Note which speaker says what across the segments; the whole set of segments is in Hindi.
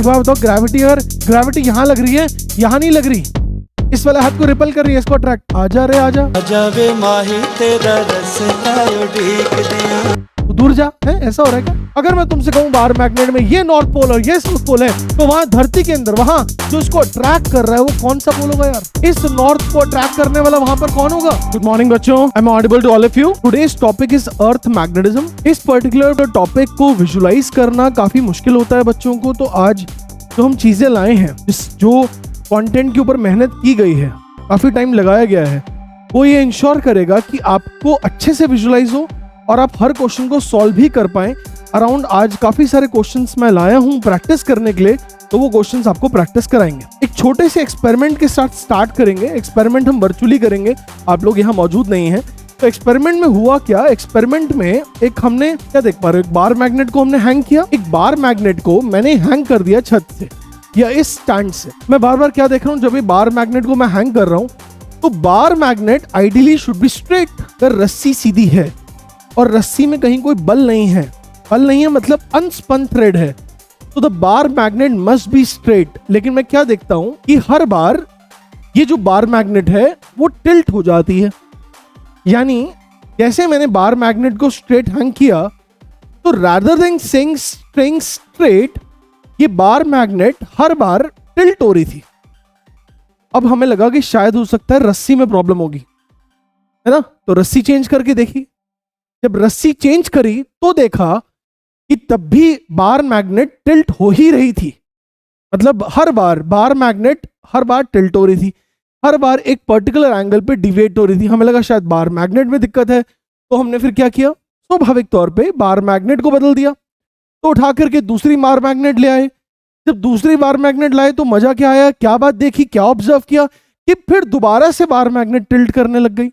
Speaker 1: एक बार बताओ, ग्रेविटी अगर ग्रेविटी यहाँ लग रही है, यहाँ नहीं लग रही, इस वाले हाथ को रिपल कर रही है, इसको अट्रैक्ट, आजा रे आजा,
Speaker 2: जावे माही तेरा रास्ता उड़ीक दिया,
Speaker 1: तो दूर जा, है ऐसा हो रहा है क्या? अगर मैं तुमसे कहूँ बार मैग्नेट में ये नॉर्थ पोल और ये साउथ पोल है, तो वहां धरती के अंदर वहां जो इसको अट्रैक्ट कर रहा है वो कौन सा पोल होगा यार? इस नॉर्थ को अट्रैक्ट करने वाला वहां पर कौन होगा? गुड मॉर्निंग बच्चों, I am audible to all of you. Today's topic is earth magnetism. इस पर्टिकुलर टॉपिक को विजुलाइज करना काफी मुश्किल होता है बच्चों को, तो आज जो हम चीजें लाए हैं, जो कंटेंट के ऊपर मेहनत की गई है, काफी टाइम लगाया गया है, वो ये इंश्योर करेगा कि आपको अच्छे से विजुलाइज हो और आप हर क्वेश्चन को सॉल्व भी कर पाएं। अराउंड आज काफी सारे क्वेश्चंस मैं लाया हूं प्रैक्टिस करने के लिए, तो वो क्वेश्चंस आपको प्रैक्टिस कराएंगे। एक छोटे से एक्सपेरिमेंट के साथ स्टार्ट करेंगे। एक्सपेरिमेंट हम वर्चुअली करेंगे, आप लोग यहाँ मौजूद नहीं हैं। तो एक्सपेरिमेंट में हुआ क्या, एक्सपेरिमेंट में एक हमने क्या देख पा रहे हो, एक बार मैग्नेट को हमने हैंग किया। एक बार मैग्नेट को मैंने हैंग कर दिया छत से या इस स्टैंड से। मैं बार बार क्या देख रहा हूँ, जब ये बार मैग्नेट को मैं हैंग कर रहा हूँ तो bar magnet ideally should be straight. अगर रस्सी सीधी है और रस्सी में कहीं कोई बल नहीं है, बल नहीं है मतलब अनस्पन थ्रेड है, तो the bar magnet must be straight. लेकिन मैं क्या देखता हूं कि हर बार ये जो बार मैग्नेट है वो टिल्ट हो जाती है। यानी जैसे मैंने बार मैग्नेट को स्ट्रेट हैंग किया, तो रादर देन स्टेइंग स्ट्रेट, ये बार मैग्नेट हर बार टिल्ट हो रही थी। अब हमें लगा कि शायद हो सकता है रस्सी में प्रॉब्लम होगी, है ना? तो रस्सी चेंज करके देखी। जब रस्सी चेंज करी तो देखा कि तब भी बार मैग्नेट टिल्ट हो ही रही थी। मतलब हर बार बार मैग्नेट हर बार टिल्ट हो रही थी, हर बार एक पर्टिकुलर एंगल पे डिवेट हो रही थी। हमें लगा शायद बार मैग्नेट में दिक्कत है, तो हमने फिर क्या किया, स्वाभाविक तौर पे बार मैग्नेट को बदल दिया। तो उठा करके दूसरी बार मैग्नेट ले आए। जब दूसरी बार मैग्नेट लाए तो मजा क्या आया, क्या बात देखी, क्या ऑब्जर्व किया कि फिर दोबारा से बार मैग्नेट टिल्ट करने लग गई।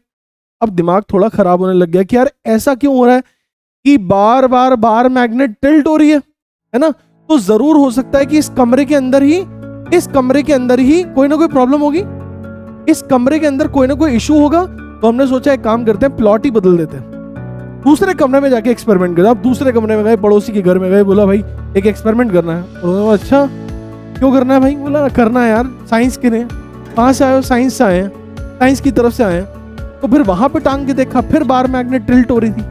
Speaker 1: अब दिमाग थोड़ा खराब होने लग गया कि यार ऐसा क्यों हो रहा है कि बार बार बार मैग्नेट टिल्ट हो रही है ना? तो जरूर हो सकता है कि इस कमरे के अंदर ही कोई ना कोई प्रॉब्लम होगी, इस कमरे के अंदर कोई ना कोई इशू होगा। तो हमने सोचा एक काम करते हैं, प्लॉट ही बदल देते हैं, दूसरे कमरे में जाके एक्सपेरिमेंट करते हैं। अब दूसरे कमरे में गए, पड़ोसी के घर में गए, बोला भाई एक एक्सपेरिमेंट करना है। तो अच्छा क्यों करना है भाई? बोला करना है यार, साइंस के लिए। कहाँ से आए हो? साइंस से आए हैं, साइंस की तरफ से आए हैं। तो फिर वहां पे टांग के देखा, फिर बार मैग्नेट टिल्ट हो रही थी।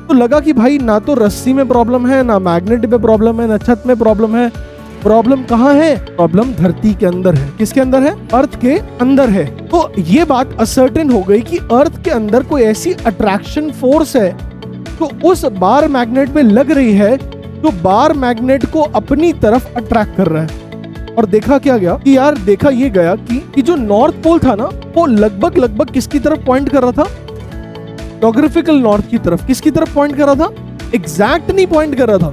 Speaker 1: तो लगा कि भाई ना तो रस्सी में प्रॉब्लम है, ना मैग्नेट पे प्रॉब्लम है, ना छत में प्रॉब्लम है। प्रॉब्लम कहाँ है? प्रॉब्लम धरती के अंदर है। किसके अंदर है? अर्थ के अंदर है। तो ये बात असर्टेन हो गई कि अर्थ के अंदर कोई ऐसी अट्रैक्शन फोर्स है जो उस बार मैग्नेट पे लग रही है, जो बार मैग्नेट को अपनी तरफ अट्रैक्ट कर रहा है। और देखा क्या गया कि यार देखा ये गया कि जो नॉर्थ पोल था ना, वो लगभग किसकी तरफ पॉइंट कर रहा था? ज्योग्राफिकल नॉर्थ की तरफ। किसकी तरफ पॉइंट कर रहा था? एग्जैक्ट नहीं पॉइंट कर रहा था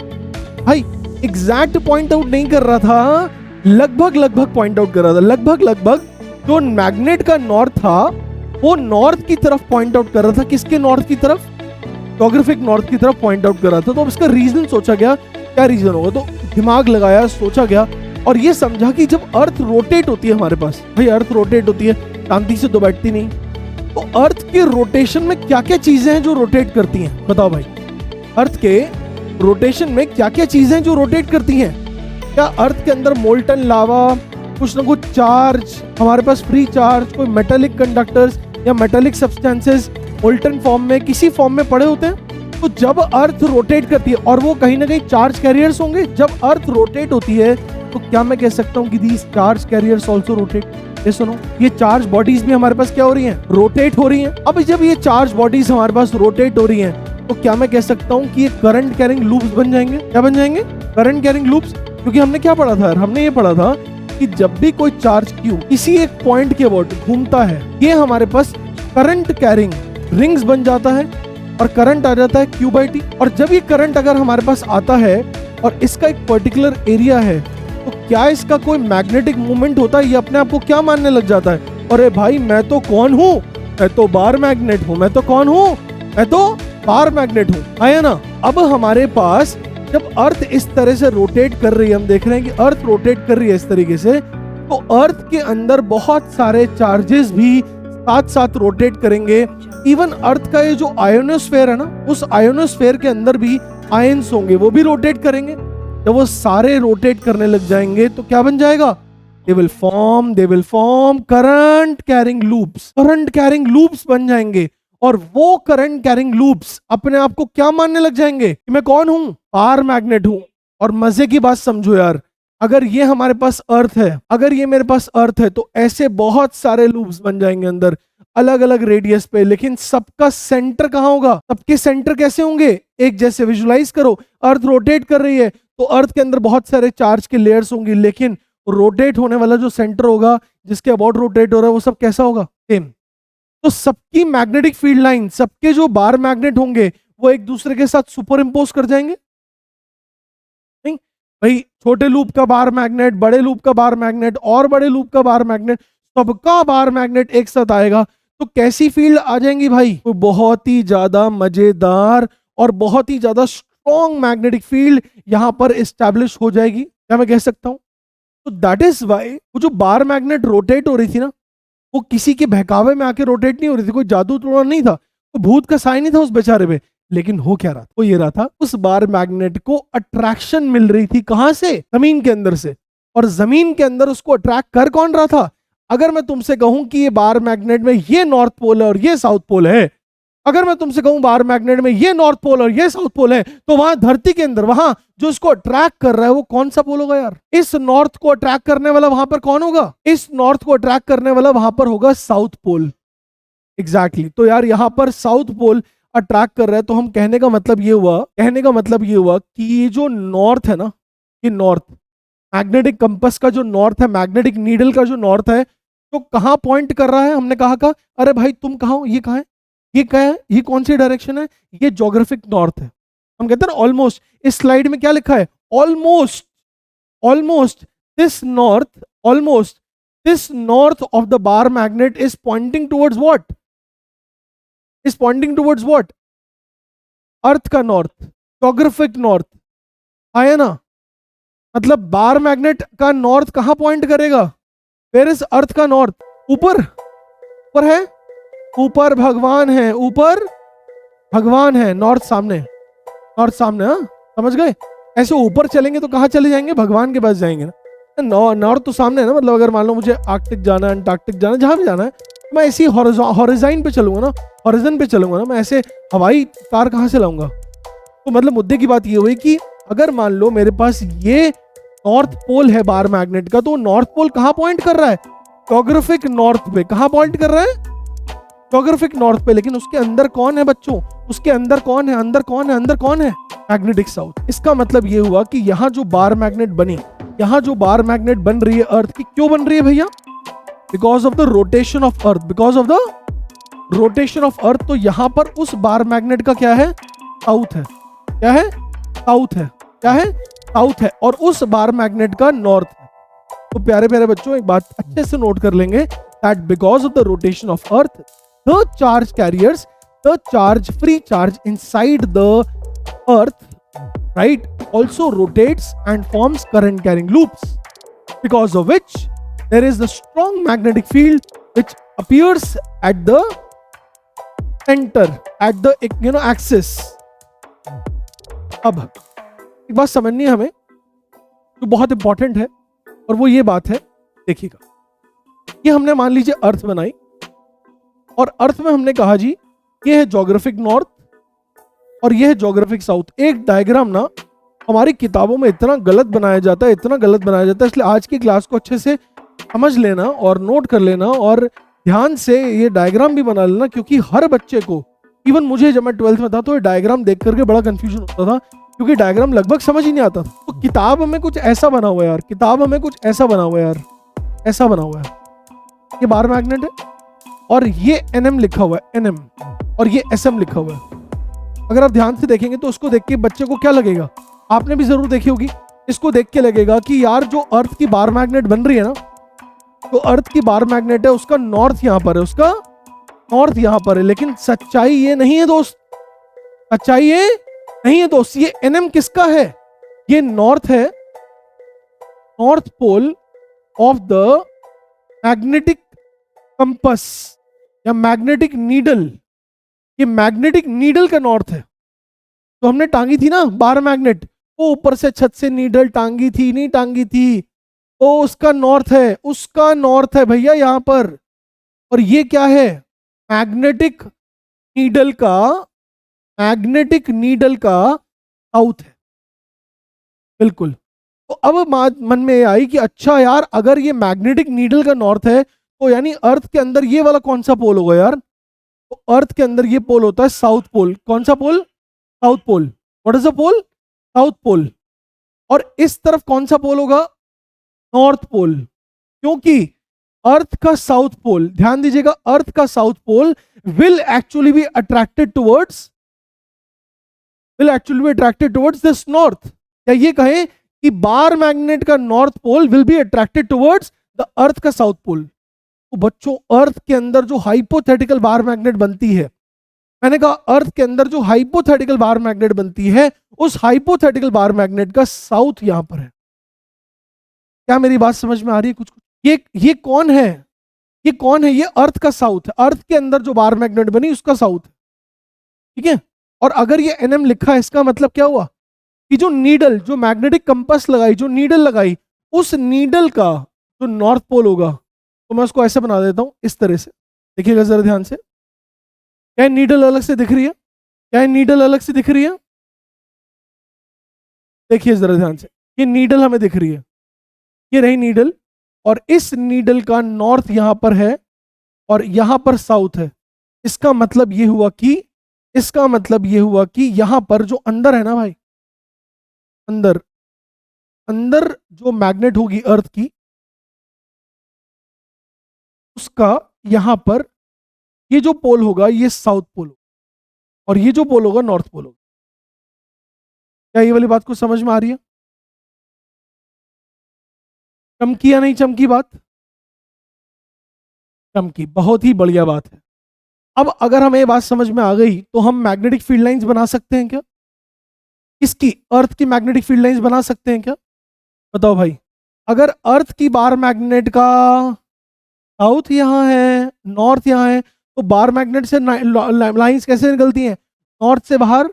Speaker 1: भाई, एग्जैक्ट पॉइंट आउट नहीं कर रहा था, लगभग पॉइंट आउट कर रहा था। लगभग जो मैग्नेट का नॉर्थ था वो नॉर्थ की तरफ पॉइंट आउट कर रहा था। किसके नॉर्थ की तरफ? ज्योग्राफिक नॉर्थ की तरफ पॉइंट आउट कर रहा था। तो अब इसका रीजन सोचा गया, क्या रीजन होगा? तो दिमाग लगाया, सोचा गया और ये समझा कि जब अर्थ रोटेट होती है हमारे पास, भाई अर्थ रोटेट होती है, शांति से तो बैठती नहीं। तो अर्थ के रोटेशन में क्या क्या चीजें हैं जो रोटेट करती हैं? बताओ भाई, अर्थ के रोटेशन में क्या क्या चीजें जो रोटेट करती हैं? क्या अर्थ के अंदर मोल्टन लावा, कुछ ना कुछ चार्ज, हमारे पास फ्री चार्ज, कोई मेटालिक कंडक्टर्स या मेटालिक सब्सटेंसेस मोल्टन फॉर्म में, किसी फॉर्म में पड़े होते हैं? तो जब अर्थ रोटेट करती है, और वो कहीं ना कहीं चार्ज कैरियर्स होंगे, जब अर्थ रोटेट होती है तो क्या मैं कह सकता हूँ कि these charge carriers also rotate? ये सुनो, ये चार्ज बॉडीज भी हमारे पास क्या हो रही हैं? रोटेट हो रही हैं। अब जब ये चार्ज बॉडीज हमारे पास रोटेट हो रही हैं, तो क्या मैं कह सकता हूँ कि ये करंट कैरिंग लूप्स बन जाएंगे? क्या बन जाएंगे? Current carrying loops. क्योंकि हमने क्या पढ़ा था यार? हमने ये पढ़ा था कि जब भी कोई चार्ज क्यू किसी एक पॉइंट के अबाउट घूमता है, ये हमारे पास करंट कैरिंग रिंग्स बन जाता है और करंट आ जाता है Q/T। और जब ये करंट अगर हमारे पास आता है और इसका एक पर्टिकुलर एरिया है, तो क्या इसका कोई मैग्नेटिक मूवमेंट होता है? ये अपने आप को क्या मानने लग जाता है? अरे भाई मैं तो कौन हूँ? मैं तो बार मैग्नेट हूँ। मैं तो कौन हूँ? मैं तो बार मैग्नेट हूँ। आया ना? अब हमारे पास जब अर्थ इस तरह से रोटेट कर रही है, हम देख रहे हैं कि अर्थ रोटेट कर रही है इस तरीके से, तो अर्थ के अंदर बहुत सारे चार्जेस भी साथ साथ रोटेट करेंगे। इवन अर्थ का ये जो आयोनोस्फेयर है ना, उस आयोनोस्फेयर के अंदर भी आयंस होंगे, वो भी रोटेट करेंगे। जब वो सारे रोटेट करने लग जाएंगे तो क्या बन जाएगा? They will form current carrying loops बन जाएंगे। और वो करंट कैरिंग लूप्स अपने आप को क्या मानने लग जाएंगे कि मैं कौन हूं? पावर मैग्नेट हूं। और मजे की बात समझो यार, अगर ये हमारे पास अर्थ है, अगर ये मेरे पास अर्थ है, तो ऐसे बहुत सारे लूप्स बन जाएंगे अंदर अलग अलग रेडियस पे। लेकिन सबका सेंटर कहां होगा? सबके सेंटर कैसे होंगे? एक जैसे विजुलाइज करो, अर्थ रोटेट कर रही है तो अर्थ के अंदर बहुत सारे चार्ज के लेयर्स होंगी, लेकिन रोटेट होने वाला जो सेंटर होगा, जिसके अबाउट रोटेट हो रहा है, वो सब कैसा होगा? सेम। तो सबकी मैग्नेटिक फील्ड लाइन, सबके जो बार मैग्नेट होंगे, वो एक दूसरे के साथ सुपर इम्पोज कर जाएंगे। नहीं भाई, छोटे लूप का बार मैग्नेट, बड़े लूप का बार मैग्नेट, और बड़े लूप का बार मैग्नेट, सबका बार मैग्नेट एक साथ आएगा तो कैसी फील्ड आ जाएंगी भाई? तो बहुत ही ज्यादा मजेदार और बहुत ही ज्यादा स्ट्रॉन्ग मैग्नेटिक फील्ड यहां पर एस्टैब्लिश हो जाएगी। क्या मैं कह सकता हूं? तो दैट इज वाई वो जो बार मैग्नेट रोटेट हो रही थी ना, वो किसी के बहकावे में आके रोटेट नहीं हो रही थी, कोई जादू टोना नहीं था, तो भूत का साइन नहीं था उस बेचारे पे। लेकिन हो क्या रहा था? वो ये रहा था, उस बार मैग्नेट को अट्रैक्शन मिल रही थी। कहां से? जमीन के अंदर से। और जमीन के अंदर उसको अट्रैक्ट कर कौन रहा था? अगर मैं तुमसे कहूं कि ये बार मैग्नेट में ये नॉर्थ पोल है और ये साउथ पोल है, अगर मैं तुमसे कहूं बार मैग्नेट में ये नॉर्थ पोल और ये साउथ पोल है, तो वहां धरती के अंदर, वहां जो इसको अट्रैक्ट कर रहा है, वो कौन सा पोल होगा यार? इस नॉर्थ को अट्रैक्ट करने वाला वहां पर कौन होगा? इस नॉर्थ को अट्रैक्ट करने वाला वहां पर होगा साउथ पोल। एग्जैक्टली। तो यार यहां पर साउथ पोल अट्रैक्ट कर रहा है, तो हम कहने का मतलब ये हुआ कि ये जो नॉर्थ है ना, ये नॉर्थ मैग्नेटिक कंपस का जो नॉर्थ है, मैग्नेटिक नीडल का जो नॉर्थ है, तो कहां पॉइंट कर रहा है? हमने कहा अरे भाई तुम कहां हो? ये कहां है? ये क्या है? ये कौन सी डायरेक्शन है? ये ज्योग्राफिक नॉर्थ है। हम कहते हैं ना ऑलमोस्ट। इस स्लाइड में क्या लिखा है? Almost. Almost this north of the bar magnet is pointing towards what? Is pointing towards what? Earth का नॉर्थ, ज्योग्राफिक नॉर्थ। आया ना? मतलब बार मैग्नेट का नॉर्थ कहां पॉइंट करेगा? वेयर इज अर्थ का नॉर्थ? ऊपर। ऊपर है, ऊपर भगवान है, ऊपर भगवान है, नॉर्थ सामने। नॉर्थ सामने, हाँ समझ गए? ऐसे ऊपर चलेंगे तो कहाँ चले जाएंगे? भगवान के पास जाएंगे ना। नॉर्थ तो सामने है ना। मतलब अगर मान लो मुझे आर्कटिक जाना है, अंटार्कटिक जाना है, जहां भी जाना है, तो मैं ऐसी हॉरिजॉन पे चलूंगा ना, हॉरिजन पे चलूंगा ना। मैं ऐसे हवाई कार कहाँ से लाऊंगा? तो मतलब मुद्दे की बात ये हुई कि अगर मान लो मेरे पास ये नॉर्थ पोल है बार मैग्नेट का, तो नॉर्थ पोल कहाँ पॉइंट कर रहा है? ज्योग्राफिक नॉर्थ पे। कहाँ पॉइंट कर रहा है? ज्योग्राफिक नॉर्थ पे। लेकिन उसके अंदर कौन है बच्चों? उसके अंदर कौन है? अंदर कौन है? अंदर कौन है? Magnetic south. इसका मतलब ये हुआ कि यहाँ जो बार मैग्नेट बनी, यहाँ जो बार मैग्नेट बन रही है अर्थ की, क्यों बन रही है भैया? Because of the rotation of earth. Because of the rotation of earth. तो यहाँ पर उस बार मैग्नेट का क्या है? साउथ है। क्या है? साउथ है। क्या है? साउथ है। और उस बार मैग्नेट का नॉर्थ है। तो प्यारे प्यारे बच्चों, एक बात अच्छे से नोट कर लेंगे, that because of the rotation of earth, the charge carriers, the charge, free charge inside the earth, right, also rotates and forms current carrying loops, because of which there is the strong magnetic field which appears at the center, at the axis. अब एक बात समझनी है हमें जो बहुत इंपॉर्टेंट है, और वो ये बात है, देखिएगा, ये हमने मान लीजिए अर्थ बनाई, और अर्थ में हमने कहा जी ये है ज्योग्राफिक नॉर्थ और ये है ज्योग्राफिक साउथ। एक डायग्राम ना हमारी किताबों में इतना गलत बनाया जाता है, इतना गलत बनाया जाता है, इसलिए आज की क्लास को अच्छे से समझ लेना और नोट कर लेना और ध्यान से ये डायग्राम भी बना लेना, क्योंकि हर बच्चे को, इवन मुझे जब मैं 12th में था तो ये डायग्राम देख करके बड़ा कंफ्यूजन होता था, क्योंकि डायग्राम लगभग समझ ही नहीं आता था। तो किताब हमें कुछ ऐसा बना हुआ है यार, किताब हमें कुछ ऐसा बना हुआ है यार, ऐसा बना हुआ है। ये बार मैग्नेट है और ये NM लिखा हुआ है, NM, और ये SM लिखा हुआ है। अगर आप ध्यान से देखेंगे तो उसको देख के बच्चे को क्या लगेगा? आपने भी जरूर देखी होगी। इसको देख के लगेगा कि यार जो अर्थ की बार मैग्नेट बन रही है ना, तो अर्थ की बार मैग्नेट है, उसका नॉर्थ यहां पर है, उसका नॉर्थ यहां पर है। लेकिन सच्चाई ये नहीं है दोस्त, सच्चाई ये नहीं है दोस्त। ये NM किसका है? ये नॉर्थ है, north pole of the magnetic compass या मैग्नेटिक नीडल। ये मैग्नेटिक नीडल का नॉर्थ है। तो हमने टांगी थी ना बार मैग्नेट, वो ऊपर से छत से नीडल टांगी थी, नहीं टांगी थी, वो उसका नॉर्थ है, उसका नॉर्थ है भैया यहाँ पर। और ये क्या है? मैग्नेटिक नीडल का, मैग्नेटिक नीडल का साउथ है, बिल्कुल। तो अब मन में ये आई कि अच्छा यार, अगर ये मैग्नेटिक नीडल का नॉर्थ है तो यानी अर्थ के अंदर ये वाला कौन सा पोल होगा यार? तो अर्थ के अंदर ये पोल होता है साउथ पोल। कौन सा pole? South pole. What is the pole? South pole. और इस तरफ कौन सा पोल होगा? North pole. क्योंकि अर्थ का साउथ पोल, ध्यान दीजिएगा, अर्थ का south pole will actually be attracted towards, will actually be attracted towards this north. या ये कहें कि बार मैग्नेट का north pole will be attracted towards the earth का साउथ पोल। तो बच्चों, अर्थ के अंदर जो हाइपोथेटिकल बार मैग्नेट बनती है, मैंने कहा अर्थ के अंदर जो हाइपोथेटिकल बार मैग्नेट बनती है, उस हाइपोथेटिकल बार मैग्नेट का साउथ यहां पर है। क्या मेरी बात समझ में आ रही है कुछ कुछ? ये कौन है? ये कौन है? ये अर्थ का साउथ है। अर्थ के अंदर जो बार मैग्नेट बनी उसका साउथ है, ठीक है। और अगर ये एनएम लिखा है, इसका मतलब क्या हुआ कि जो नीडल, जो मैग्नेटिक कंपास लगाई, जो नीडल लगाई, उस नीडल का जो नॉर्थ पोल होगा, तो मैं उसको ऐसे बना देता हूं, इस तरह से। देखिएगा जरा ध्यान से, क्या नीडल अलग से दिख रही है? क्या नीडल अलग से दिख रही है? देखिए जरा ध्यान से, ये नीडल हमें दिख रही है, ये रही नीडल, और इस नीडल का नॉर्थ यहां पर है और यहां पर साउथ है। इसका मतलब ये हुआ कि, इसका मतलब ये हुआ कि यहां पर जो अंदर है ना भाई, अंदर, अंदर जो मैग्नेट होगी अर्थ की, उसका यहां पर ये जो पोल होगा ये साउथ पोल होगा, और ये जो पोल होगा नॉर्थ पोल होगा। क्या ये वाली बात को समझ में आ रही है? चमकी या नहीं चमकी बात? चमकी, बहुत ही बढ़िया बात है। अब अगर हमें ये बात समझ में आ गई तो हम मैग्नेटिक फील्ड लाइंस बना सकते हैं क्या? इसकी, अर्थ की मैग्नेटिक फील्ड लाइंस बना सकते हैं क्या? बताओ भाई। अगर अर्थ की बार मैग्नेट का साउथ यहां है, नॉर्थ यहां है, तो बार मैग्नेट से लाइंस कैसे निकलती हैं? नॉर्थ से बाहर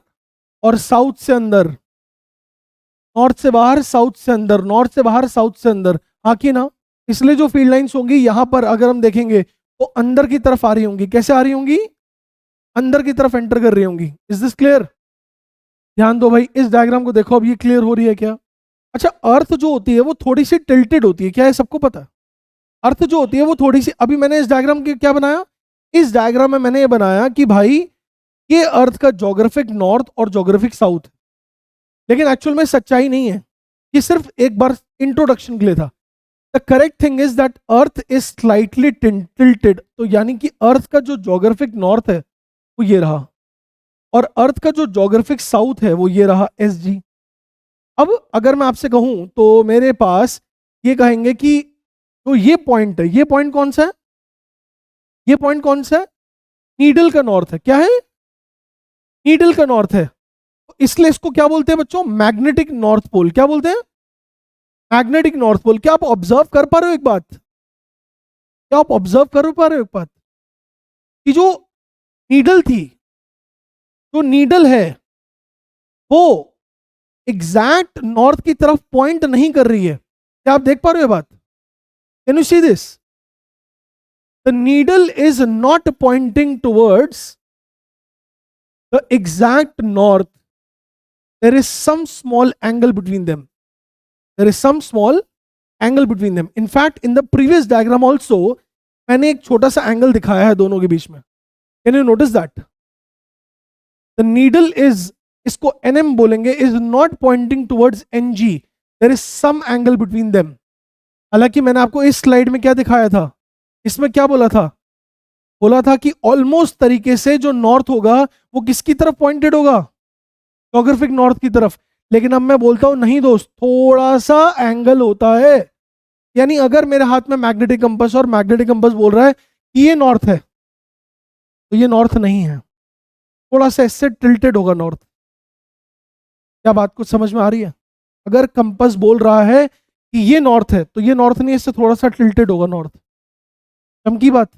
Speaker 1: और साउथ से अंदर, नॉर्थ से बाहर साउथ से अंदर, नॉर्थ से बाहर साउथ से अंदर, हाँ कि ना? इसलिए जो फील्ड लाइंस होंगी यहां पर अगर हम देखेंगे तो अंदर की तरफ आ रही होंगी। कैसे आ रही होंगी? अंदर की तरफ एंटर कर रही होंगी। Is this clear? ध्यान दो भाई, इस डायग्राम को देखो, अब ये क्लियर हो रही है क्या? अच्छा, अर्थ जो होती है वो थोड़ी सी टिल्टेड होती है, क्या है सबको पता है? अर्थ जो होती है वो थोड़ी सी, अभी मैंने इस डायग्राम के क्या बनाया, इस डायग्राम में मैंने ये बनाया कि भाई ये अर्थ का जोग्राफिक नॉर्थ और जोग्राफिक साउथ, लेकिन एक्चुअल में सच्चाई नहीं है, ये सिर्फ एक बार इंट्रोडक्शन के लिए था। The correct thing is that earth is slightly tilted, तो यानी कि अर्थ का जो जोग्राफिक नॉर्थ है वो ये रहा, और अर्थ का जो जोग्राफिक साउथ है वो ये रहा, एस जी। अब अगर मैं आपसे कहूं तो मेरे पास ये कहेंगे कि तो ये पॉइंट है, ये पॉइंट कौन सा है? ये पॉइंट कौन सा है? नीडल का नॉर्थ है। क्या है? नीडल का नॉर्थ है। तो इसलिए इसको क्या बोलते हैं बच्चों? Magnetic north pole. क्या बोलते हैं? Magnetic north pole. क्या आप ऑब्जर्व कर पा रहे हो एक बात? क्या आप ऑब्जर्व कर पा रहे हो एक बात कि जो नीडल थी, जो नीडल है, वो एग्जैक्ट नॉर्थ की तरफ पॉइंट नहीं कर रही है। क्या आप देख पा रहे हो ये बात? Can you see this? The needle is not pointing towards the exact north. There is some small angle between them. There is some small angle between them. In fact, in the previous diagram also, मैंने एक छोटा सा एंगल दिखाया है दोनों के बीच में. Can you notice that? The needle is, इसको NM बोलेंगे, is not pointing towards NG. There is some angle between them. हालांकि मैंने आपको इस स्लाइड में क्या दिखाया था? इसमें क्या बोला था? बोला था कि ऑलमोस्ट तरीके से जो नॉर्थ होगा वो किसकी तरफ पॉइंटेड होगा? जोग्राफिक नॉर्थ की तरफ। लेकिन अब मैं बोलता हूं नहीं दोस्त, थोड़ा सा एंगल होता है। यानी अगर मेरे हाथ में मैग्नेटिक कंपास और मैग्नेटिक कंपास बोल रहा है कि ये नॉर्थ है, तो ये नॉर्थ नहीं है, थोड़ा सा इससे टिल्टेड होगा नॉर्थ। क्या बात कुछ समझ में आ रही है? अगर कंपास बोल रहा है कि ये नॉर्थ है, तो ये नॉर्थ नहीं, इससे थोड़ा सा टिल्टेड होगा नॉर्थ। चमकी बात?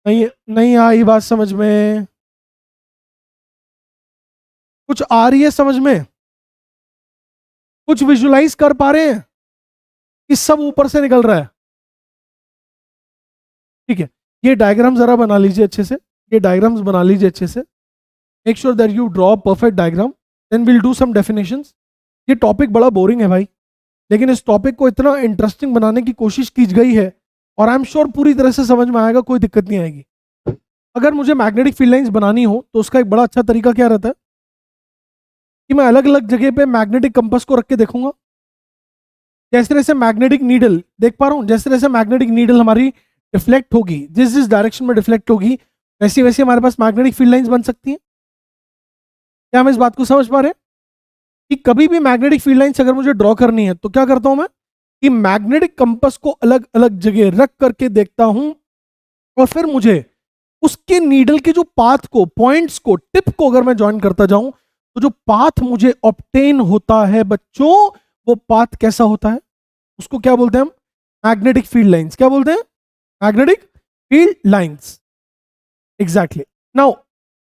Speaker 1: नहीं, नहीं आई बात समझ में? कुछ आ रही है समझ में? कुछ विजुलाइज कर पा रहे हैं कि सब ऊपर से निकल रहा है? ठीक है, ये डायग्राम जरा बना लीजिए अच्छे से, ये डायग्राम्स बना लीजिए अच्छे से। Make sure that you draw perfect diagram, then will do some definitions. ये टॉपिक बड़ा बोरिंग है भाई, लेकिन इस टॉपिक को इतना इंटरेस्टिंग बनाने की कोशिश की गई है और आई एम श्योर पूरी तरह से समझ में आएगा, कोई दिक्कत नहीं आएगी। अगर मुझे मैग्नेटिक फील्ड लाइंस बनानी हो तो उसका एक बड़ा अच्छा तरीका क्या रहता है कि मैं अलग अलग जगह पे मैग्नेटिक कंपास को रख के देखूंगा। जैसे तरह से मैग्नेटिक नीडल देख पा रहा हूँ, जैसे तरह से मैग्नेटिक नीडल हमारी डिफ्लेक्ट होगी, जिस जिस डायरेक्शन में डिफ्लेक्ट होगी वैसी वैसी हमारे पास मैग्नेटिक फील्ड लाइंस बन सकती हैं। क्या हम इस बात को समझ पा रहे हैं कि कभी भी मैग्नेटिक फील्ड लाइंस अगर मुझे ड्रॉ करनी है तो क्या करता हूं मैं कि मैग्नेटिक कंपास को अलग अलग जगह रख करके देखता हूं और फिर मुझे उसके नीडल के जो पाथ को, पॉइंट्स को, टिप को अगर मैं ज्वाइन करता जाऊं तो जो पाथ मुझे ऑब्टेन होता है बच्चों, वो पाथ कैसा होता है? उसको क्या बोलते हैं हम? Magnetic field lines. क्या बोलते हैं? Magnetic field lines. Exactly. Now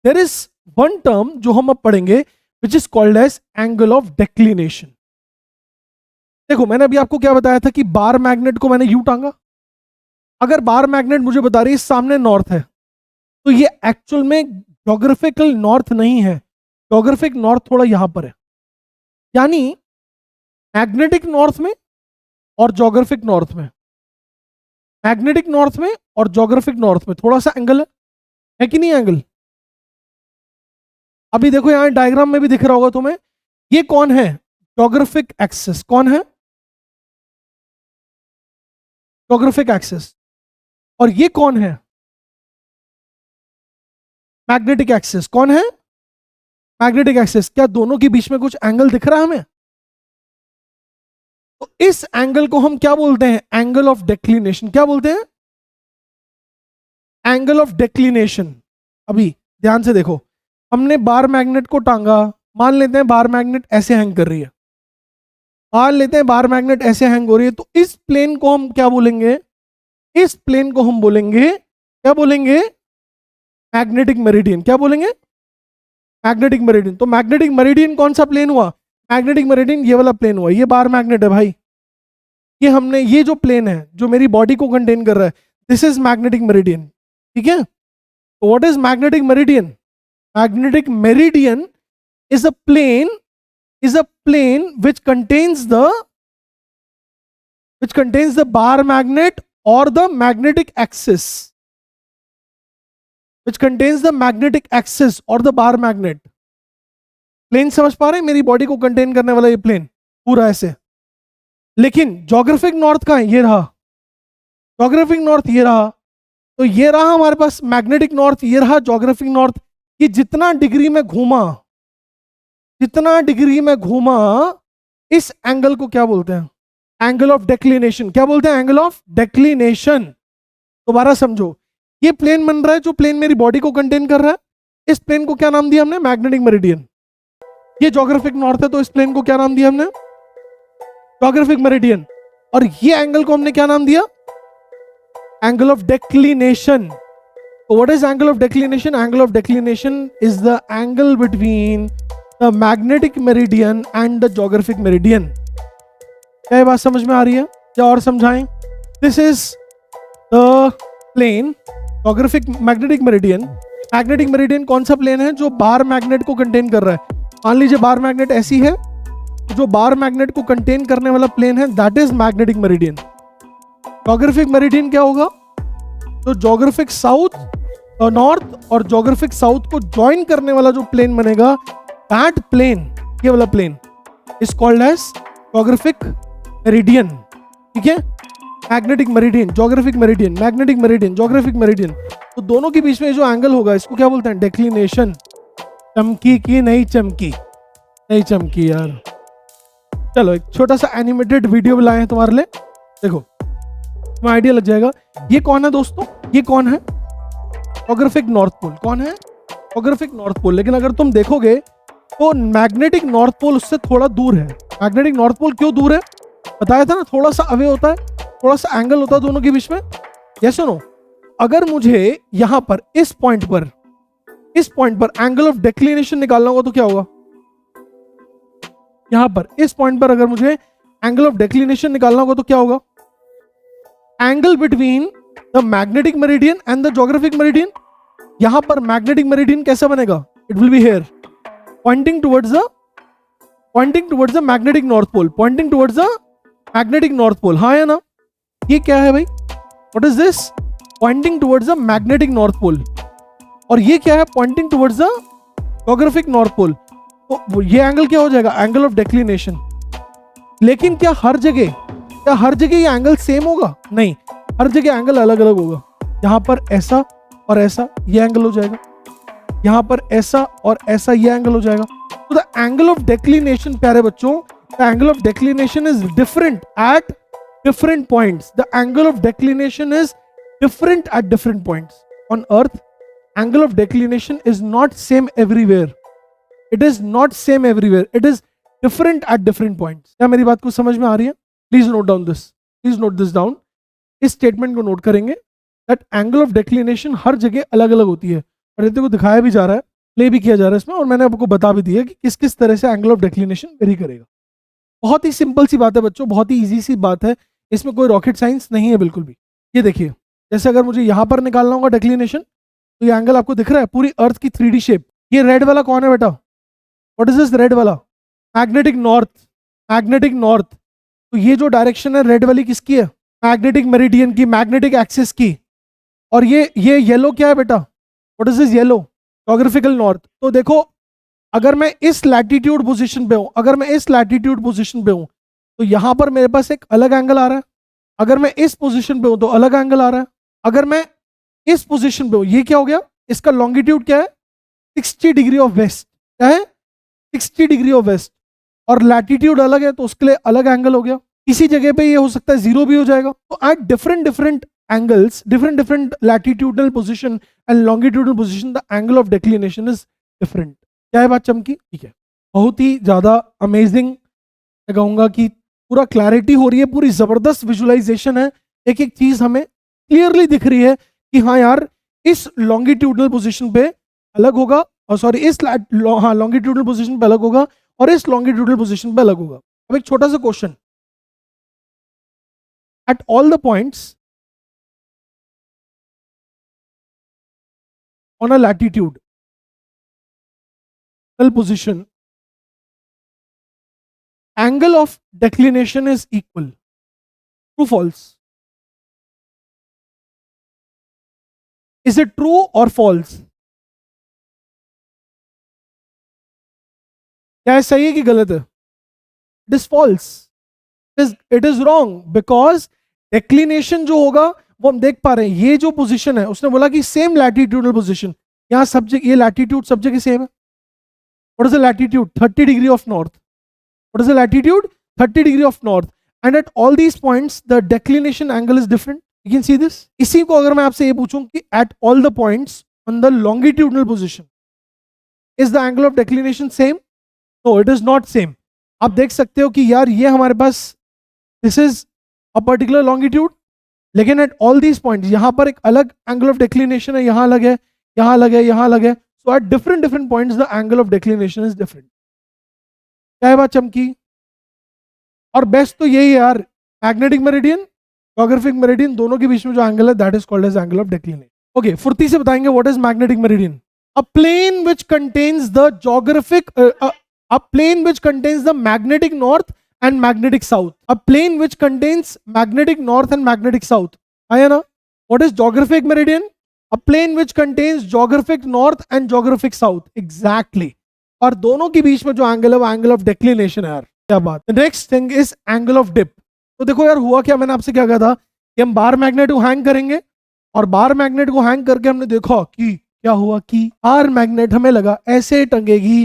Speaker 1: there is one term जो हम अब पढ़ेंगे which is called as angle of declination. देखो मैंने अभी आपको क्या बताया था कि बार मैग्नेट को मैंने यू टांगा। अगर बार मैग्नेट मुझे बता रही है सामने नॉर्थ है तो ये एक्चुअल में ज्योग्राफिकल नॉर्थ नहीं है, ज्योग्राफिक नॉर्थ थोड़ा यहां पर है। यानी मैग्नेटिक नॉर्थ में और ज्योग्राफिक नॉर्थ में, मैग्नेटिक नॉर्थ में और ज्योग्राफिक नॉर्थ में थोड़ा सा एंगल है कि नहीं एंगल? अभी देखो यहां डायग्राम में भी दिख रहा होगा तुम्हें, ये कौन है? Geographic axis. कौन है? Geographic axis. और ये कौन है? Magnetic axis. कौन है? Magnetic axis. क्या दोनों के बीच में कुछ एंगल दिख रहा है हमें? तो इस एंगल को हम क्या बोलते हैं? Angle of declination. क्या बोलते हैं? Angle of declination. अभी ध्यान से देखो, हमने बार मैग्नेट को टांगा, मान लेते हैं बार मैग्नेट ऐसे हैंग कर रही है, मान लेते हैं बार मैग्नेट ऐसे हैंग हो रही है, तो इस प्लेन को हम क्या बोलेंगे? इस प्लेन को हम बोलेंगे, क्या बोलेंगे? Magnetic meridian. क्या बोलेंगे? Magnetic meridian. तो मैग्नेटिक मेरिडियन कौन सा प्लेन हुआ? मैग्नेटिक मेरिडियन ये वाला प्लेन हुआ। ये बार मैग्नेट है भाई, ये हमने, ये जो प्लेन है जो मेरी बॉडी को कंटेन कर रहा है, दिस इज मैग्नेटिक मेरिडियन। ठीक है, तो what is magnetic meridian? Magnetic meridian is a plane which contains the bar magnet or the magnetic axis, which contains the magnetic axis or the bar magnet. Plane समझ पा रहे हैं? मेरी बॉडी को कंटेन करने वाला ये प्लेन पूरा ऐसे। लेकिन ज्योग्राफिक नॉर्थ कहाँ है? ये रहा ज्योग्राफिक नॉर्थ, ये रहा। तो ये रहा हमारे पास मैग्नेटिक नॉर्थ, ये रहा ज्योग्राफिक नॉर्थ। कि जितना डिग्री में घूमा, जितना डिग्री में घूमा, इस एंगल को क्या बोलते हैं? Angle of declination. क्या बोलते हैं? Angle of declination. दोबारा समझो, ये प्लेन बन रहा है जो प्लेन मेरी बॉडी को कंटेन कर रहा है, इस प्लेन को क्या नाम दिया हमने? Magnetic meridian. ये ज्योग्राफिक नॉर्थ है तो इस प्लेन को क्या नाम दिया हमने? Geographic meridian. और ये एंगल को हमने क्या नाम दिया? Angle of declination. So what is angle of declination? Angle of declination is the angle between the magnetic meridian and the geographic meridian. क्या ये बात समझ में आ रही है? क्या और समझाएं? This is the plane, geographic magnetic meridian. Magnetic meridian कौन सा प्लेन है? जो बार मैग्नेट को कंटेन कर रहा है। मान लीजिए बार मैग्नेट ऐसी है, जो बार मैग्नेट को कंटेन करने वाला प्लेन है, that is magnetic meridian. Geographic meridian क्या होगा? तो ज्योग्राफिक साउथ और नॉर्थ और ज्योग्राफिक साउथ को ज्वाइन करने वाला जो प्लेन बनेगा, दैट प्लेन, ये वाला plane is called as geographic meridian. ठीक है, magnetic meridian, geographic meridian, magnetic meridian, geographic meridian. तो दोनों के बीच में जो एंगल होगा इसको क्या बोलते हैं? डेक्लिनेशन। चमकी की नहीं चमकी? नहीं चमकी यार। चलो एक छोटा सा एनिमेटेड वीडियो लाए हैं तुम्हारे लिए, देखो तुम्हें आइडिया लग जाएगा। ये कौन है दोस्तों? ये कौन है? Geographic north pole. कौन है? Geographic north pole. लेकिन अगर तुम देखोगे तो मैग्नेटिक नॉर्थ पोल उससे थोड़ा दूर है। मैग्नेटिक नॉर्थ पोल क्यों दूर है? बताया था ना, थोड़ा सा अवे होता है, थोड़ा सा एंगल होता है दोनों के बीच में। यस और नो? अगर मुझे यहां पर इस पॉइंट पर एंगल ऑफ डेक्लिनेशन निकालना होगा तो क्या होगा? यहां पर इस पॉइंट पर अगर मुझे एंगल ऑफ डिक्लिनेशन निकालना होगा तो क्या होगा? Angle between the magnetic meridian and the geographic meridian. यहां पर मैग्नेटिक मेरिडियन कैसा बनेगा? It will be here pointing towards the magnetic north pole, pointing towards the magnetic north pole। हाँ या ना? ये क्या है भाई? What is this? Pointing towards the magnetic north pole। और ये क्या है? Pointing towards the geographic north pole। तो ये एंगल क्या हो जाएगा? Angle of declination. लेकिन क्या हर जगह ये एंगल सेम होगा? नहीं, हर जगह एंगल अलग अलग होगा। यहां पर ऐसा और ऐसा ये एंगल हो जाएगा, यहां पर ऐसा और ऐसा ये एंगल हो जाएगा। तो द एंगल ऑफ डिक्लिनेशन, प्यारे बच्चों, the angle of declination is different at different points. The angle of declination is different at different points on earth. Angle of declination is not same everywhere, it is not same everywhere, it is different at different points. क्या मेरी बात को समझ में आ रही है? Please note down this, please note this down. इस स्टेटमेंट को नोट करेंगे दैट एंगल ऑफ डिक्लिनेशन हर जगह अलग अलग होती है। और को दिखाया भी जा रहा है, प्ले भी किया जा रहा है इसमें, और मैंने आपको बता भी दिया कि किस किस तरह से एंगल ऑफ डिक्लिनेशन वेरी करेगा। बहुत ही सिंपल सी बात है बच्चों, बहुत ही इजी सी बात है, इसमें कोई रॉकेट साइंस नहीं है बिल्कुल भी। ये देखिए, जैसे अगर मुझे यहां पर निकालना होगा डिक्लिनेशन, तो ये एंगल आपको दिख रहा है, पूरी अर्थ की 3D शेप। ये रेड वाला कौन है बेटा? व्हाट इज दिस रेड वाला? Magnetic north, magnetic north. तो ये जो डायरेक्शन है रेड वाली किसकी है? मैग्नेटिक मेरिडियन की, मैग्नेटिक एक्सिस की। और ये येलो क्या है बेटा? What is this yellow? Geographical north. तो देखो, अगर मैं इस लैटिट्यूड पोजीशन पे हूं, अगर मैं इस लैटिट्यूड पोजीशन पे हूं, तो यहां पर मेरे पास एक अलग एंगल आ रहा है। अगर मैं इस पोजीशन पे हूं तो अलग एंगल आ रहा है। अगर मैं इस पोजीशन पे हूं, ये क्या हो गया? इसका लॉन्गिट्यूड क्या है? 60 डिग्री ऑफ वेस्ट। क्या है? 60 डिग्री ऑफ वेस्ट। और लैटिट्यूड अलग है तो उसके लिए अलग एंगल हो गया। किसी जगह पे ये हो सकता है 0 भी हो जाएगा। तो at different angles, different latitudinal position and longitudinal position, the angle of declination is different। क्या है बात चमकी? ठीक है, बहुत ही ज्यादा अमेजिंग, मैं कहूंगा कि पूरा क्लैरिटी हो रही है, पूरी जबरदस्त विजुअलाइजेशन है, एक एक चीज हमें क्लियरली दिख रही है कि हाँ यार, इस लॉन्गिट्यूडनल पोजीशन पे अलग होगा, और सॉरी इस लॉन्गिट्यूडनल पोजीशन पे अलग होगा और इस लॉन्गिट्यूडनल पोजीशन पे अलग होगा। अब एक छोटा सा question, eight all the points on a latitude position, angle of declination is equal. True, false? Is it true or false? क्या सही है कि गलत है? It is false. It is wrong because declination जो होगा वो हम देख पा रहे हैं, ये जो पोजीशन है उसने बोला कि सेम लैटिट्यूडनल पोजीशन, यहां सब्जेक्ट, ये लैटिट्यूड सब जगह सेम है। What is the latitude? 30 degree of north. What is the latitude? 30 degree of north. And at all these points the declination angle is different. You can see this. इसी को अगर मैं आपसे ये पूछूं कि at all the points on the longitudinal position is the angle of declination same? No, it is not same. आप देख सकते हो कि यार ये हमारे पास, this is a particular longitude, लेकिन एट ऑल दीज पॉइंट्स यहां पर एक अलग एंगल ऑफ डिक्लिनेशन है, यहां अलग है, यहां अलग है, यहां अलग है। So at different points the angle of declination is different. क्या है बात चमकी? और बेस्ट तो यही है यार, मैग्नेटिक मेरिडियन, ज्योग्राफिक मेरिडियन, दोनों के बीच में जो एंगल है that is called as angle of declination. Okay, फुर्ती से बताएंगे what is magnetic meridian. A plane which contains the geographic, a plane which contains the magnetic north and magnetic south. A plane which contains magnetic north and magnetic south. आया ना? What is geographic meridian? A plane which contains geographic north and geographic south. Exactly. और दोनों के बीच में जो एंगल है वो एंगल ऑफ डिक्लिनेशन है यार। क्या बात। Next thing is angle of dip. तो देखो यार, हुआ क्या, मैंने आपसे क्या कहा था कि हम बार मैग्नेट को हैंग करेंगे, और बार मैग्नेट को हैंग करके हमने देखा कि क्या हुआ कि बार मैग्नेट हमें लगा ऐसे टंगेगी,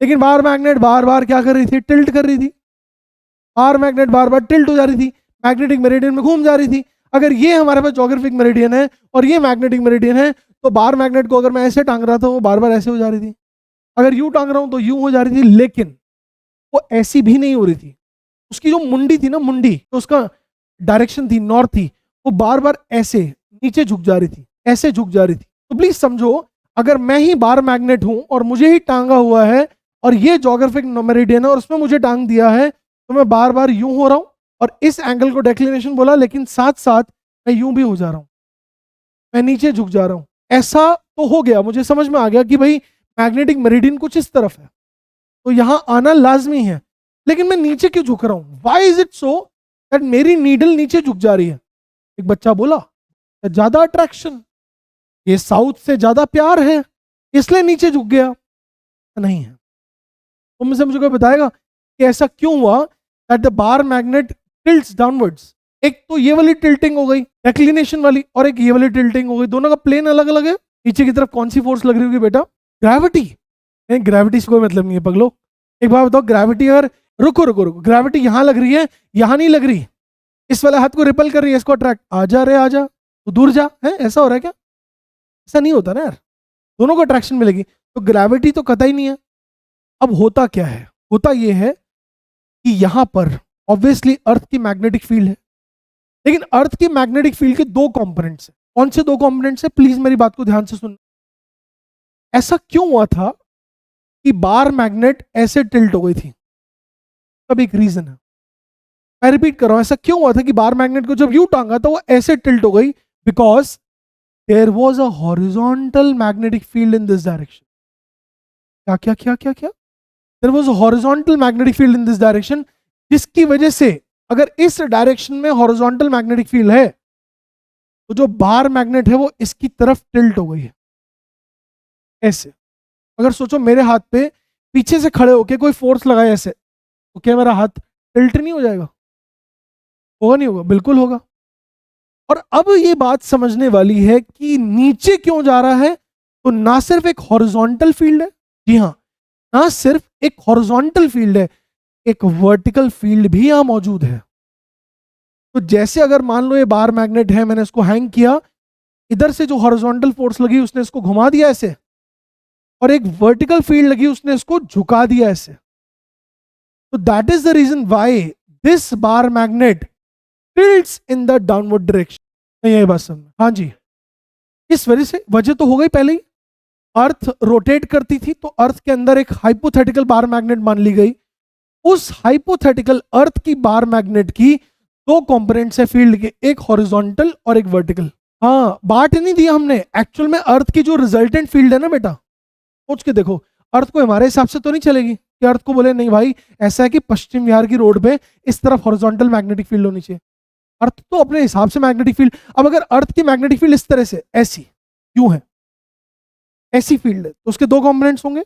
Speaker 1: लेकिन बार मैग्नेट बार बार क्या कर रही थी? टिल्ट कर रही थी। बार मैग्नेट बार बार टिल्ट हो जा रही थी, मैग्नेटिक मेरिडियन में घूम जा रही थी। अगर ये हमारे पास ज्योग्राफिक मेरिडियन है और ये मैग्नेटिक मेरिडियन है, तो बार मैग्नेट को अगर मैं ऐसे टांग रहा था वो बार बार ऐसे हो जा रही थी, अगर यूं टांग रहा हूं तो यूं हो जा रही थी। लेकिन वो ऐसी भी नहीं हो रही थी, उसकी जो मुंडी थी ना, मुंडी तो उसका डायरेक्शन थी, नॉर्थ थी, वो बार बार ऐसे नीचे झुक जा रही थी, ऐसे झुक जा रही थी। तो प्लीज समझो, अगर मैं ही बार मैग्नेट हूं और मुझे ही टांगा हुआ है और ये जोग्राफिक मेरिडियन है और उसमें मुझे टांग दिया है, तो मैं बार बार यूं हो रहा हूं और इस एंगल को डेक्लिनेशन बोला, लेकिन साथ साथ मैं यूं भी हो जा रहा हूं, मैं नीचे झुक जा रहा हूं। ऐसा तो हो गया, मुझे समझ में आ गया कि भाई मैग्नेटिक मेरिडियन कुछ इस तरफ है, तो यहां आना लाजमी है। लेकिन मैं नीचे क्यों झुक रहा हूं? Why is it so that मेरी नीडल नीचे झुक जा रही है? एक बच्चा बोला ज्यादा अट्रैक्शन, ये साउथ से ज्यादा प्यार है इसलिए नीचे झुक गया। नहीं है। तुम से मुझे कोई बताएगा कि ऐसा क्यों हुआ that the bar magnet tilts downwards? एक तो ये वाली टिल्टिंग हो गई डेक्लिनेशन वाली, और एक ये वाली टिल्टिंग हो गई, दोनों का प्लेन अलग अलग है। नीचे की तरफ कौन सी फोर्स लग रही होगी बेटा? ग्रेविटी। नहीं, ग्रेविटी से कोई मतलब नहीं है पगलो। एक बार बताओ, ग्रेविटी अगर, रुको रुको रुको, ग्रेविटी यहां लग रही है, यहां नहीं लग रही, इस वाले हाथ को रिपल कर रही है, इसको अट्रैक्ट, आ जा रे आ जा, तो दूर जा, है ऐसा हो रहा है क्या? ऐसा नहीं होता ना यार, दोनों को अट्रैक्शन मिलेगी, तो ग्रेविटी तो कतई नहीं है। अब होता क्या है? होता यह है कि यहां पर ऑब्वियसली अर्थ की मैग्नेटिक फील्ड है, लेकिन अर्थ की मैग्नेटिक फील्ड के दो कंपोनेंट्स हैं। कौन से दो कंपोनेंट्स हैं? प्लीज मेरी बात को ध्यान से सुन। ऐसा क्यों हुआ था कि बार मैग्नेट ऐसे टिल्ट हो गई थी? तब एक रीजन है, मैं रिपीट कर रहा हूं, ऐसा क्यों हुआ था कि बार मैग्नेट को जब यूं टांगा तो वो ऐसे टिल्ट हो गई? Because there was a horizontal magnetic field in this direction. क्या क्या क्या क्या क्या? There was a horizontal magnetic field in this direction, जिसकी वजह से अगर इस डायरेक्शन में हॉरिजॉन्टल मैग्नेटिक फील्ड है तो जो बार मैग्नेट है वो इसकी तरफ टिल्ट हो गई है ऐसे। अगर सोचो मेरे हाथ पे पीछे से खड़े होके कोई फोर्स लगाए ऐसे, तो क्या मेरा हाथ टिल्ट नहीं हो जाएगा? होगा नहीं होगा? बिल्कुल होगा। और अब ये बात समझने वाली है कि नीचे क्यों जा रहा है, तो ना सिर्फ एक हॉरिजॉन्टल फील्ड है, जी हाँ, ना सिर्फ एक हॉरिजॉन्टल फील्ड है, एक वर्टिकल फील्ड भी यहां मौजूद है। तो जैसे अगर मान लो ये बार मैग्नेट है, मैंने इसको हैंग किया, इधर से जो हॉरिजॉन्टल फोर्स लगी उसने इसको घुमा दिया ऐसे, और एक वर्टिकल फील्ड लगी उसने इसको झुका दिया ऐसे। तो that is the reason why this bar magnet tilts in the downward direction. नहीं, यही बात समझ? हाँ जी, इस वजह से, वजह तो हो गई पहले ही, अर्थ रोटेट करती थी तो अर्थ के अंदर एक हाइपोथेटिकल बार मैग्नेट मान ली गई। उस हाइपोथेटिकल अर्थ की बार मैग्नेट की दो कंपोनेंट्स है फील्ड के, एक हॉरिजॉन्टल और एक वर्टिकल। हाँ, बांट नहीं दिया हमने, एक्चुअल में अर्थ की जो रिजल्टेंट फील्ड है ना बेटा, सोच के देखो, अर्थ को हमारे हिसाब से तो नहीं चलेगी कि अर्थ को बोले नहीं भाई ऐसा है कि पश्चिम विहार की रोड पे इस तरफ हॉरिजॉन्टल मैग्नेटिक फील्ड होनी चाहिए। अर्थ तो अपने हिसाब से मैग्नेटिक फील्ड, अब अगर अर्थ की मैग्नेटिक फील्ड इस तरह से ऐसी क्यों है, ऐसी फील्ड है, तो उसके दो कंपोनेंट्स होंगे,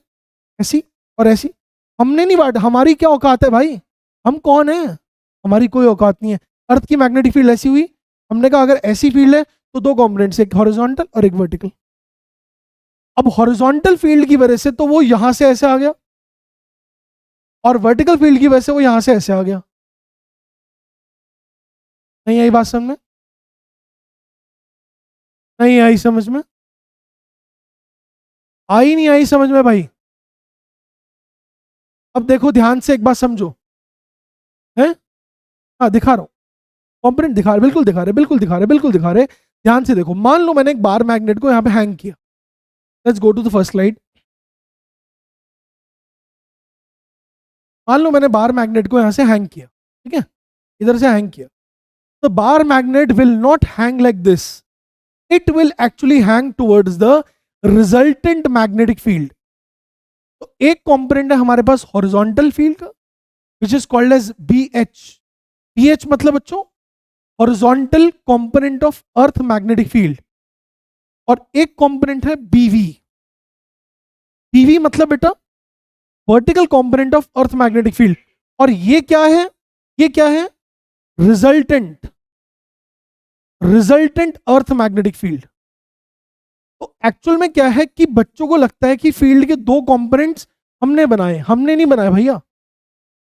Speaker 1: ऐसी और ऐसी। हमने नहीं बांटा, हमारी क्या औकात है भाई, हम कौन है, हमारी कोई औकात नहीं है। अर्थ की मैग्नेटिक फील्ड ऐसी हुई, हमने कहा अगर ऐसी फील्ड है तो दो कंपोनेंट्स, एक हॉरिजॉन्टल और एक वर्टिकल। अब हॉरिजॉन्टल फील्ड की वजह से तो वो यहां से ऐसे आ गया, और वर्टिकल फील्ड की वजह से वो यहां से ऐसे आ गया। नहीं आई बात समझ में? नहीं आई समझ में? आई नहीं आई समझ में भाई? अब देखो ध्यान से एक बात समझो, है, हाँ दिखा रहा हूं, कंपोनेंट दिखा रहे, बिल्कुल दिखा रहे, बिल्कुल दिखा रहे, बिल्कुल दिखा रहे। ध्यान से देखो, मान लो मैंने एक बार मैग्नेट को यहां पे हैंग किया, let's go to the first slide. मान लो मैंने बार मैग्नेट को यहां से हैंग किया, ठीक है, इधर से हैंग किया, तो bar magnet will not hang like this, it will actually hang towards the resultant magnetic field. तो एक कंपोनेंट है हमारे पास हॉरिजॉन्टल फील्ड का, which is called as BH। BH मतलब बच्चों horizontal component of earth magnetic field, और एक कंपोनेंट है BV। BV मतलब बेटा vertical component of earth magnetic field, और ये क्या है, ये क्या है, resultant, resultant earth magnetic field. तो एक्चुअल में क्या है कि बच्चों को लगता है कि फील्ड के दो कंपोनेंट्स हमने बनाए, हमने नहीं बनाए भैया।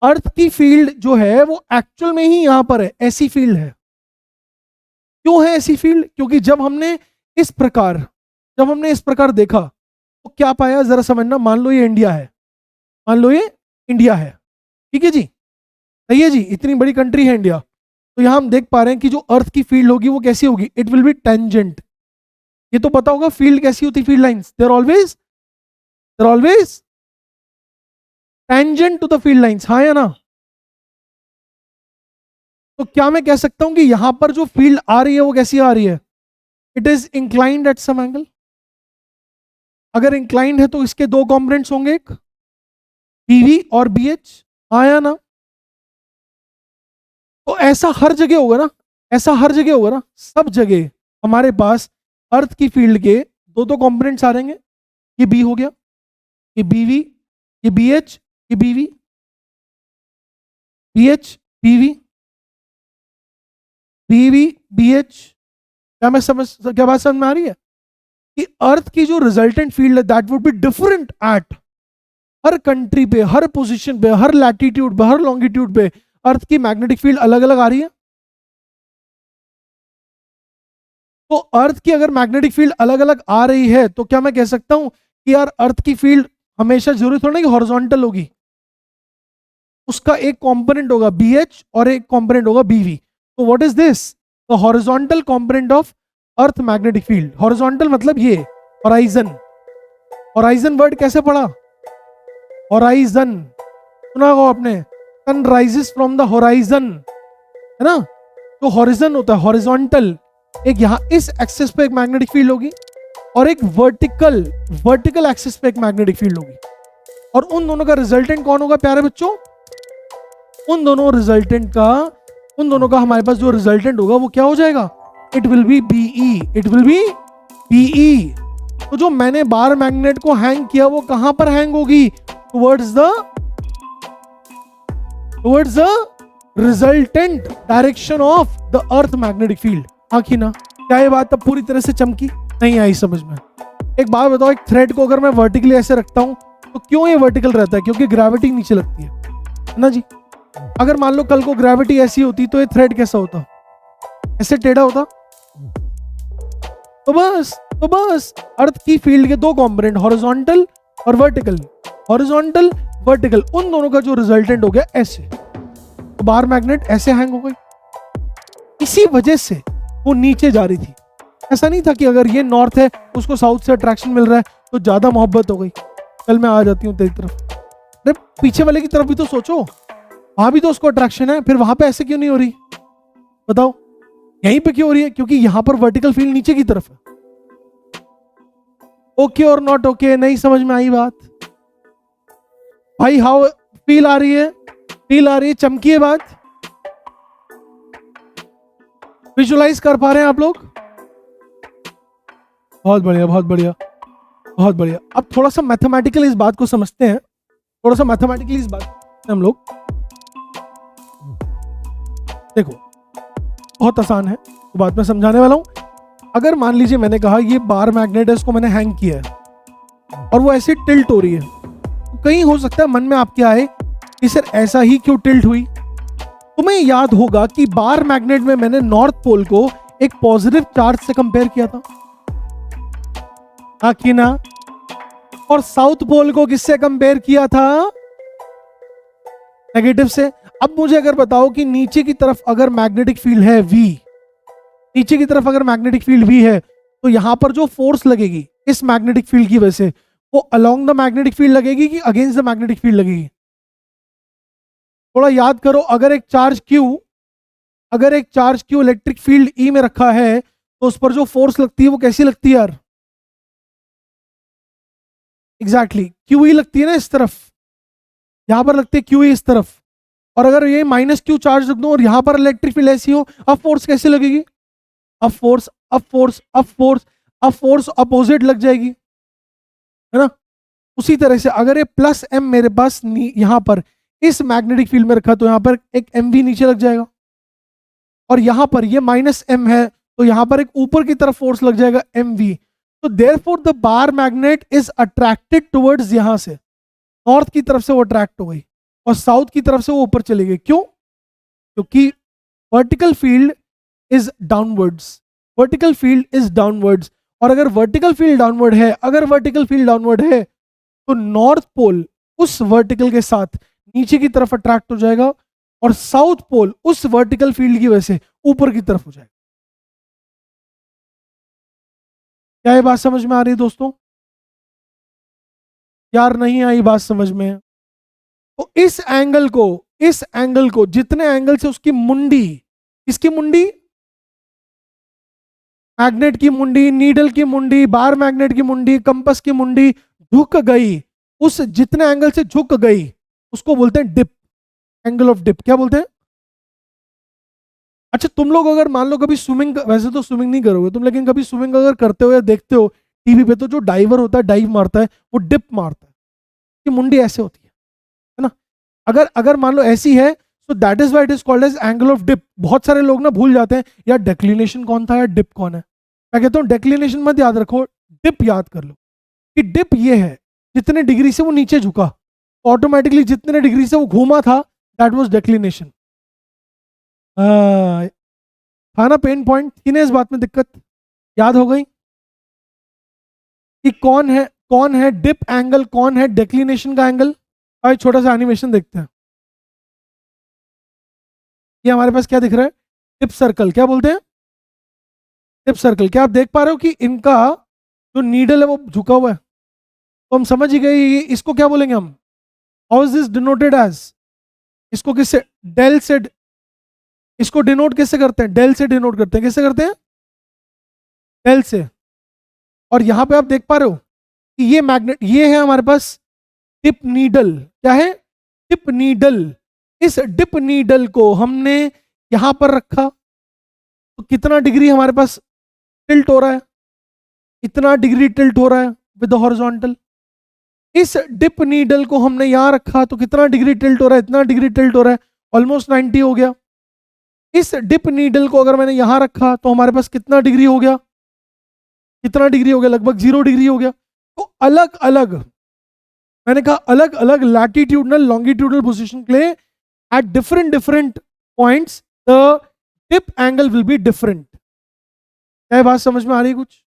Speaker 1: अर्थ की फील्ड जो है वो एक्चुअल में ही यहां पर है, ऐसी फील्ड है। क्यों है ऐसी फील्ड? क्योंकि जब हमने इस प्रकार देखा तो क्या पाया जरा समझना। मान लो ये इंडिया है, मान लो ये इंडिया है, ठीक है जी, सही है जी, इतनी बड़ी कंट्री है इंडिया। तो यहां हम देख पा रहे हैं कि जो अर्थ की फील्ड होगी वो कैसी होगी, इट विल बी टेंजेंट। ये तो पता होगा फील्ड कैसी होती, field lines there always tangent to the field lines, हाँ या ना? तो क्या मैं कह सकता हूं कि यहां पर जो फील्ड आ रही है वो कैसी आ रही है? It is inclined at some angle. अगर इंक्लाइंड है तो इसके दो कॉम्पोनेंट्स होंगे, एक बीवी और बीएच, हाँ या ना? तो ऐसा हर जगह होगा ना, ऐसा हर जगह होगा ना, सब जगह हमारे पास अर्थ की फील्ड के दो दो कंपोनेंट्स आ रहेंगे। ये बी हो गया, ये बीवी, ये बीएच, ये बीवी, बीएच, बीवी, बीवी, बीएच। क्या बात समझ में आ रही है कि अर्थ की जो रिजल्टेंट फील्ड है that would be different at her country पे, हर पोजीशन पे, हर लैटिट्यूड पे, हर लॉन्गिट्यूड पे अर्थ की मैग्नेटिक फील्ड अलग अलग आ रही है। तो अर्थ की अगर मैग्नेटिक फील्ड अलग अलग आ रही है तो क्या मैं कह सकता हूं कि यार अर्थ की फील्ड हमेशा जरूरी थोड़ा ना कि हॉरिजॉन्टल होगी, उसका एक कंपोनेंट होगा बीएच और एक कंपोनेंट होगा बीवी। तो what is this? The horizontal component of earth magnetic field. Horizontal मतलब ये होराइजन। होराइजन वर्ड कैसे पढ़ा? होराइजन सुना होगा आपने, sun rises from the horizon, है ना? तो हॉरिजन होता है हॉरिजॉन्टल, एक यहां इस एक्सिस पे एक मैग्नेटिक फील्ड होगी और एक वर्टिकल वर्टिकल एक्सिस पे एक मैग्नेटिक फील्ड होगी। और उन दोनों का रिजल्टेंट कौन होगा प्यारे बच्चों? उन दोनों का हमारे पास जो रिजल्टेंट होगा वो क्या हो जाएगा? It will be B E, it will be B E. तो जो मैंने बार मैग्नेट को हैंग किया वो कहां पर हैंग होगी? Towards the resultant direction of the earth magnetic field. आखिर ना, क्या ये बात अब पूरी तरह से चमकी? नहीं आई समझ में? एक बात बताओ, एक थ्रेड को अगर मैं वर्टिकली ऐसे रखता हूं तो क्यों ये वर्टिकल रहता है? क्योंकि ग्रेविटी नीचे लगती है ना जी। अगर मान लो कल को ग्रेविटी ऐसी होती तो ये थ्रेड कैसा होता? ऐसे टेढ़ा होता। तो बस अर्थ की फील्ड के दो कंपोनेंट हॉरिजॉन्टल और वर्टिकल, हॉरिजॉन्टल वर्टिकल, उन दोनों का जो रिजल्टेंट हो गया ऐसे, तो बार मैग्नेट ऐसे हैंग हो गई। इसी वजह से वो नीचे जा रही थी। ऐसा नहीं था कि अगर ये नॉर्थ है उसको साउथ से अट्रैक्शन मिल रहा है तो ज्यादा मोहब्बत हो गई, कल मैं आ जाती हूँ तेरी तरफ। अरे पीछे वाले की तरफ भी तो सोचो, वहां भी तो उसको अट्रैक्शन है, फिर वहां पे ऐसे क्यों नहीं हो रही? बताओ यहीं पे क्यों हो रही है? क्योंकि यहां पर वर्टिकल फील्ड नीचे की तरफ है। ओके और नॉट ओके? नहीं समझ में आई बात भाई? हाउ फील आ रही है? फील आ रही है? चमकी है बात? विजुलाइज कर पा रहे हैं आप लोग? बहुत बढ़िया, बहुत बढ़िया, बहुत बढ़िया। अब थोड़ा सा मैथमेटिकल इस बात को समझते हैं, थोड़ा सा मैथमेटिकली इस बात हम लोग देखो, बहुत आसान है तो बात मैं समझाने वाला हूं। अगर मान लीजिए मैंने कहा ये बार मैग्नेट है, इसको मैंने हैंग किया है और वो ऐसे टिल्ट हो रही है, तो कहीं हो सकता है मन में आपके आए कि सर ऐसा ही क्यों टिल्ट हुई? तुम्हें याद होगा कि बार मैग्नेट में मैंने नॉर्थ पोल को एक पॉजिटिव चार्ज से कंपेयर किया था, हाँ कि ना? और साउथ पोल को किससे कंपेयर किया था? नेगेटिव से। अब मुझे अगर बताओ कि नीचे की तरफ अगर मैग्नेटिक फील्ड है V, नीचे की तरफ अगर मैग्नेटिक फील्ड V है तो यहां पर जो फोर्स लगेगी इस मैग्नेटिक फील्ड की वजह से वो अलोंग द मैग्नेटिक फील्ड लगेगी कि अगेंस्ट द मैग्नेटिक फील्ड लगेगी? थोड़ा याद करो। अगर एक charge Q electric field E में रखा है तो उस पर जो फोर्स लगती है वो कैसी लगती है यार? एग्जैक्टली QE लगती है ना, इस तरफ, यहां पर लगती है QE इस तरफ। और अगर ये -Q चार्ज रख दूं और यहां पर इलेक्ट्रिक फील्ड ऐसी हो, अब फोर्स कैसे लगेगी? अब फोर्स अपोजिट लग जाएगी, है ना? उसी तरह से अगर ये +M मेरे पास यहां पर इस मैग्नेटिक फील्ड में रखा तो यहां पर एक MV नीचे लग जाएगा, और यहां पर ये -M है तो यहां पर एक ऊपर की तरफ फोर्स लग जाएगा MV। तो therefore the bar magnet is attracted towards, यहां से नॉर्थ की तरफ से वो अट्रैक्ट हो गई और साउथ की तरफ से वो ऊपर चली गई। क्यों? क्योंकि vertical field is downwards, vertical field is downwards. और अगर वर्टिकल फील्ड डाउनवर्ड है तो नॉर्थ पोल उस वर्टिकल के साथ नीचे की तरफ अट्रैक्ट हो जाएगा और साउथ पोल उस वर्टिकल फील्ड की वजह से ऊपर की तरफ हो जाएगा। क्या ये बात समझ में आ रही है दोस्तों? यार नहीं आई बात समझ में? तो इस एंगल को जितने एंगल से उसकी मुंडी, इसकी मुंडी, मैग्नेट की मुंडी, नीडल की मुंडी, बार मैग्नेट की मुंडी, कंपास की मुंडी झुक गई, उस जितने एंगल से झुक गई उसको बोलते हैं डिप, एंगल ऑफ डिप। क्या बोलते हैं? अच्छा, तुम लोग अगर मान लो कभी स्विमिंग, वैसे तो स्विमिंग नहीं करोगे तुम, लेकिन कभी स्विमिंग अगर करते हो या देखते हो टीवी पे, तो जो डाइवर होता है, डाइव मारता है, वो डिप मारता है, कि मुंडी ऐसे होती है ना? अगर अगर मान लो ऐसी है, तो that is why it is called as angle of dip. बहुत सारे लोग ना भूल जाते हैं यार डेक्लिनेशन कौन था या डिप कौन है। मैं कहता हूँ डेक्लिनेशन मत याद रखो, डिप याद कर लो कि डिप ये है जितने डिग्री से वो नीचे झुका, ऑटोमेटिकली जितने डिग्री से वो घूमा था, दैट वाज डेक्लिनेशन। था ना पेन पॉइंट? किन्हें इस बात में दिक्कत याद हो गई कि कौन है डिप एंगल, कौन है डेक्लिनेशन का एंगल? और छोटा सा एनिमेशन देखते हैं। ये हमारे पास क्या दिख रहा है? Tip circle. क्या बोलते हैं? Tip circle. क्या आप देख पा रहे हो कि इनका जो नीडल है वो झुका हुआ है? तो हम समझ ही गए इसको क्या बोलेंगे हम। How is this denoted as? इसको किससे? डेल से। इसको डिनोट किससे करते हैं? डेल से डिनोट करते हैं। किससे करते हैं? डेल से। और यहां पे आप देख पा रहे हो कि ये मैग्नेट, ये है हमारे पास टिप नीडल। क्या है? Tip needle. इस डिप नीडल को हमने यहां पर रखा, तो कितना डिग्री हमारे पास टिल्ट हो रहा है? इतना डिग्री टिल्ट हो रहा है विद द हॉरिजॉन्टल। इस डिप नीडल को हमने यहां रखा तो कितना डिग्री टिल्ट हो रहा है? इतना डिग्री टिल्ट हो रहा है, ऑलमोस्ट 90 हो गया। इस डिप नीडल को अगर मैंने यहां रखा तो हमारे पास कितना डिग्री हो गया? कितना डिग्री हो गया? लगभग 0 डिग्री हो गया। तो अलग अलग, मैंने कहा अलग अलग लैटिट्यूडनल लॉन्गिट्यूडनल पोजीशन के लिए at different different points the tip angle will be different. क्या बात समझ में आ रही है कुछ?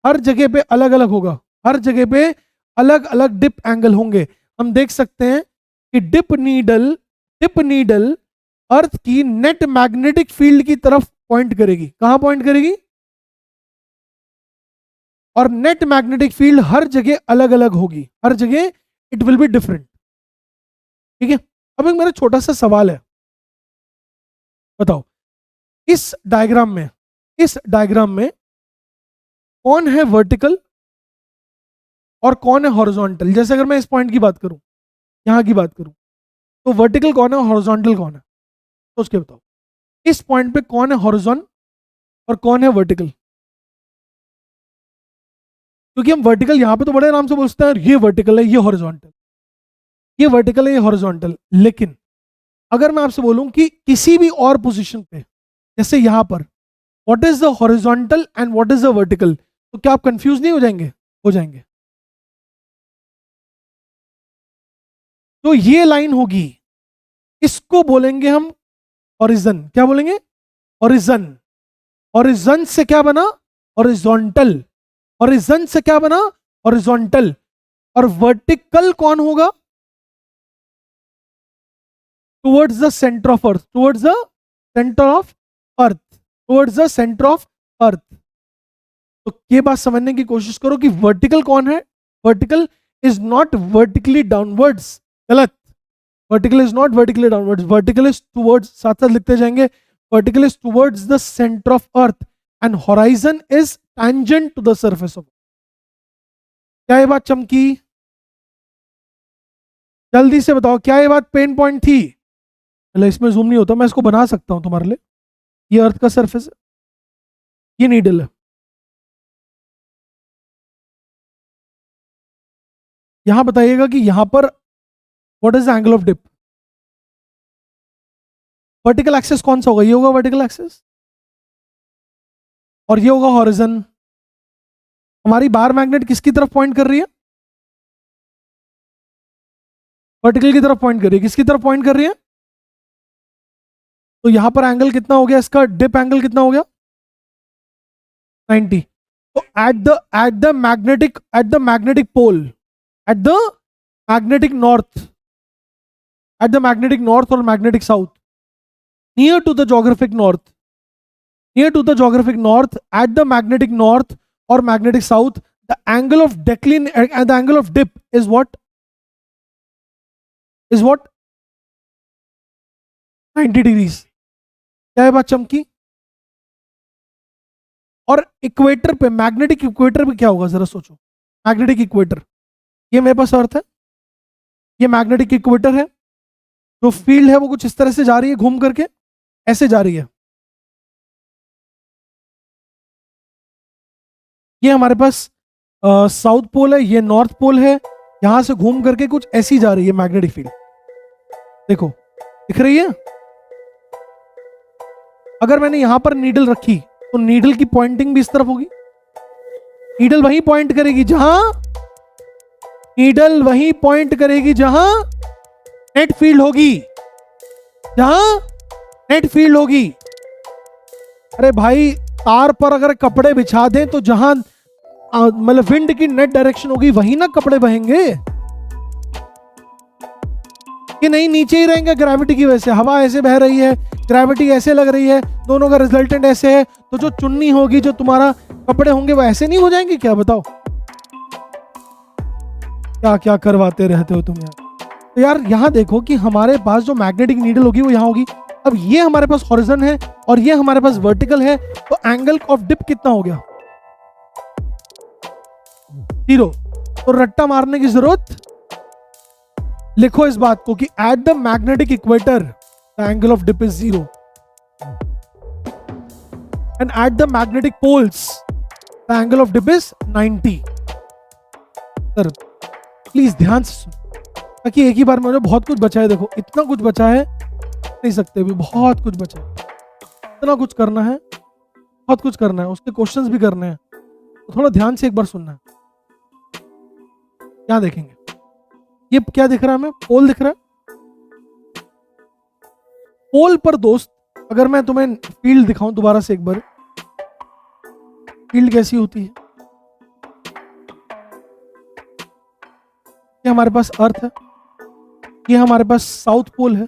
Speaker 1: हर जगह पे अलग अलग होगा, हर जगह पे अलग अलग डिप एंगल होंगे। हम देख सकते हैं कि डिप नीडल अर्थ की नेट मैग्नेटिक फील्ड की तरफ पॉइंट करेगी। कहां पॉइंट करेगी? और नेट मैग्नेटिक फील्ड हर जगह अलग अलग होगी, हर जगह इट विल बी डिफरेंट। ठीक है, अब एक मेरा छोटा सा सवाल है, बताओ इस डायग्राम में कौन है वर्टिकल और कौन है हॉरिजॉन्टल? जैसे अगर मैं इस पॉइंट की बात करूं, यहां की बात करूं, तो वर्टिकल कौन है और हॉरिजॉन्टल कौन है? सोच के बताओ, इस पॉइंट पे कौन है हॉरिजॉन और कौन है वर्टिकल? क्योंकि हम वर्टिकल यहां पे तो बड़े आराम से बोलते हैं ये वर्टिकल है, ये हॉरिजॉन्टल, ये वर्टिकल है, ये हॉरिजॉन्टल। लेकिन अगर मैं आपसे बोलूं कि किसी भी और पोजीशन पे, जैसे यहां पर, what is the horizontal and what is the vertical, तो क्या आप कंफ्यूज नहीं हो जाएंगे? हो जाएंगे। तो ये लाइन होगी, इसको बोलेंगे हम हॉरिजन। क्या बोलेंगे? हॉरिजन। हॉरिजन से क्या बना? हॉरिजॉन्टल। हॉरिजन से क्या बना? हॉरिजॉन्टल। और वर्टिकल कौन होगा? Towards the centre of earth, towards the centre of earth, towards the centre of अर्थ। तो ये बात समझने की कोशिश करो कि वर्टिकल कौन है। Vertical is not vertically downwards, गलत। Vertical is not vertically downwards, vertical is towards, साथ साथ लिखते जाएंगे, vertical is towards the centre of earth and horizon is tangent to the surface of. क्या ये बात चमकी? जल्दी से बताओ, क्या ये बात पेन पॉइंट थी? चलो इसमें जूम नहीं होता, मैं इसको बना सकता हूं तुम्हारे लिए। ये अर्थ का सरफेस है, ये नीडल है। यहां बताइएगा कि यहां पर what is the angle of dip? Vertical axis कौन सा होगा? ये होगा वर्टिकल एक्सेस, और ये होगा हॉरिजन। हमारी बार मैग्नेट किसकी तरफ पॉइंट कर रही है? वर्टिकल की तरफ पॉइंट कर रही है। किसकी तरफ पॉइंट कर रही है? तो यहां पर एंगल कितना हो गया इसका? डिप एंगल कितना हो गया? 90। तो at the magnetic pole, at the magnetic north, at the magnetic north और magnetic south, near to the geographic north, near to the geographic north, at the magnetic north or magnetic south, the angle of decline and the angle of dip is what? Is what 90 degrees. क्या है बात चमकी? और इक्वेटर पे, मैग्नेटिक इक्वेटर पे क्या होगा जरा सोचो। मैग्नेटिक इक्वेटर, ये मेरे पास अर्थ है, ये मैग्नेटिक इक्वेटर है, जो फील्ड है वो कुछ इस तरह से जा रही है, घूम करके ऐसे जा रही है। ये हमारे पास साउथ पोल है, ये नॉर्थ पोल है, यहां से घूम करके कुछ ऐसी जा रही है मैग्नेटिक फील्ड। देखो दिख रही है? अगर मैंने यहां पर नीडल रखी तो नीडल की पॉइंटिंग भी इस तरफ होगी। नीडल वहीं पॉइंट करेगी जहां, नीडल वहीं पॉइंट करेगी जहां नेट फील्ड होगी, जहां नेट फील्ड होगी। अरे भाई, तार पर अगर कपड़े बिछा दें तो जहां मतलब विंड की नेट डायरेक्शन होगी वहीं ना कपड़े बहेंगे, कि नहीं नीचे ही रहेंगे ग्रेविटी की वजह से। हवा ऐसे बह रही है, ग्रेविटी ऐसे लग रही है, दोनों का रिजल्टेंट ऐसे है, तो जो चुन्नी होगी, जो तुम्हारा कपड़े होंगे वो ऐसे नहीं हो जाएंगे क्या? बताओ क्या क्या करवाते रहते हो तुम यार। तो यार यहां देखो कि हमारे पास जो मैग्नेटिक नीडल होगी वो यहां होगी। अब ये हमारे पास हॉरिजन है और ये हमारे पास वर्टिकल है, तो एंगल ऑफ डिप कितना हो गया? 0। तो रट्टा मारने की जरूरत, लिखो इस बात को कि at the magnetic equator the angle of dip is 0 and at the magnetic poles the angle of dip is 90। Sir please ध्यान से सुनो, ताकि एक ही बार में मुझे बहुत कुछ बचा है। देखो इतना कुछ बचा है, नहीं सकते भी, बहुत कुछ बचा है, इतना कुछ करना है, बहुत कुछ करना है, उसके क्वेश्चंस भी करने हैं, तो थोड़ा ध्यान से एक बार सुनना है। क्या देखेंगे? ये क्या दिख रहा है हमें? पोल दिख रहा है। पोल पर दोस्त, अगर मैं तुम्हें फील्ड दिखाऊं दोबारा से एक बार, फील्ड कैसी होती है? ये हमारे पास अर्थ है, ये हमारे पास साउथ पोल है,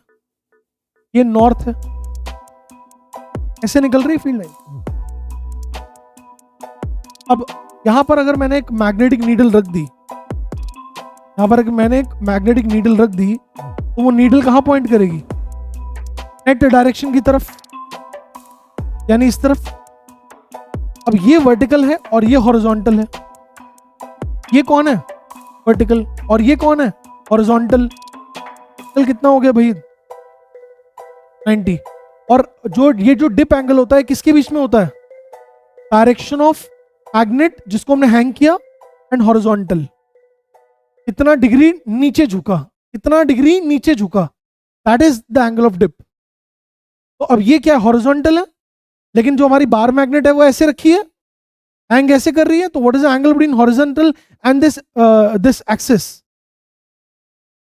Speaker 1: ये नॉर्थ है, ऐसे निकल रही फील्ड लाइन। अब यहां पर अगर मैंने एक मैग्नेटिक नीडल रख दी, यहां पर मैंने एक मैग्नेटिक नीडल रख दी, तो वो नीडल कहां पॉइंट करेगी? नेट डायरेक्शन की तरफ, यानी इस तरफ। अब ये वर्टिकल है और ये हॉरिजॉन्टल है। ये कौन है? वर्टिकल। और ये कौन है? हॉरिजॉन्टल। कितना हो गया भाई? 90। और जो ये जो डिप एंगल होता है किसके बीच में होता है? डायरेक्शन ऑफ मैग्नेट जिसको हमने हैंग किया एंड हॉरिजॉन्टल। कितना डिग्री नीचे झुका, कितना डिग्री नीचे झुका, that is the angle of dip. तो अब ये क्या हॉरिजॉन्टल है, लेकिन जो हमारी बार मैग्नेट है वो ऐसे रखी है, हैंग ऐसे कर रही है, तो what is the angle between horizontal and this axis?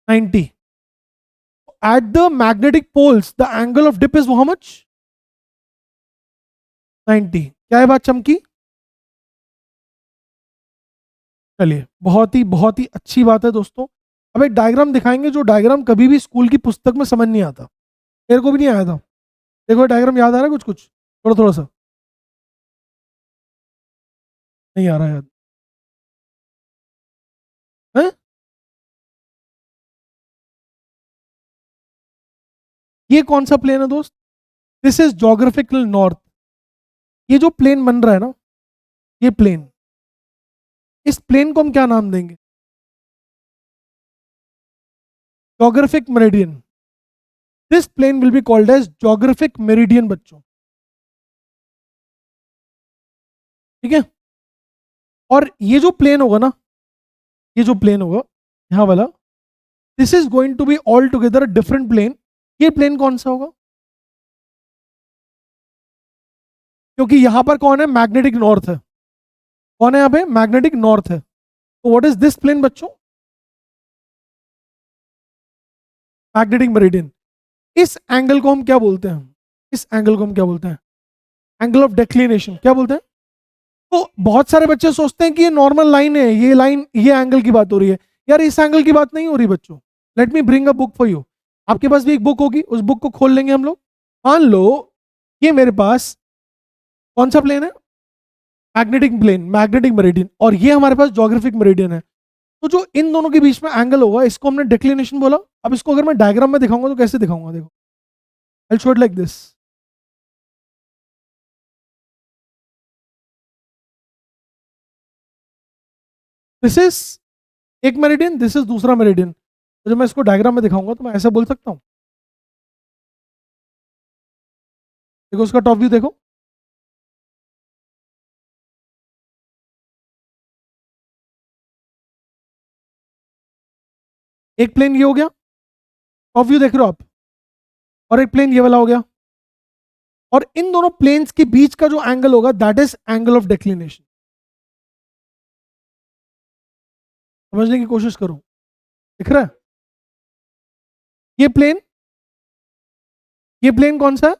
Speaker 1: 90। At the magnetic poles, the angle of dip is how much? 90। क्या है बात चमकी? चलिए, बहुत ही अच्छी बात है दोस्तों। अब एक डायग्राम दिखाएंगे, जो डायग्राम कभी भी स्कूल की पुस्तक में समझ नहीं आता, मेरे को भी नहीं आया था। देखो डायग्राम याद आ रहा है? कुछ कुछ थोड़ा थोड़ा सा नहीं आ रहा याद है? ये कौन सा प्लेन है दोस्त? This is geographical north. ये जो प्लेन बन रहा है ना, ये प्लेन, इस प्लेन को हम क्या नाम देंगे? Geographic meridian. This plane will be called as geographic meridian बच्चों, ठीक है? और ये जो प्लेन होगा ना, ये जो प्लेन होगा यहां वाला, this is going to be all together different plane. ये प्लेन कौन सा होगा? क्योंकि यहां पर कौन है? मैग्नेटिक नॉर्थ है। कौन है यहां पे? मैग्नेटिक नॉर्थ है। तो व्हाट इज दिस प्लेन बच्चों? Magnetic meridian. इस एंगल को हम क्या बोलते हैं? इस एंगल को हम क्या बोलते हैं? Angle of declination. क्या बोलते हैं? तो बहुत सारे बच्चे सोचते हैं कि ये नॉर्मल लाइन है, ये लाइन, ये एंगल की बात हो रही है। यार इस एंगल की बात नहीं हो रही बच्चों। Let me bring a book for you. आपके पास भी एक बुक होगी, उस बुक को खोल लेंगे हम लोग। मान लो ये मेरे पास कौन सा प्लेन है? मैग्नेटिक प्लेन, मैग्नेटिक मेरिडियन, और ये हमारे पास ज्योग्राफिक मेरिडियन है। तो जो इन दोनों के बीच में एंगल होगा इसको हमने डिक्लिनेशन बोला। अब इसको अगर मैं डायग्राम में दिखाऊंगा तो कैसे दिखाऊंगा, देखो I show it like this. This is एक मेरिडियन, दिस इज दूसरा मेरिडियन। तो जब मैं इसको डायग्राम में दिखाऊंगा तो मैं ऐसा बोल सकता हूं, देखो उसका टॉप व्यू देखो, एक प्लेन ये हो गया, टॉप व्यू देख रहे हो आप, और एक प्लेन ये वाला हो गया, और इन दोनों प्लेन्स के बीच का जो एंगल होगा that is angle of declination. समझने की कोशिश करो, दिख रहा है? ये प्लेन कौन सा है?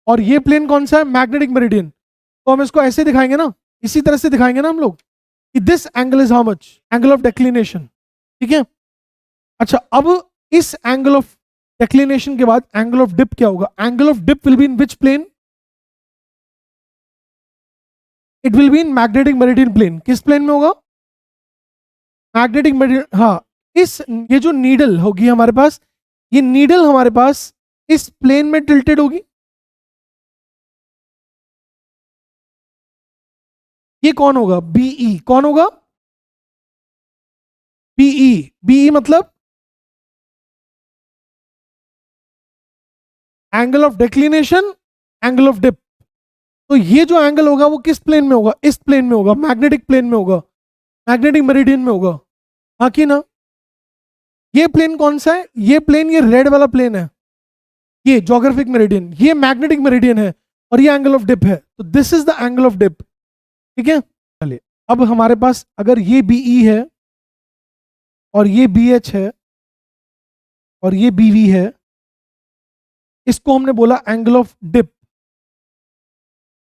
Speaker 1: और ये प्लेन कौन सा है? Magnetic meridian. तो हम इसको ऐसे दिखाएंगे ना, इसी तरह से दिखाएंगे ना हम लोग कि this angle is how much, angle of declination. ठीक है, अच्छा अब इस एंगल ऑफ डिक्लिनेशन के बाद एंगल ऑफ डिप क्या होगा? Angle of dip will be in which plane? It will be in magnetic meridian plane. किस प्लेन में होगा? Magnetic meridian. हाँ, इस ये जो नीडल होगी हमारे पास, ये नीडल हमारे पास इस प्लेन में टिल्टेड होगी। ये कौन होगा? बीई। कौन होगा? बीई। बीई मतलब angle of declination, angle of dip. तो ये जो एंगल होगा वो किस प्लेन में होगा? इस प्लेन में होगा, मैग्नेटिक प्लेन में होगा, मैग्नेटिक मेरिडियन में होगा। हाँ कि ना? ये प्लेन कौन सा है? ये प्लेन, ये रेड वाला प्लेन है, ये ज्योग्राफिक मेरिडियन, ये मैग्नेटिक मेरिडियन है, और ये एंगल ऑफ डिप है। तो this is the angle of dip. ठीक है, चलिए अब हमारे पास अगर ये बीई है और ये बीएच है और ये बीवी है, इसको हमने बोला एंगल ऑफ डिप।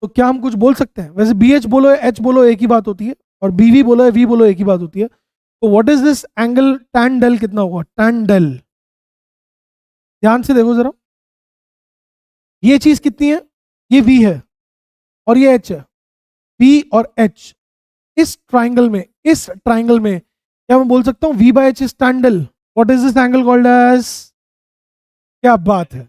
Speaker 1: तो क्या हम कुछ बोल सकते हैं? वैसे बीएच बोलो या एच बोलो एक ही बात होती है, और बीवी बोलो या वी बोलो एक ही बात होती है। तो what is this angle? Tan del कितना होगा? टैन डेल, ध्यान से देखो जरा, ये चीज कितनी है? ये वी है और ये एच है। वी और एच इस ट्राइंगल में क्या मैं बोल सकता हूं V by H is tan del. What is this angle called as? क्या बात है,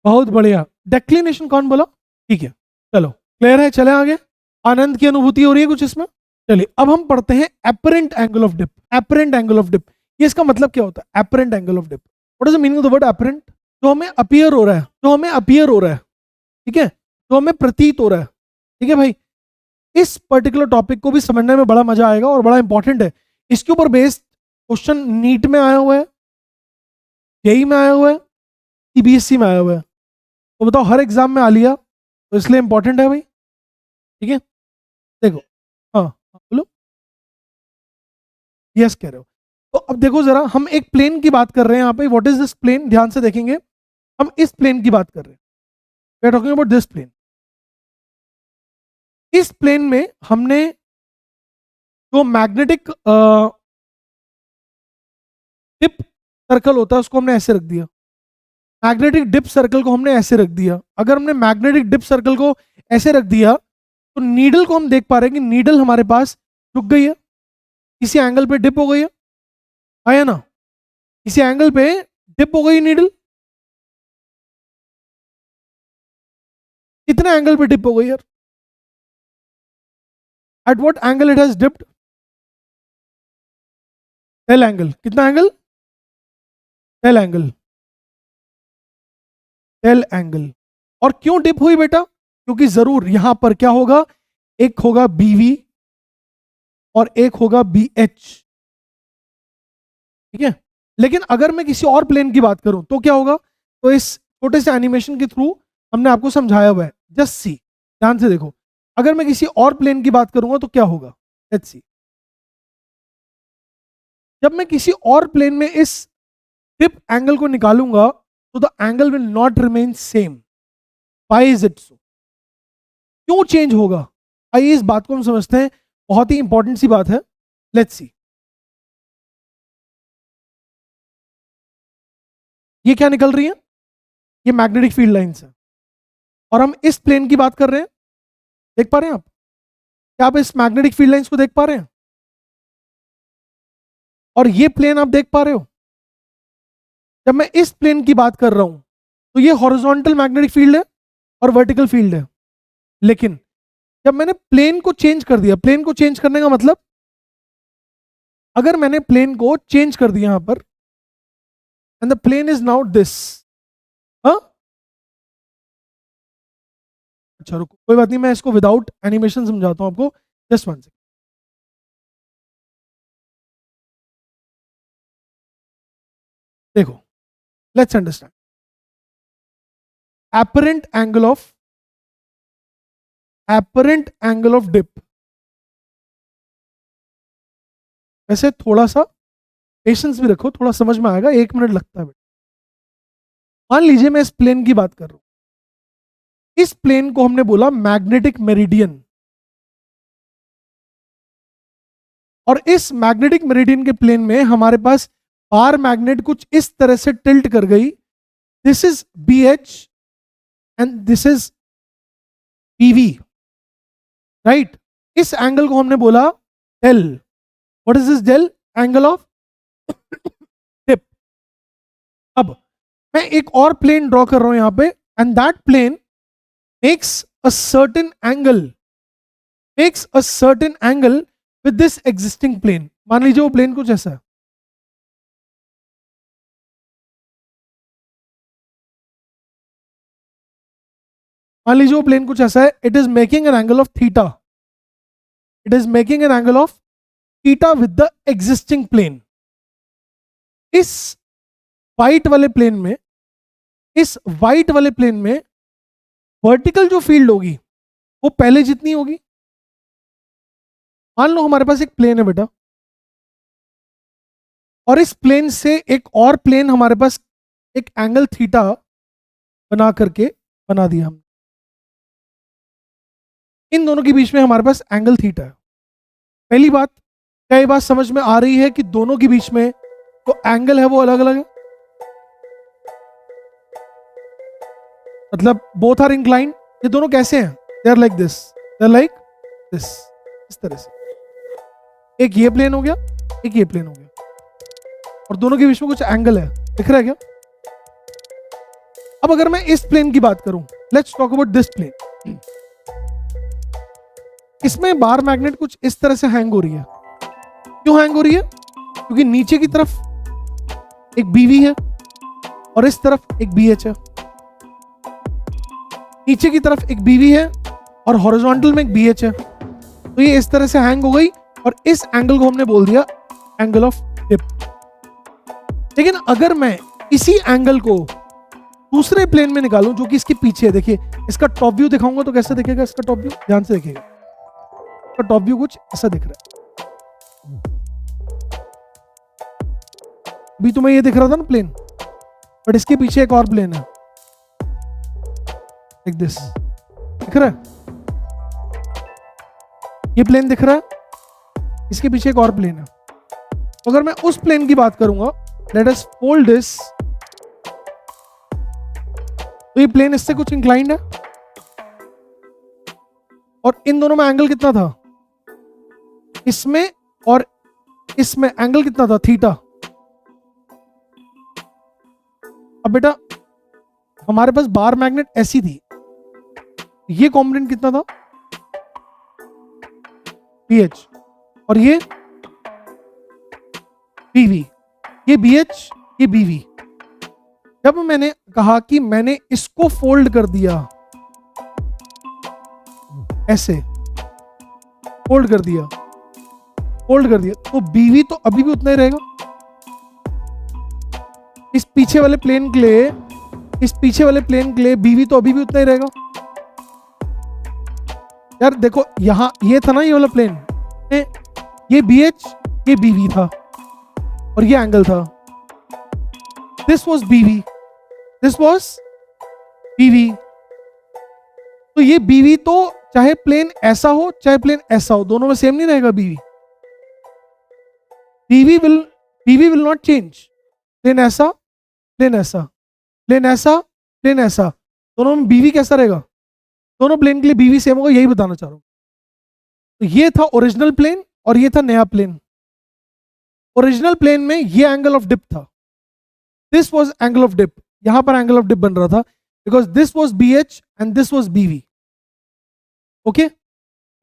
Speaker 1: बहुत बढ़िया। डिक्लिनेशन कौन बोला? ठीक है, चलो क्लियर है, चले आगे। आनंद की अनुभूति हो रही है कुछ इसमें? चलिए अब हम पढ़ते हैं apparent angle of dip. Apparent angle of dip, ये इसका मतलब क्या होता है? Apparent angle of dip, what is the meaning of the word apparent? जो हमें अपीयर हो रहा है, जो हमें अपीयर हो रहा है, ठीक है, जो हमें प्रतीत हो रहा है। ठीक है भाई, इस पर्टिकुलर टॉपिक को भी समझने में बड़ा मजा आएगा और बड़ा इंपॉर्टेंट है। इसके ऊपर बेस्ड क्वेश्चन नीट में आया हुआ है, जेई में आया हुआ है, सीबीएसई में आया हुआ है। तो बताओ, हर एग्जाम में आ लिया, तो इसलिए इंपॉर्टेंट है भाई। ठीक है, देखो, हाँ बोलो, यस कह रहे हो। तो अब देखो जरा, हम एक प्लेन की बात कर रहे हैं यहाँ पे। What is this plane? ध्यान से देखेंगे, हम इस प्लेन की बात कर रहे हैं। We are talking about this plane. इस प्लेन में हमने जो मैग्नेटिक डिप सर्कल होता है उसको हमने ऐसे रख दिया। मैग्नेटिक डिप सर्कल को हमने ऐसे रख दिया। अगर हमने मैग्नेटिक डिप सर्कल को ऐसे रख दिया तो नीडल को हम देख पा रहे हैं कि नीडल हमारे पास रुक गई है, किसी एंगल पे डिप हो गई है, आया ना? किसी एंगल पे डिप हो गई नीडल। कितने एंगल पे डिप हो गई यार? At what angle it has dipped? Tell angle. कितना angle? Tell angle, tell angle. और क्यों डिप हुई बेटा? क्योंकि जरूर यहां पर क्या होगा, एक होगा बीवी और एक होगा बी एच। ठीक है, लेकिन अगर मैं किसी और प्लेन की बात करूं तो क्या होगा? तो इस छोटे से एनिमेशन के थ्रू हमने आपको समझाया हुआ है, जस्ट सी, ध्यान से देखो। अगर मैं किसी और प्लेन की बात करूंगा तो क्या होगा? Let's see. जब मैं किसी और प्लेन में इस डिप एंगल को निकालूंगा तो the angle will not remain same. Why is it so? क्यों चेंज होगा? आइए इस बात को हम समझते हैं, बहुत ही इंपॉर्टेंट सी बात है। लेट्स सी, ये क्या निकल रही है? ये मैग्नेटिक फील्ड लाइंस है, और हम इस प्लेन की बात कर रहे हैं। देख पा रहे हैं आप? क्या आप इस मैग्नेटिक फील्ड लाइंस को देख पा रहे हैं? और ये प्लेन आप देख पा रहे हो, जब मैं इस प्लेन की बात कर रहा हूं तो ये हॉरिजॉन्टल मैग्नेटिक फील्ड है और वर्टिकल फील्ड है। लेकिन जब मैंने प्लेन को चेंज कर दिया, प्लेन को चेंज करने का मतलब, अगर मैंने प्लेन को चेंज कर दिया यहां पर and the plane is now this, अच्छा रुको, कोई बात नहीं, मैं इसको विदाउट एनिमेशन समझाता हूं आपको, जस्ट वन सेकंड। देखो, let's understand apparent angle of dip। वैसे थोड़ा सा पेशेंस भी रखो, थोड़ा समझ में आएगा, 1 मिनट लगता है। मान लीजिए मैं इस प्लेन की बात कर रहा हूं, इस प्लेन को हमने बोला मैग्नेटिक मेरिडियन, और इस मैग्नेटिक मेरिडियन के प्लेन में हमारे पास बार मैग्नेट कुछ इस तरह से टिल्ट कर गई। This is BH and this is PV, right. इस एंगल को हमने बोला del. What is this del? Angle of tip. अब मैं एक और प्लेन ड्रॉ कर रहा हूं यहां पे, and that plane makes a certain angle with this existing plane। मान लीजिए वो प्लेन कुछ ऐसा है, मान लीजिए वो प्लेन कुछ ऐसा है, it is making an angle of theta, it is making an angle of theta with the existing plane. इस वाइट वाले प्लेन में वर्टिकल जो फील्ड होगी वो पहले जितनी होगी। मान लो हमारे पास एक प्लेन है बेटा, और इस प्लेन से एक और प्लेन हमारे पास एक एंगल थीटा बना दिया हमने, इन दोनों के बीच में हमारे पास एंगल थीटा है। पहली बात, क्या ये बात समझ में आ रही है कि दोनों के बीच में जो एंगल है वो अलग अलग है? मतलब बोथ आर इंक्लाइंड। ये दोनों कैसे हैं? They are like this, they are like this, इस तरह से। एक ये प्लेन हो गया, एक ये प्लेन हो गया, और दोनों के बीच में कुछ एंगल है, दिख रहा है क्या? अब अगर मैं इस प्लेन की बात करूं, let's talk about this plane. इसमें बार मैग्नेट कुछ इस तरह से हैंग हो रही है। क्यों हैंग हो रही है? क्योंकि नीचे की तरफ एक BV है और इस तरफ एक BH है। नीचे की तरफ एक BV है और हॉरिजॉन्टल में एक BH है, तो ये इस तरह से हैंग हो गई, और इस एंगल को हमने बोल दिया एंगल ऑफ डिप। लेकिन अगर मैं इसी एंगल को दूसरे प्लेन में निकालूं जो कि इसके पीछे है, देखिए इसका टॉप व्यू दिखाऊंगा तो कैसे दिखेगा इसका टॉप व्यू, ध्यान से देखिएगा। इसका टॉप व्यू कुछ ऐसा दिख रहा है। अभी तुम्हें ये दिख रहा था ना प्लेन, बट इसके पीछे एक और प्लेन है, लाइक दिस, दिख रहा है? ये प्लेन दिख रहा है, इसके पीछे एक और प्लेन है। तो अगर मैं उस प्लेन की बात करूंगा, लेट अस फोल्ड दिस, तो ये प्लेन इससे कुछ इंक्लाइंड है, और इन दोनों में एंगल कितना था? इसमें और इसमें एंगल कितना था? थीटा। अब बेटा हमारे पास बार मैग्नेट ऐसी थी, ये कॉम्पोनेंट कितना था? BH, और ये BV, ये BH, ये BV। जब मैंने कहा कि मैंने इसको फोल्ड कर दिया, ऐसे फोल्ड कर दिया, तो BV तो अभी भी उतना ही रहेगा। इस पीछे वाले प्लेन के लिए BV तो अभी भी उतना ही रहेगा। यार देखो, यहां ये था ना, ये वाला प्लेन, ये BH, ये BV था, और ये एंगल था। This was BV, this was BV। तो ये BV तो चाहे प्लेन ऐसा हो चाहे प्लेन ऐसा हो, दोनों में सेम नहीं रहेगा BV। BV will not change. Plane ऐसा, प्लेन ऐसा, प्लेन ऐसा, प्लेन ऐसा, दोनों में BV कैसा रहेगा? दोनों प्लेन के लिए BV सेम होगा, यही बताना चाह रहा हूं। तो ये था ओरिजिनल प्लेन और ये था नया प्लेन। ओरिजिनल प्लेन में ये एंगल ऑफ डिप था, this was angle of dip, यहां पर एंगल ऑफ डिप बन रहा था because this was B H and this was B V. Okay,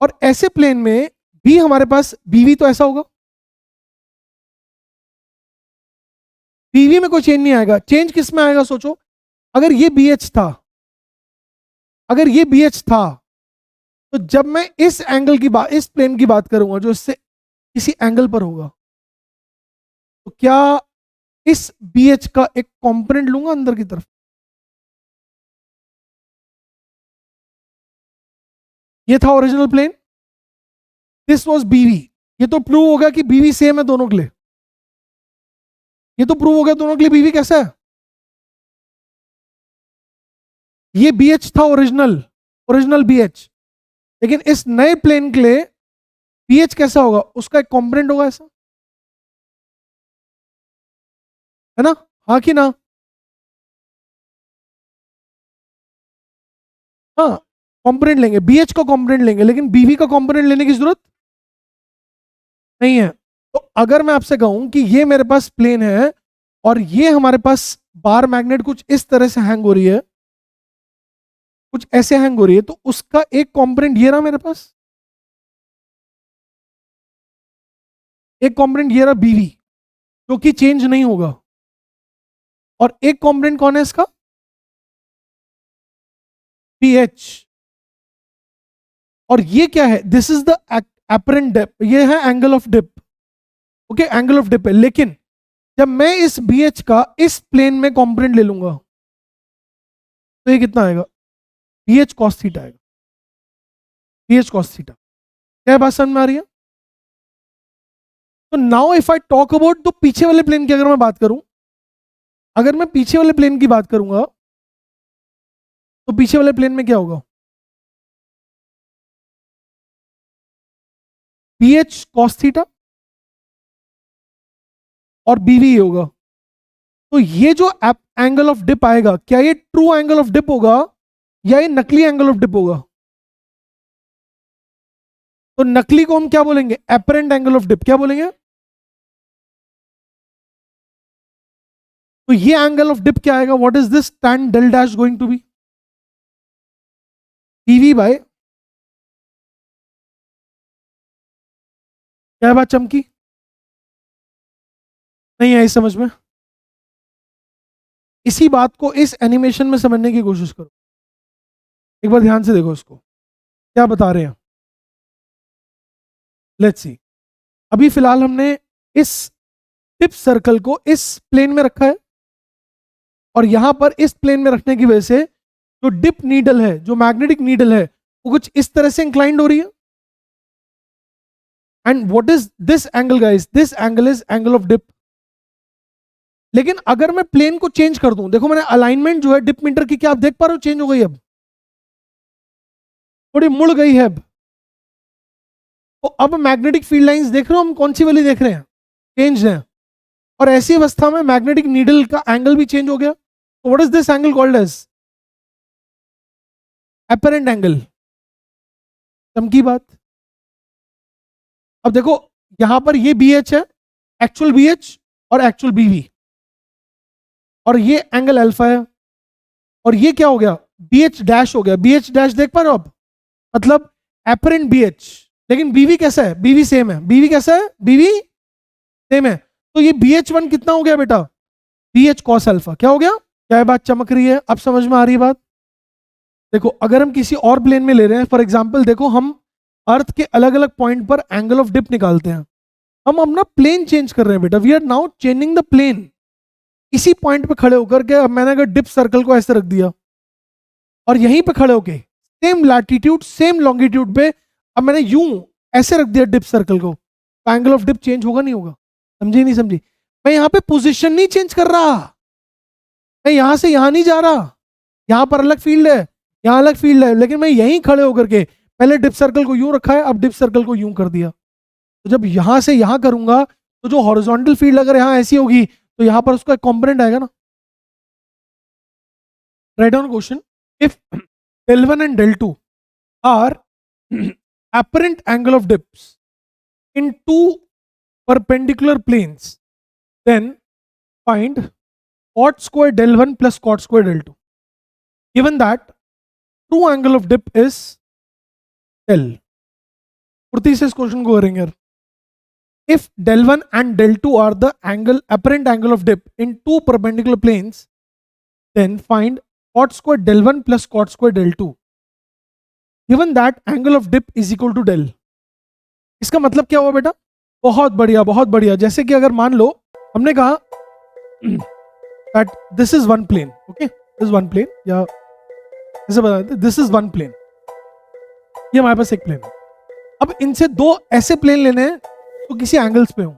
Speaker 1: और ऐसे प्लेन में भी हमारे पास बीवी तो ऐसा होगा, बीवी में कोई चेंज नहीं आएगा। चेंज किस में आएगा सोचो, अगर ये बी एच था, अगर ये बी एच था, तो जब मैं इस एंगल की बात, इस प्लेन की बात करूंगा जो इससे किसी एंगल पर होगा, तो क्या इस बी एच का एक कंपोनेंट लूंगा अंदर की तरफ, ये था ओरिजिनल प्लेन, दिस वाज बीवी। ये तो प्रूव हो गया कि बीवी सेम है दोनों के लिए, ये तो प्रूव हो गया दोनों के लिए बीवी कैसा है। ये बी एच था ओरिजिनल, ओरिजिनल बी एच, लेकिन इस नए प्लेन के लिए बी एच कैसा होगा, उसका एक कंपोनेंट होगा ऐसा, है ना, हाँ कि ना। हाँ, कंपोनेंट लेंगे, बी एच का कंपोनेंट लेंगे, लेकिन बीवी का कंपोनेंट लेने की जरूरत नहीं है। तो अगर मैं आपसे कहूं कि ये मेरे पास प्लेन है और ये हमारे पास बार मैग्नेट कुछ इस तरह से हैंग हो रही है, कुछ ऐसे हैंग हो रही है, तो उसका एक कंपोनेंट ये रहा मेरे पास, एक कंपोनेंट ये रहा बीवी जो कि चेंज नहीं होगा, और एक कंपोनेंट कौन है इसका, पी एच। और ये क्या है, this is the apparent dip, ये है angle of dip. Okay, angle of dip है, लेकिन जब मैं इस बी एच का इस प्लेन में कंपोनेंट ले लूंगा तो ये कितना आएगा, बी एच कॉस थीटा आएगा, बी एच कॉस थीटा। क्या बात समझ में आ रही है। तो now if I talk about, तो पीछे वाले प्लेन की अगर मैं बात करूं, अगर मैं पीछे वाले प्लेन की बात करूंगा तो पीछे वाले प्लेन में क्या होगा, बी एच कॉस थीटा और बीवी होगा। तो ये जो एंगल ऑफ डिप आएगा, क्या ये ट्रू एंगल ऑफ डिप होगा या ये नकली एंगल ऑफ डिप होगा। तो नकली को हम क्या बोलेंगे, एपरेंट एंगल ऑफ डिप, क्या बोलेंगे। तो ये एंगल ऑफ डिप क्या आएगा, what is this tan del dash going to be, P V by, क्या बात चमकी, नहीं आई समझ में। इसी बात को इस एनिमेशन में समझने की कोशिश करो, एक बार ध्यान से देखो इसको क्या बता रहे हैं। लेट्स सी, अभी फिलहाल हमने इस टिप सर्कल को इस प्लेन में रखा है, और यहां पर इस प्लेन में रखने की वजह से जो डिप नीडल है, जो मैग्नेटिक नीडल है, वो कुछ इस तरह से इंक्लाइंड हो रही है। And what is this angle guys, this angle is angle of dip. लेकिन अगर मैं प्लेन को चेंज कर दूं, देखो मैंने अलाइनमेंट जो है डिप मीटर की, क्या आप देख पा रहे हो, चेंज हो गई, अब थोड़ी मुड़ गई है अब। तो अब मैग्नेटिक फील्ड लाइंस देख रहे हो हम, कौन सी वाली देख रहे हैं, चेंज है। और ऐसी अवस्था में मैग्नेटिक नीडल का एंगल भी चेंज हो गया। तो what is this angle called as, apparent angle. चमकी बात। अब देखो यहां पर ये बी एच है, एक्चुअल बी एच और एक्चुअल बीवी, और ये एंगल अल्फा है, और ये क्या हो गया, बी एच डैश हो गया। बी एच डैश देख पा रहे हो आप, मतलब एपरेंट बी एच। लेकिन बीवी कैसा है, बीवी सेम है, बीवी कैसा है, बीवी सेम है। तो ये बी एच वन कितना हो गया बेटा, बी एच कॉस अल्फा, क्या हो गया, क्या ये बात चमक रही है, अब समझ में आ रही है बात। देखो अगर हम किसी और प्लेन में ले रहे हैं, फॉर एग्जाम्पल देखो हम अर्थ के अलग अलग पॉइंट पर एंगल ऑफ डिप निकालते हैं, हम अपना प्लेन चेंज कर रहे हैं बेटा, we are now changing the plane. इसी पॉइंट पे खड़े होकर के अब मैंने अगर डिप सर्कल को ऐसे रख दिया, और यहीं पे खड़े होके सेम लैटिट्यूड सेम लॉन्गिट्यूड पे अब मैंने यूं ऐसे रख दिया डिप सर्कल को, तो एंगल ऑफ डिप चेंज होगा नहीं होगा, समझी नहीं समझी। मैं यहाँ पे पोजीशन नहीं चेंज कर रहा, मैं यहां से यहां नहीं जा रहा, यहां पर अलग फील्ड है, यहां अलग फील्ड है, लेकिन मैं यहीं खड़े होकर के पहले डिप सर्कल को यूं रखा है, अब डिप सर्कल को यूं कर दिया। तो जब यहां से यहां करूंगा तो जो हॉरिजॉन्टल फील्ड अगर यहां ऐसी होगी तो यहां पर उसका एक कॉम्पोनेंट आएगा ना। Write down question, if del 1 and del 2 are apparent angle of dips in two perpendicular planes, then find cot square del 1 plus cot square del 2. Given that true angle of dip is del. फुर्ती से इस क्वेश्चन को करेंगे. If del 1 and del 2 are the apparent angle of dip in two perpendicular planes, then find cot square del 1 plus cot square del 2. Given that angle of dip is equal to del. इसका मतलब क्या हुआ बेटा? बहुत बढ़िया, बहुत बढ़िया. जैसे कि अगर मान लो हमने कहा that this is one plane, okay, this is one plane, या ऐसे बता देते this is one plane. ये हमारे पास एक प्लेन है. अब इनसे दो ऐसे प्लेन लेने हैं तो किसी एंगल्स पे हूं,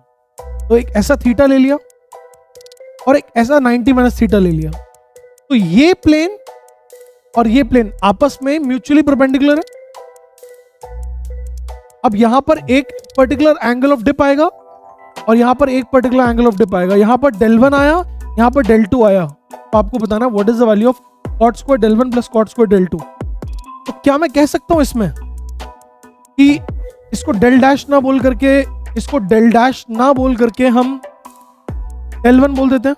Speaker 1: तो एक ऐसा थीटा ले लिया और एक ऐसा 90 माइनस थीटा ले लिया. तो ये प्लेन और ये प्लेन आपस में म्यूचुअली परपेंडिकुलर है. अब यहां पर एक पर्टिकुलर एंगल ऑफ डिप आएगा और यहां पर एक पर्टिकुलर एंगल ऑफ डिप आएगा. यहां पर del 1 आया, यहां पर del 2 आया. तो आपको बताना what is the value of cot square del 1 plus cot square del 2. तो क्या मैं कह सकता हूं इसमें कि इसको del डैश ना बोल करके, इसको del डैश ना बोल करके हम del 1 बोल देते हैं,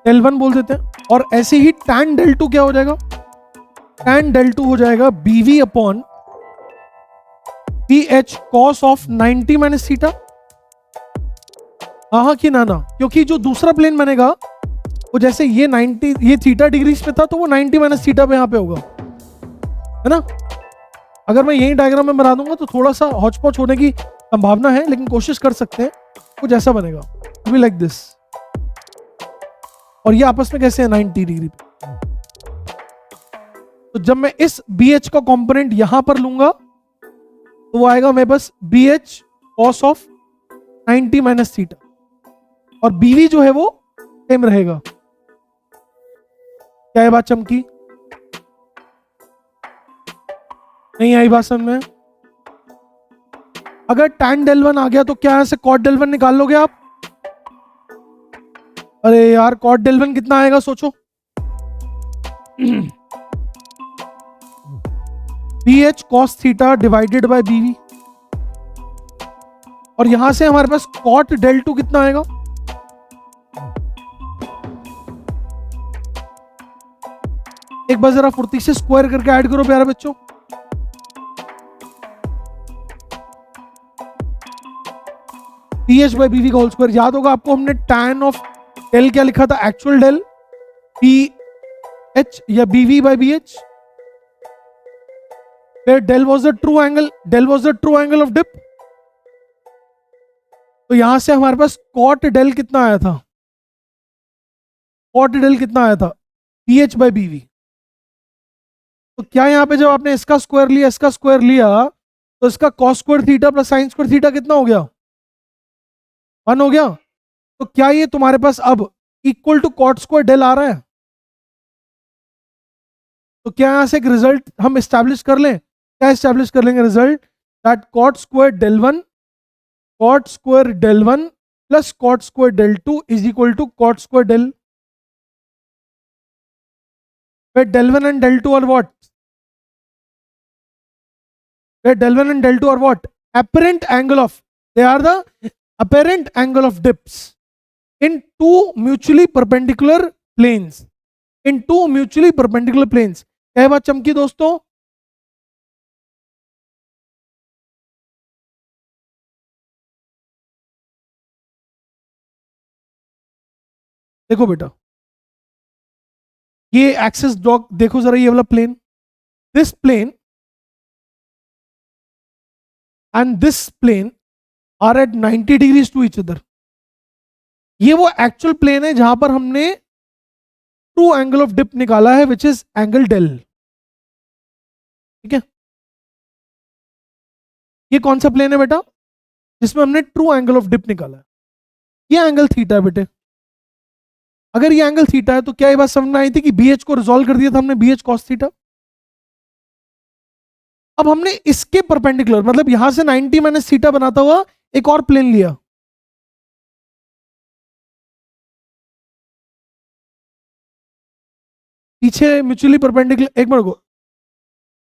Speaker 1: del 1 बोल देते हैं. और ऐसे ही tan del 2 क्या हो जाएगा? tan del 2 हो जाएगा bv upon ph cos of 90 minus theta. हाँ कि ना? क्योंकि जो दूसरा प्लेन बनेगा वो जैसे ये 90, ये थीटा डिग्रीज पे था तो वो 90 माइनस थीटा पे यहाँ पे होगा, है ना. अगर मैं यही डायग्राम में बना दूंगा तो थोड़ा सा हॉच पॉच होने की संभावना है, लेकिन कोशिश कर सकते हैं. कुछ ऐसा बनेगा, बी लाइक दिस. और ये आपस में कैसे है 90 डिग्री पे. तो जब मैं इस BH का कंपोनेंट यहां पर लूंगा तो वो आएगा मेरे पास BH cos of 90 minus theta और BV जो है वो सेम रहेगा. क्या ये बात चमकी? नहीं आई बात समझ में? अगर tan del 1 आ गया तो क्या यहां से cot del 1 निकाल लोगे आप? अरे यार cot del 1 कितना आएगा सोचो. BH cos theta divided by BV. और यहां से हमारे पास cot del 2 कितना आएगा? एक बार जरा फुर्ती से स्क्वायर करके ऐड करो प्यारे बच्चों. PH बाई BV का होल स्क्वायर. याद होगा आपको हमने tan ऑफ del क्या लिखा था? एक्चुअल del PH या BV by BH. where del was the true angle of dip. तो यहां से हमारे पास cot del कितना आया था? cot del कितना आया था? PH by BV. तो क्या यहां पे जब आपने इसका स्क्वायर लिया तो इसका cos square theta plus sin square theta कितना हो गया? 1 हो गया. तो क्या ये तुम्हारे पास अब equal to cot square del आ रहा है? तो क्या यहां से एक रिजल्ट हम एस्टैब्लिश कर लें? क्या एस्टैब्लिश कर लेंगे result? That cot square del 1 plus cot square del 2 is equal to cot square del. where del 1 and del 2 are what? Where del 1 and del 2 are what? Apparent angle of, they are the apparent angle of dips in two mutually perpendicular planes. In two mutually perpendicular planes. क्या बात चमकी दोस्तों? देखो बेटा, ये एक्सिस ड्रॉ देखो जरा, ये वाला plane, this plane and this plane are at 90 degrees to each other. ये वो एक्चुअल प्लेन है जहां पर हमने ट्रू एंगल ऑफ डिप निकाला है, विच इज एंगल डेल. ठीक है, ये कौन सा प्लेन है बेटा जिसमें हमने ट्रू एंगल ऑफ डिप निकाला है? ये एंगल थीटा है बेटे. अगर ये एंगल थीटा है तो क्या ये बात समझ में आई थी कि BH को रिजॉल्व कर दिया था हमने, BH cos थीटा. अब हमने इसके परपेंडिकुलर, मतलब यहां से 90 माइनस थीटा बनाता हुआ एक और प्लेन लिया. पीछे म्यूचुअली परपेंडिकुलर, एक मिनट को,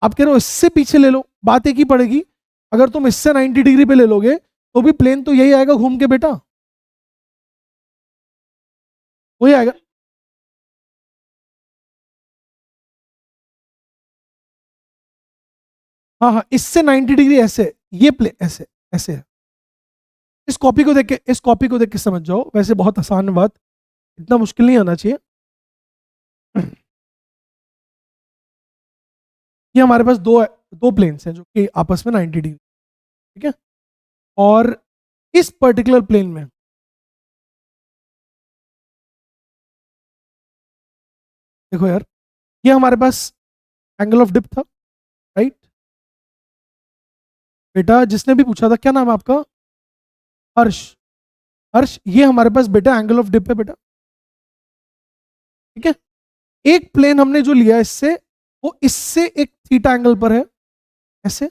Speaker 1: आप कह रहे हो इससे पीछे ले लो, बात एक ही पड़ेगी. अगर तुम इससे 90 डिग्री पे ले लोगे तो भी प्लेन तो यही आएगा घूम के बेटा, वही आएगा। हाँ हाँ, इससे 90 डिग्री ऐसे, ये प्लेन ऐसे ऐसे है। इस कॉपी को देख के, इस कॉपी को देख के समझ जाओ, वैसे बहुत आसान बात, इतना मुश्किल नहीं आना चाहिए। ये हमारे पास दो प्लेन्स हैं जो कि आपस में 90 डिग्री, ठीक है। और इस पर्टिकुलर प्लेन में देखो यार, ये हमारे पास एंगल ऑफ डिप था, राइट बेटा। जिसने भी पूछा था, क्या नाम है आपका? हर्ष। हर्ष, ये हमारे पास बेटा एंगल ऑफ डिप है बेटा, ठीक है। एक प्लेन हमने जो लिया इससे, वो इससे एक थीटा एंगल पर है ऐसे,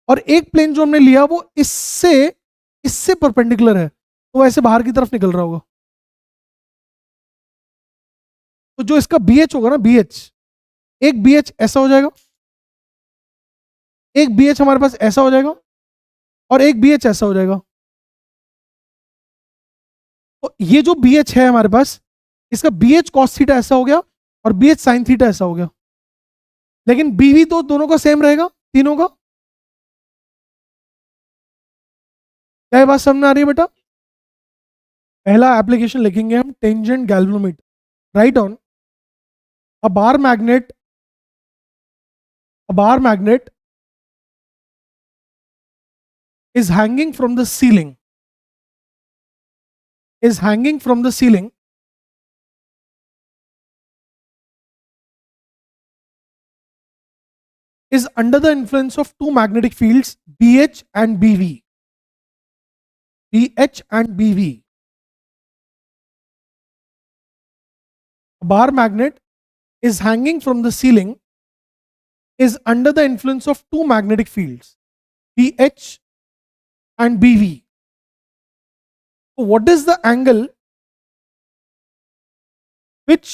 Speaker 1: और एक प्लेन जो हमने लिया वो इससे इससे परपेंडिकुलर है, तो वो ऐसे बाहर की तरफ निकल रहा होगा। तो जो इसका BH होगा ना, BH, एक BH ऐसा हो जाएगा, एक BH हमारे पास ऐसा हो जाएगा, और एक BH ऐसा हो जाएगा। तो ये जो BH है हमारे पास, इसका BH cos थीटा ऐसा हो गया और BH sin थीटा ऐसा हो गया, लेकिन BV तो दोनों का सेम रहेगा, तीनों का। क्या ये बात समझ में आ रही है बेटा? पहला एप्लीकेशन लिखेंगे हम, tangent galvanometer. Right on a bar magnet is hanging from the ceiling, is under the influence of two magnetic fields BH and BV. BH and BV. A bar magnet is hanging from the ceiling, is under the influence of two magnetic fields BH and BV. So what is the angle which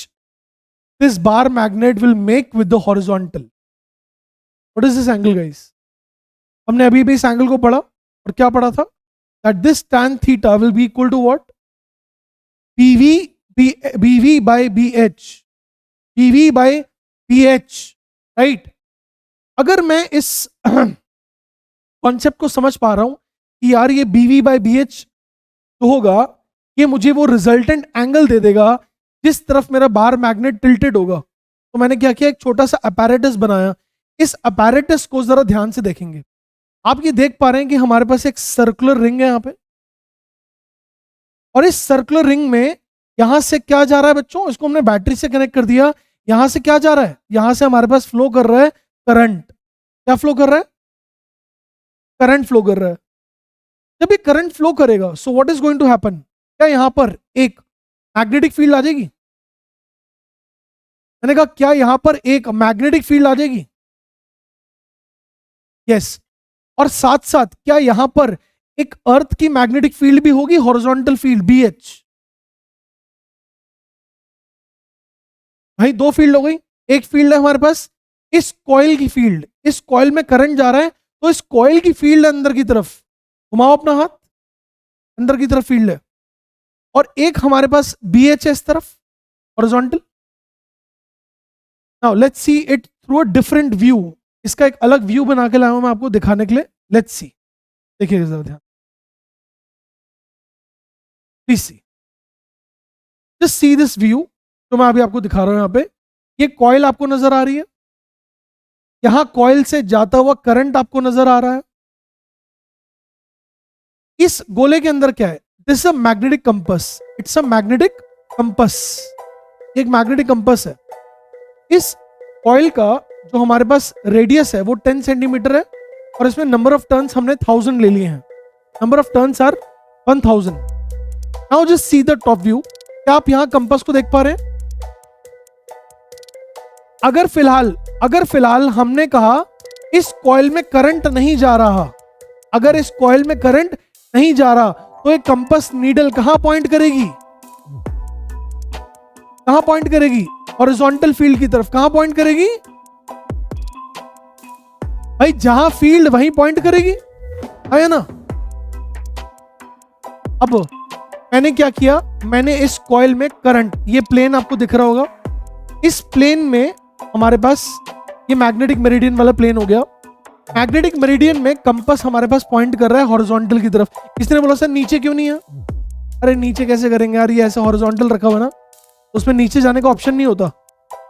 Speaker 1: this bar magnet will make with the horizontal? What is this angle, guys? हमने अभी भी इस एंगल को पढ़ा, और क्या पढ़ा था? That this tan theta will be equal to what? BV by BH. BV by BH, right? अगर मैं इस कॉन्सेप्ट को समझ पा रहा हूं कि यार ये BV by BH जो होगा, ये मुझे वो रिजल्टेंट एंगल दे देगा जिस तरफ मेरा बार मैग्नेट टिल्टेड होगा, तो मैंने क्या किया, एक छोटा सा अपैरेटस बनाया। इस अपैरेटस को जरा ध्यान से देखेंगे। आप ये देख पा रहे हैं कि हमारे पास एक सर्कुलर रिंग है यहाँ पे, और इस सर्कुलर रिंग में यहां से क्या जा रहा है बच्चों? इसको हमने बैटरी से कनेक्ट कर दिया। यहां से क्या जा रहा है? यहां से हमारे पास फ्लो कर रहा है करंट। क्या फ्लो कर रहा है? करंट फ्लो कर रहा है। जब ये करंट फ्लो करेगा, so what is going to happen? क्या यहां पर एक मैग्नेटिक फील्ड आ जाएगी? मैंने कहा क्या यहां पर एक मैग्नेटिक फील्ड आ जाएगी? यस। और साथ साथ क्या यहां पर एक अर्थ की मैग्नेटिक फील्ड भी होगी, हॉरिजॉन्टल फील्ड BH? भाई दो फील्ड हो गई। एक फील्ड है हमारे पास इस कॉइल की फील्ड, इस कॉइल में करंट जा रहा है, तो इस कॉइल की फील्ड अंदर की तरफ, घुमाओ अपना हाथ, अंदर की तरफ फील्ड है। और एक हमारे पास BH है इस तरफ, horizontal. Now let's see it through a different view. इसका एक अलग व्यू बना के लाया हूं मैं आपको दिखाने के लिए। लेट्स सी, देखिए जरा ध्यान, please see, just see this view जो मैं अभी आपको दिखा रहा हूं। यहां पे ये कॉइल आपको नजर आ रही है, यहां कॉइल से जाता हुआ करंट आपको नजर आ रहा है। इस गोले के अंदर क्या है? This is a magnetic compass, it's a magnetic compass, एक मैग्नेटिक कंपस है। इस कॉइल का जो हमारे पास रेडियस है वो 10 सेंटीमीटर है, और इसमें नंबर ऑफ टर्न्स हमने 1000 ले लिए हैं। Number of turns are 1000। Now just see the top view. क्या आप यहां कंपास को देख पा रहे हैं? अगर फिलहाल हमने कहा इस कॉइल में करंट नहीं जा रहा, अगर इस कॉइल में करंट नहीं जा रहा, तो एक कंपास नीडल कहां पॉइंट करेगी? कहां पॉइंट करेगी? हॉरिजॉन्टल फील्ड की तरफ। कहां पॉइंट करेगी? भाई जहां फील्ड वहीं पॉइंट करेगी, है ना। अब मैंने क्या किया, मैंने इस कॉइल में करंट, ये प्लेन आपको दिख रहा होगा, इस प्लेन में हमारे पास ये मैग्नेटिक मेरिडियन वाला प्लेन हो गया। मैग्नेटिक मेरिडियन में कंपास हमारे पास पॉइंट कर रहा है हॉरिजॉन्टल की तरफ। किसने बोला सर नीचे क्यों नहीं है? अरे नीचे कैसे करेंगे यार, ये ऐसे हॉरिजॉन्टल रखा हुआ ना, उसमें नीचे जाने का ऑप्शन नहीं होता।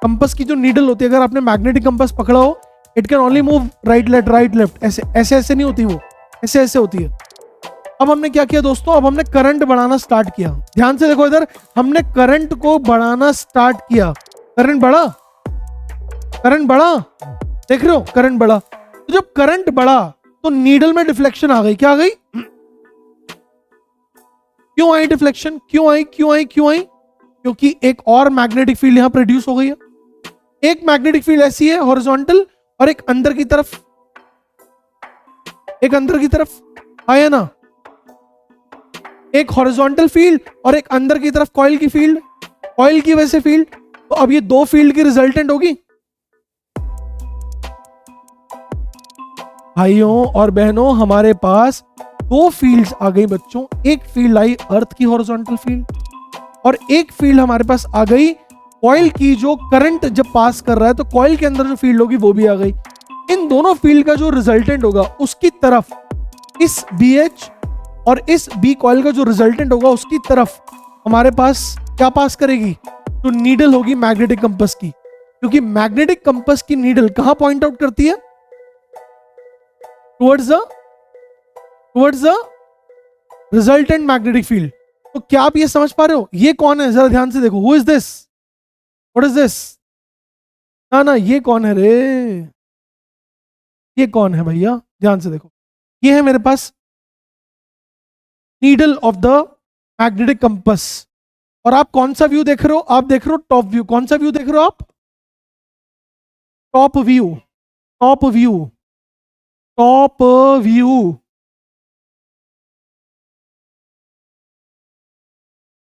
Speaker 1: कंपास की जो नीडल होती है, अगर आपने मैग्नेटिक कंपास पकड़ा हो, it can only move right left, ऐसे ऐसे ऐसे नहीं होती वो, ऐसे ऐसे होती है। अब हमने क्या किया दोस्तों, अब हमने करंट बढ़ाना स्टार्ट किया। ध्यान से देखो इधर, हमने करंट को बढ़ाना स्टार्ट किया। करंट बढ़ा, करंट बढ़ा, देख रहे हो करंट बढ़ा। तो जब करंट बढ़ा तो नीडल में डिफ्लेक्शन आ गई। क्या आ गई? क्यों आई डिफ्लेक्शन? क्यों आई? क्योंकि एक और मैग्नेटिक फील्ड यहां प्रोड्यूस हो गई है। एक मैग्नेटिक फील्ड ऐसी है हॉरिजॉन्टल, और एक अंदर की तरफ, एक अंदर की तरफ आया ना, एक हॉरिजॉन्टल फील्ड और एक अंदर की तरफ कॉइल की फील्ड, कॉइल की वजह से फील्ड। तो अब ये दो फील्ड की रिजल्टेंट होगी। भाइयों और बहनों, हमारे पास दो फील्ड्स आ गई बच्चों। एक फील्ड आई अर्थ की हॉरिजॉन्टल फील्ड, और एक फील्ड हमारे पास आ गई कॉइल की, जो करंट जब पास कर रहा है तो कॉइल के अंदर जो फील्ड होगी वो भी आ गई। इन दोनों फील्ड का जो रिजल्टेंट होगा उसकी तरफ इस BH और इस B कॉइल का जो रिजल्टेंट होगा उसकी तरफ हमारे पास क्या पास करेगी? तो नीडल होगी मैग्नेटिक कंपास की, क्योंकि मैग्नेटिक कंपास की नीडल कहां पॉइंट आउट करती है? Towards the resultant magnetic field. तो क्या आप ये समझ पा रहे हो? ये कौन है? जरा ध्यान से देखो। Who is this? What is this? ना ये कौन है रे? ये कौन है भैया? ध्यान से देखो, ये है मेरे पास needle of the magnetic compass. और आप कौन सा व्यू देख रहे हो? आप देख रहे हो टॉप व्यू। कौन सा व्यू देख रहे हो आप? Top view, top view, top view.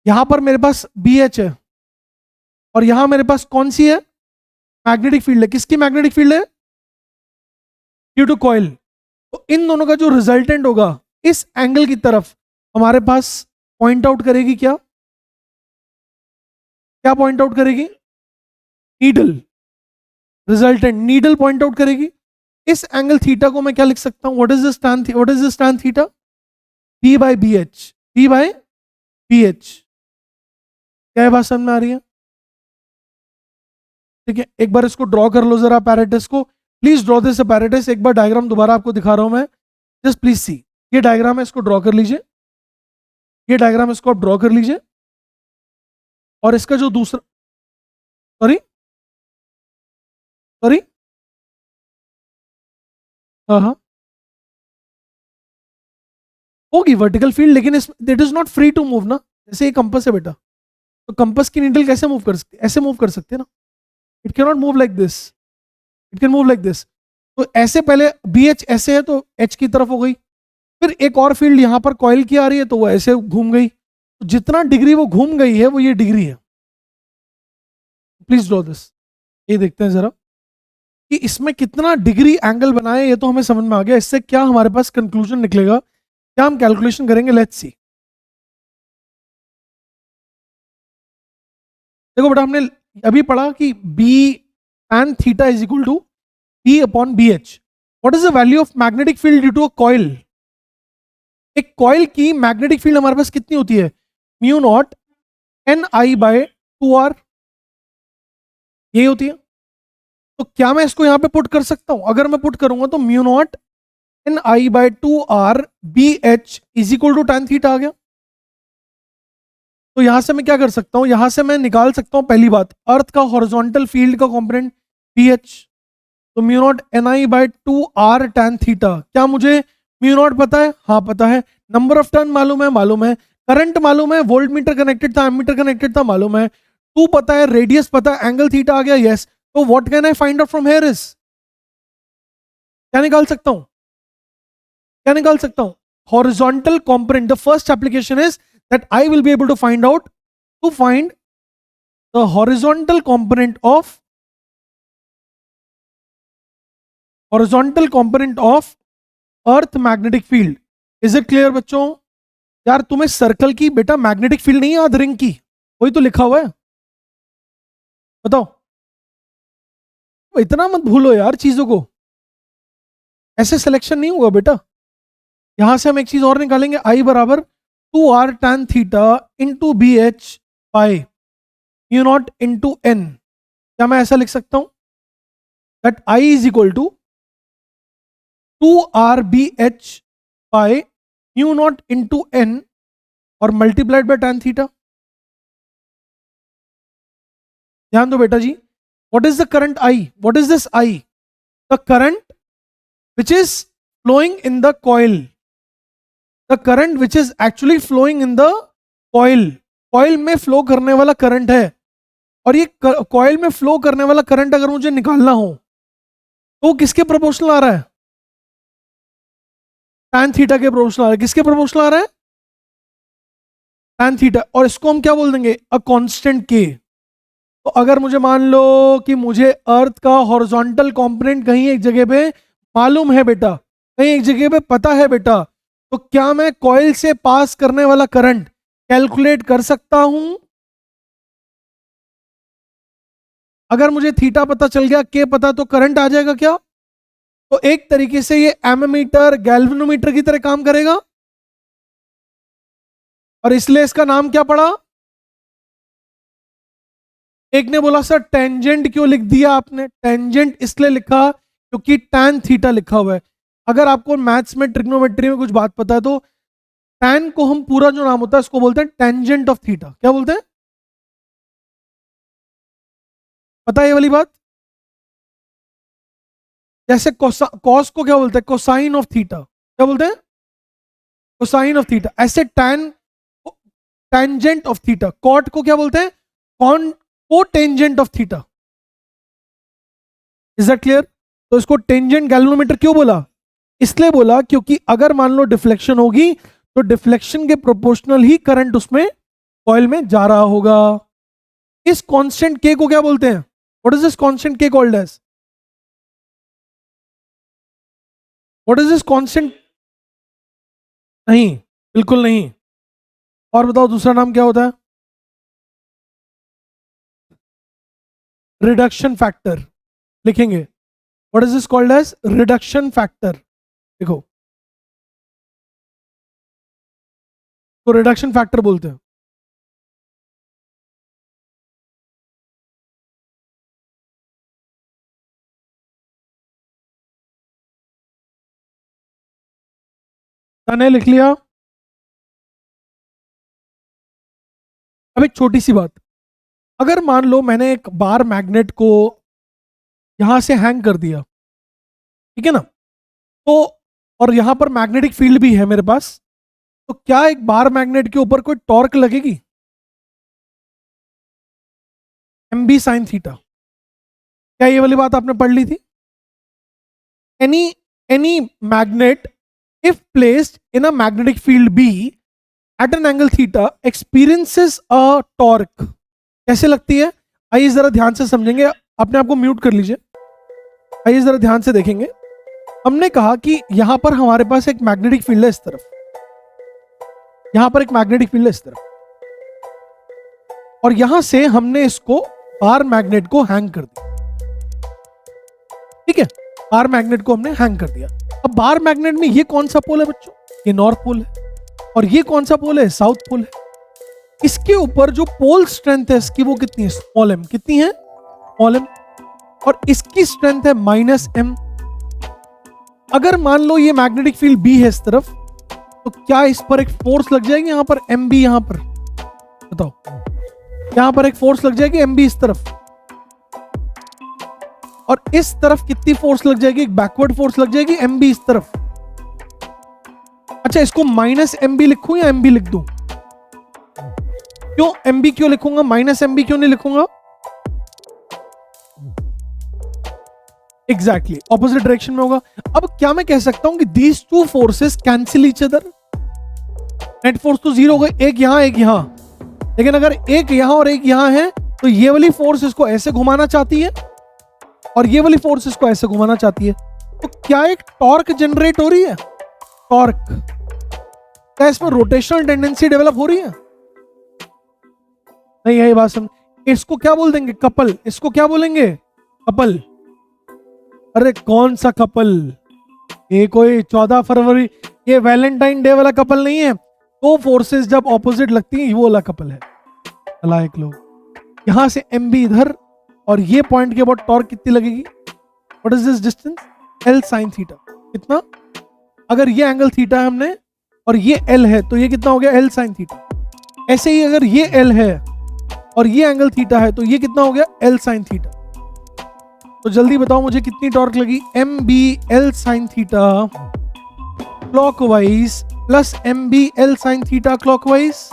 Speaker 1: यहां पर मेरे पास BH है, और यहां मेरे पास कौन सी है? मैग्नेटिक फील्ड है। किसकी मैग्नेटिक फील्ड है? Due to coil. तो इन दोनों का जो रिजल्टेंट होगा इस एंगल की तरफ हमारे पास पॉइंट आउट करेगी। क्या क्या पॉइंट आउट करेगी? Needle. Resultant needle point out करेगी। इस एंगल थीटा को मैं क्या लिख सकता हूं? What is the tan theta? P by BH, P by BH। क्या बात समझ में आ रही है? ठीक है, एक बार इसको ड्रॉ कर लो जरा apparatus को। Please draw this apparatus। एक बार डायग्राम दोबारा आपको दिखा रहा हूं मैं, जस्ट प्लीज सी। ये डायग्राम है, इसको ड्रॉ कर लीजिए। ये डायग्राम इसको आप ड्रॉ कर लीजिए, और इसका जो दूसरा, सॉरी सॉरी, हाँ होगी वर्टिकल फील्ड, लेकिन it is not free to move ना। जैसे ये कंपास है बेटा, तो कंपास की नीडल कैसे मूव कर सकती है? ऐसे मूव कर सकते हैं ना। It can not move like this, it can move like this. तो ऐसे पहले BH ऐसे है तो H की तरफ हो गई, फिर एक और फील्ड यहां पर कॉइल की आ रही है तो वो ऐसे घूम गई। तो जितना डिग्री वो घूम गई है वो ये डिग्री है। Please draw this. ये देखते हैं जरा कि इसमें कितना डिग्री एंगल बनाए। ये तो हमें समझ में आ गया। इससे क्या हमारे पास कंक्लूजन निकलेगा, क्या हम कैलकुलेशन करेंगे? Let's see. देखो बेटा, हमने अभी पढ़ा कि B tan theta is equal to P upon BH। What is the value of magnetic field due to a coil? एक कॉइल की मैग्नेटिक फील्ड हमारे पास कितनी होती है? म्यू नॉट NI/2R, ये होती है। तो क्या मैं इसको यहां पे पुट कर सकता हूं? अगर मैं पुट करूंगा तो mu naught NI/2R BH is equal to tan theta आ गया। तो यहां से मैं क्या कर सकता हूं? यहां से मैं निकाल सकता हूं पहली बात, अर्थ का हॉरिजॉन्टल फील्ड का कंपोनेंट BH। तो mu naught NI/2R tan theta. क्या मुझे म्यू नॉट पता है? हाँ पता है। नंबर ऑफ टर्न मालूम है? मालूम है। करंट मालूम है, वोल्ट मीटर कनेक्टेड था, एमीटर कनेक्टेड था, मालूम है। 2 पता है, रेडियस पता है, एंगल थीटा आ गया, यस। तो what can I find out from here is, क्या निकाल सकता हूं? क्या निकाल सकता हूं? Horizontal component. The first application is that I will be able to find the horizontal component of horizontal component of earth magnetic field. Is it clear बच्चों? यार तुम्हें सर्कल की बेटा मैग्नेटिक फील्ड नहीं याद, रिंग की, वही तो लिखा हुआ है, बताओ। इतना मत भूलो यार चीजों को, ऐसे सिलेक्शन नहीं होगा बेटा। यहां से हम एक चीज और निकालेंगे, आई बराबर 2r tan theta into B H by mu naught into N. क्या मैं ऐसा लिख सकता हूं that I is equal to 2r B H by mu naught into N और मल्टीप्लाइड बाय tan थीटा। ध्यान दो बेटा जी, what is the current I? What is this I? The current which is flowing in the coil, the current which is actually flowing in the coil, coil में फ्लो करने वाला करंट है। और ये कॉइल में फ्लो करने वाला करंट अगर मुझे निकालना हो तो किसके प्रोपोर्शनल आ रहा है? tan थीटा के प्रोपोर्शनल आ रहा है। किसके प्रोपोर्शनल आ रहा है? tan theta. और इसको हम क्या बोल देंगे? अ कांस्टेंट के। तो अगर मुझे मान लो कि मुझे अर्थ का हॉरिजॉन्टल कंपोनेंट कहीं एक जगह पे मालूम है बेटा, कहीं एक जगह पे पता है बेटा, तो क्या मैं कॉइल से पास करने वाला करंट कैलकुलेट कर सकता हूं? अगर मुझे थीटा पता चल गया, के पता, तो करंट आ जाएगा क्या? तो एक तरीके से ये एमीमीटर गैल्वेनोमीटर की तरह काम करेगा। और इसलिए इसका नाम क्या पड़ा? एक ने बोला सर टेंजेंट क्यों लिख दिया आपने? टेंजेंट इसलिए लिखा क्योंकि tan थीटा लिखा हुआ है। अगर आपको मैथ्स में ट्रिग्नोमेट्री में कुछ बात पता है तो tan को हम पूरा जो नाम होता है उसको बोलते हैं टेंजेंट ऑफ थीटा। क्या बोलते हैं? पता है ये वाली बात? जैसे कॉस को क्या बोलते हैं? Cosine of theta. क्या बोलते हैं? Cosine of theta. ऐसे टेंजेंट ऑफ थीटा। कॉट को क्या बोलते हैं? Cotangent of theta. Is that clear? तो इसको टेंजेंट गैल्वेनोमीटर क्यों बोला? इसलिए बोला क्योंकि अगर मान लो डिफ्लेक्शन होगी तो डिफ्लेक्शन के प्रोपोर्शनल ही करंट उसमें कॉइल में जा रहा होगा। इस कांस्टेंट के को क्या बोलते हैं? What is this constant K called as? What is this constant? नहीं, बिल्कुल नहीं। और बताओ दूसरा नाम क्या होता है? रिडक्शन फैक्टर लिखेंगे। What is this called as? Reduction factor. देखो, तो रिडक्शन फैक्टर बोलते हैं। मैंने लिख लिया। अब एक छोटी सी बात, अगर मान लो मैंने एक बार मैग्नेट को यहां से हैंग कर दिया, ठीक है ना, तो और यहां पर मैग्नेटिक फील्ड भी है मेरे पास, तो क्या एक बार मैग्नेट के ऊपर कोई टॉर्क लगेगी? mb sin theta. क्या ये वाली बात आपने पढ़ ली थी? Any magnet if placed in a magnetic field B at an angle theta experiences a torque. कैसे लगती है? आइए जरा ध्यान से समझेंगे। अपने आप को म्यूट कर लीजिए। आइए जरा ध्यान से देखेंगे। हमने कहा कि यहां पर हमारे पास एक मैग्नेटिक फील्ड है इस तरफ, यहां पर एक मैग्नेटिक फील्ड है इस तरफ, और यहां से हमने इसको बार मैग्नेट को हैंग कर दिया। ठीक है, बार मैग्नेट को हमने हैंग कर दिया। अब बार मैग्नेट में ये कौन सा पोल है बच्चों? ये नॉर्थ पोल है। और ये कौन सा पोल है? साउथ पोल है। इसके ऊपर जो पोल स्ट्रेंथ है इसकी वो कितनी है? Small M. कितनी है? Small M. और इसकी स्ट्रेंथ है -m। अगर मान लो ये मैग्नेटिक फील्ड बी है इस तरफ, तो क्या इस पर एक फोर्स लग जाएगी यहां पर mb? यहां पर बताओ, यहां पर एक फोर्स लग जाएगी mb इस तरफ, और इस तरफ कितनी फोर्स लग जाएगी? एक बैकवर्ड फोर्स लग जाएगी mb इस तरफ। अच्छा, इसको -mb लिखूं या mb लिख दूं? क्यों mb क्यों लिखूंगा? -mb क्यों नहीं लिखूंगा? एग्जैक्टली ऑपोजिट डायरेक्शन में होगा। अब क्या मैं कह सकता हूं कि these two forces cancel each other? Net force तो 0 हो गई, एक यहां एक यहां, लेकिन अगर एक यहां और एक यहां है तो ये वाली फोर्स इसको ऐसे घुमाना चाहती है और ये वाली फोर्स इसको ऐसे घुमाना चाहती है। तो क्या एक टॉर्क जनरेट हो रही है? टॉर्क, क्या इसमें रोटेशनल टेंडेंसी डेवलप हो रही है? नहीं, यही बात समझ। इसको क्या बोल देंगे? कपल। इसको क्या बोलेंगे? कपल। अरे कौन सा कपल? ये कोई 14 फरवरी, ये वैलेंटाइन डे वाला कपल नहीं है। दो फोर्सेस जब ऑपोजिट लगती हैं, वो वाला कपल है। लाइक लोग यहां से एम बी इधर, और ये पॉइंट के अबाउट टॉर्क कितनी लगेगी? What is this distance? L sine theta. कितना? अगर ये एंगल थीटा है हमने और ये एल है, तो ये कितना हो गया? L sine theta. ऐसे ही अगर ये एल है और ये एंगल थीटा है, तो ये कितना हो गया? L sine theta. तो जल्दी बताओ मुझे कितनी टॉर्क लगी? M B L sine theta clockwise plus M B L sine theta clockwise.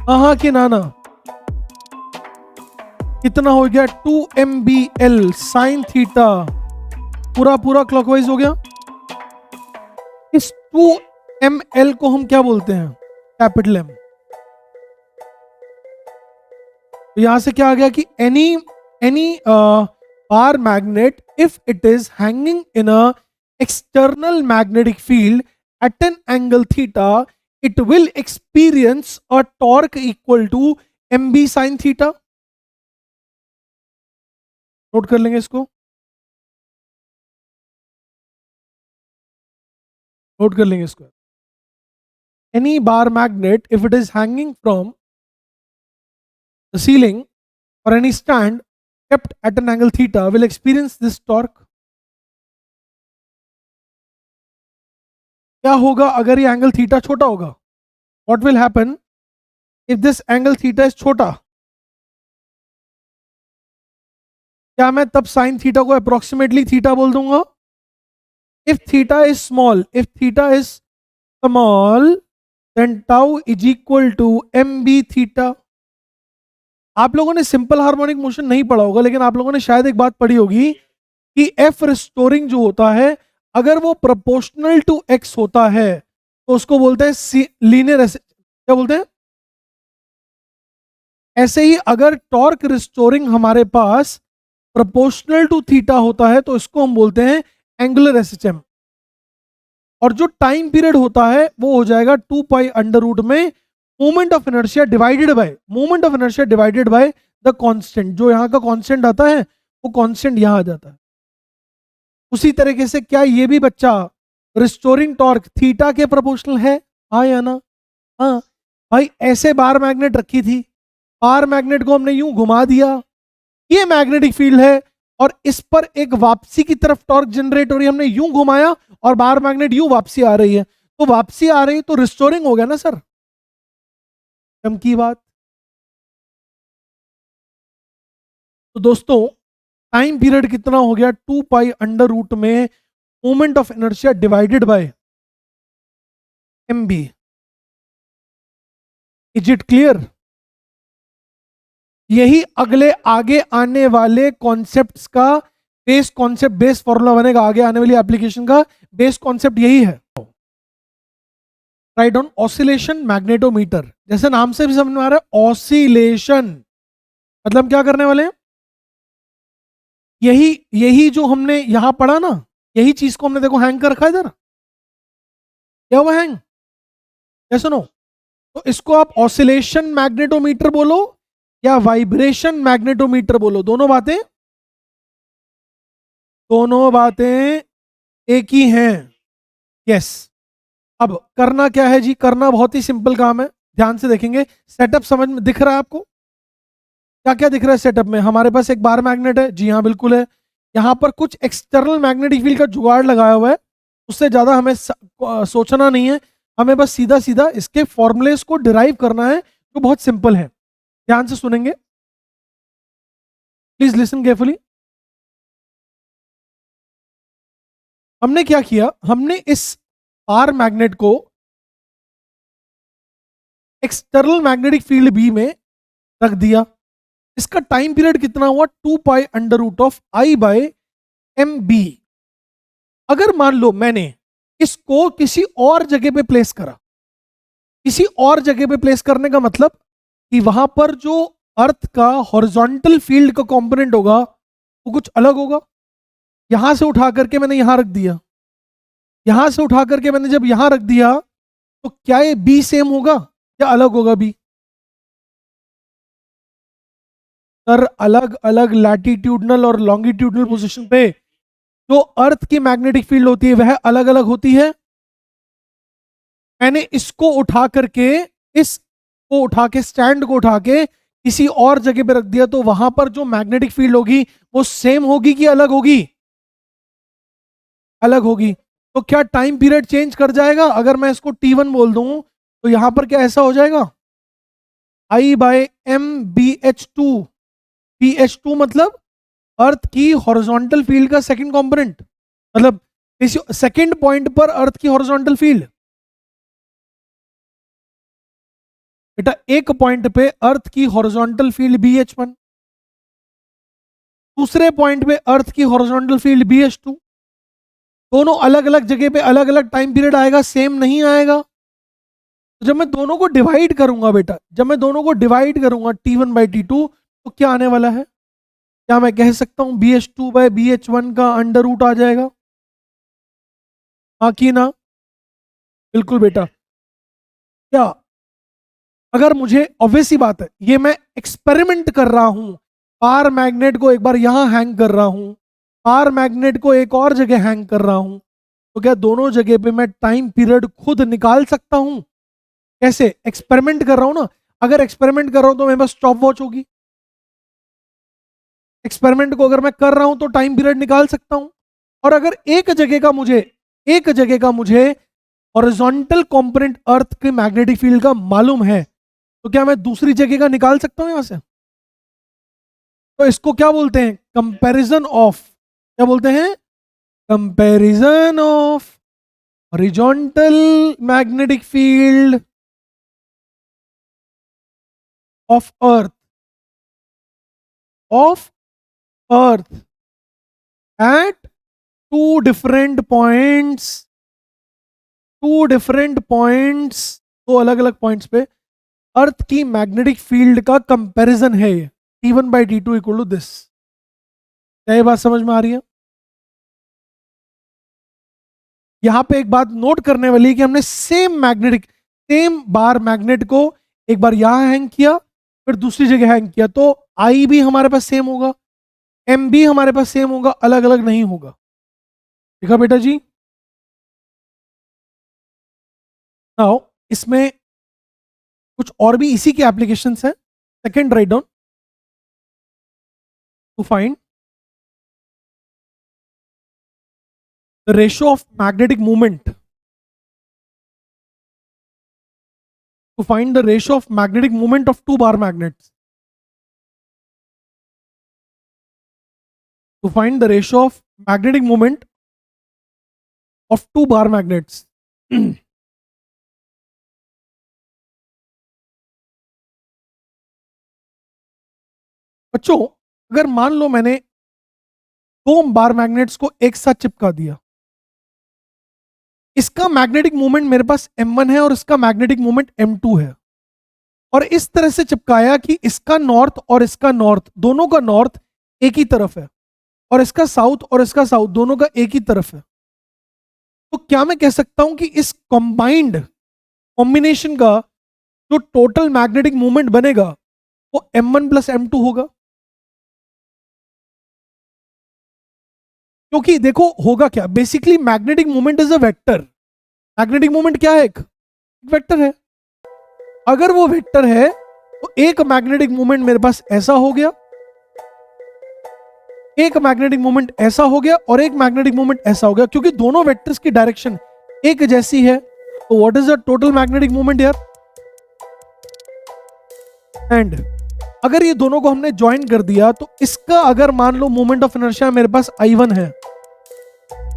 Speaker 1: हाँ कि नाना? कितना हो गया? 2mBl साइन थीटा पूरा पूरा क्लॉकवाइज हो गया। इस 2ml को हम क्या बोलते हैं? Capital M. तो यहां से क्या आ गया कि any bar magnet if it is hanging in a external magnetic field at an angle theta, it will experience a torque equal to mb sin theta। Note कर लेंगे इसको, नोट कर लेंगे इसको। Any bar magnet, if it is hanging from the ceiling or any stand kept at an angle theta, will experience this torque। क्या होगा अगर ये एंगल थीटा छोटा होगा? What will happen if this angle theta is छोटा? क्या मैं तब साइन थीटा को अप्रोक्सीमेटली थीटा बोल दूंगा? If theta is small, if theta is small, then tau is equal to mb theta। आप लोगों ने सिंपल हार्मोनिक मोशन नहीं पढ़ा होगा, लेकिन आप लोगों ने शायद एक बात पढ़ी होगी कि एफ रिस्टोरिंग जो होता है, अगर वो प्रोपोर्शनल टू एक्स होता है तो उसको बोलते हैं लीनियर। क्या बोलते हैं? ऐसे ही अगर टॉर्क रिस्टोरिंग हमारे पास प्रोपोर्शनल टू थीटा होता है तो इसको हम बोलते हैं एंगुलर एसएचएम। और जो टाइम पीरियड होता है वो हो जाएगा 2 पाई अंडर रूट में moment of inertia divided by the constant. जो यहाँ का कांस्टेंट आता है वो कांस्टेंट यहाँ आ जाता है। उसी तरीके से क्या ये भी बच्चा रिस्टोरिंग टॉर्क थीटा के प्रोपोर्शनल है? हाँ या ना? हाँ भाई। ऐसे बार मैग्नेट रखी थी, बार मैग्नेट को हमने यूं घुमा दिया, ये मैग्नेटिक फील्ड है और इस पर एक वापसी की तरफ टॉर्क जनरेट हो रही है। हमने यूं घुमाया और बार मैग्नेट यूं वापसी आ रही है, तो वापसी आ रही है तो रिस्टोरिंग हो गया ना सर? कम की बात। तो दोस्तों टाइम पीरियड कितना हो गया? 2 पाई अंडर रूट में moment of inertia divided by mb। Is it clear? यही अगले आगे आने वाले कॉन्सेप्ट्स का बेस कॉन्सेप्ट, बेस फॉर्मूला बनेगा। आगे आने वाली एप्लीकेशन का बेस कॉन्सेप्ट यही है। राइट ऑन ऑसिलेशन मैग्नेटोमीटर, जैसे नाम से भी समझ में आ रहा है ऑसिलेशन मतलब क्या करने वाले हैं? यही जो हमने यहां पढ़ा ना, यही चीज को हमने देखो हैंग कर रखा है इधर। क्या हुआ हैंग? क्या सुनो? तो इसको आप ऑसिलेशन मैग्नेटोमीटर बोलो या वाइब्रेशन मैग्नेटोमीटर बोलो, दोनों बातें एक ही हैं। यस। अब करना क्या है जी? करना बहुत ही सिंपल काम है, ध्यान से देखेंगे। सेटअप समझ में दिख रहा है आपको? क्या क्या दिख रहा है सेटअप में? हमारे पास एक बार मैग्नेट है, जी हाँ बिल्कुल है। यहाँ पर कुछ एक्सटर्नल मैग्नेटिक फील्ड का जुगाड़ लगाया हुआ है, उससे ज्यादा हमें सोचना नहीं है। हमें बस सीधा सीधा इसके फॉर्मूलेस को डिराइव करना है, जो बहुत सिंपल है। ध्यान से सुनेंगे, प्लीज लिसन केयरफुली। हमने क्या किया? हमने इस बार मैग्नेट को एक्सटर्नल मैग्नेटिक फील्ड बी में रख दिया। इसका टाइम पीरियड कितना हुआ? 2 pi under root of I by M B. अगर मान लो मैंने इसको किसी और जगह पे प्लेस करा, किसी और जगह पे प्लेस करने का मतलब कि वहां पर जो अर्थ का हॉरिजॉन्टल फील्ड का कंपोनेंट होगा वो कुछ अलग होगा। यहां से उठा करके मैंने यहां रख दिया, यहां से उठा करके मैंने जब यहां रख दिया, तो क्या ये बी सेम होगा या अलग होगा बी? सर अलग अलग लैटिट्यूडनल और लॉन्गिट्यूडनल पोजीशन पे जो अर्थ की मैग्नेटिक फील्ड होती है वह अलग अलग होती है। मैंने इसको उठा करके, इसको उठा के, स्टैंड को उठा के किसी और जगह पे रख दिया, तो वहां पर जो मैग्नेटिक फील्ड होगी वो सेम होगी कि अलग होगी? अलग होगी। तो क्या टाइम पीरियड चेंज कर जाएगा? अगर मैं इसको T1 बोल दूं तो यहां पर क्या ऐसा हो जाएगा, I by M B H two. B H two मतलब अर्थ की हॉरिजॉन्टल फील्ड का सेकंड कंपोनेंट, मतलब इस सेकंड पॉइंट पर अर्थ की हॉरिजॉन्टल फील्ड। बेटा एक पॉइंट पे अर्थ की हॉरिजॉन्टल फील्ड BH1, दूसरे पॉइंट पे अर्थ की हॉरिजॉन्टल फील्ड BH2। दोनों अलग अलग जगह पे अलग अलग टाइम पीरियड आएगा, सेम नहीं आएगा। तो जब मैं दोनों को डिवाइड करूंगा बेटा, जब मैं दोनों को डिवाइड करूंगा T1 बाई T2, तो क्या आने वाला है? क्या मैं कह सकता हूं BH2 बाय BH1 का अंडर रूट आ जाएगा? हाँ कि ना? बिल्कुल बेटा। क्या अगर मुझे, ऑब्वियस सी बात है, ये मैं एक्सपेरिमेंट कर रहा हूं, पार मैग्नेट को एक बार यहां हैंग कर रहा हूं, पार मैग्नेट को एक और जगह हैंग कर रहा हूं, तो क्या दोनों जगह पे मैं टाइम पीरियड खुद निकाल सकता हूं? कैसे? एक्सपेरिमेंट कर रहा हूं ना। अगर एक्सपेरिमेंट कर रहा हूं तो मेरे पास स्टॉप वॉच होगी। एक्सपेरिमेंट को अगर मैं कर रहा हूं तो टाइम पीरियड निकाल सकता हूं। और अगर एक जगह का मुझे हॉरिजॉन्टल कंपोनेंट अर्थ के मैग्नेटिक फील्ड का मालूम है, तो क्या मैं दूसरी जगह का निकाल सकता हूं यहां से? तो इसको क्या बोलते हैं? Comparison of. क्या बोलते हैं? Comparison of horizontal magnetic field of earth at two different points, दो अलग अलग पॉइंट्स पे अर्थ की मैग्नेटिक फील्ड का कंपैरिजन है ये। T1 by T2 equal to this. क्या ये बात समझ में आ रही है? यहां पे एक बात नोट करने वाली है कि हमने सेम बार मैग्नेट को एक बार यहां हैंग किया, फिर दूसरी जगह हैंग किया, तो I भी हमारे पास सेम होगा, M भी हमारे पास सेम होगा, अलग अलग नहीं होगा। देखा बेटा जी? नाउ इसमें कुछ और भी इसी के एप्लीकेशंस हैं। Second, write down to find the ratio of magnetic moment, to find the ratio of magnetic moment of two bar magnets, to find the ratio of magnetic moment of two bar magnets. बच्चों अगर मान लो मैंने दो बार मैग्नेट्स को एक साथ चिपका दिया, इसका मैग्नेटिक मोमेंट मेरे पास M1 है और इसका मैग्नेटिक मोमेंट M2 है, और इस तरह से चिपकाया कि इसका नॉर्थ और इसका नॉर्थ, दोनों का नॉर्थ एक ही तरफ है, और इसका साउथ और इसका साउथ दोनों का एक ही तरफ है, तो क्या मैं कह सकता हूं कि इस कंबाइंड कॉम्बिनेशन का जो टोटल मैग्नेटिक मोमेंट बनेगा वो M1 प्लस M2 होगा? क्योंकि देखो होगा क्या, basically magnetic moment is a vector. Magnetic moment क्या है? एक वेक्टर है। अगर वो वेक्टर है तो एक मैग्नेटिक मोमेंट मेरे पास ऐसा हो गया, एक मैग्नेटिक मोमेंट ऐसा हो गया, और एक मैग्नेटिक मोमेंट ऐसा हो गया, क्योंकि दोनों वेक्टर्स की डायरेक्शन एक जैसी है। तो what is the total magnetic moment यार? एंड अगर ये दोनों को हमने ज्वाइन कर दिया तो इसका अगर मान लो मोमेंट ऑफ इनर्शिया मेरे पास I1 है,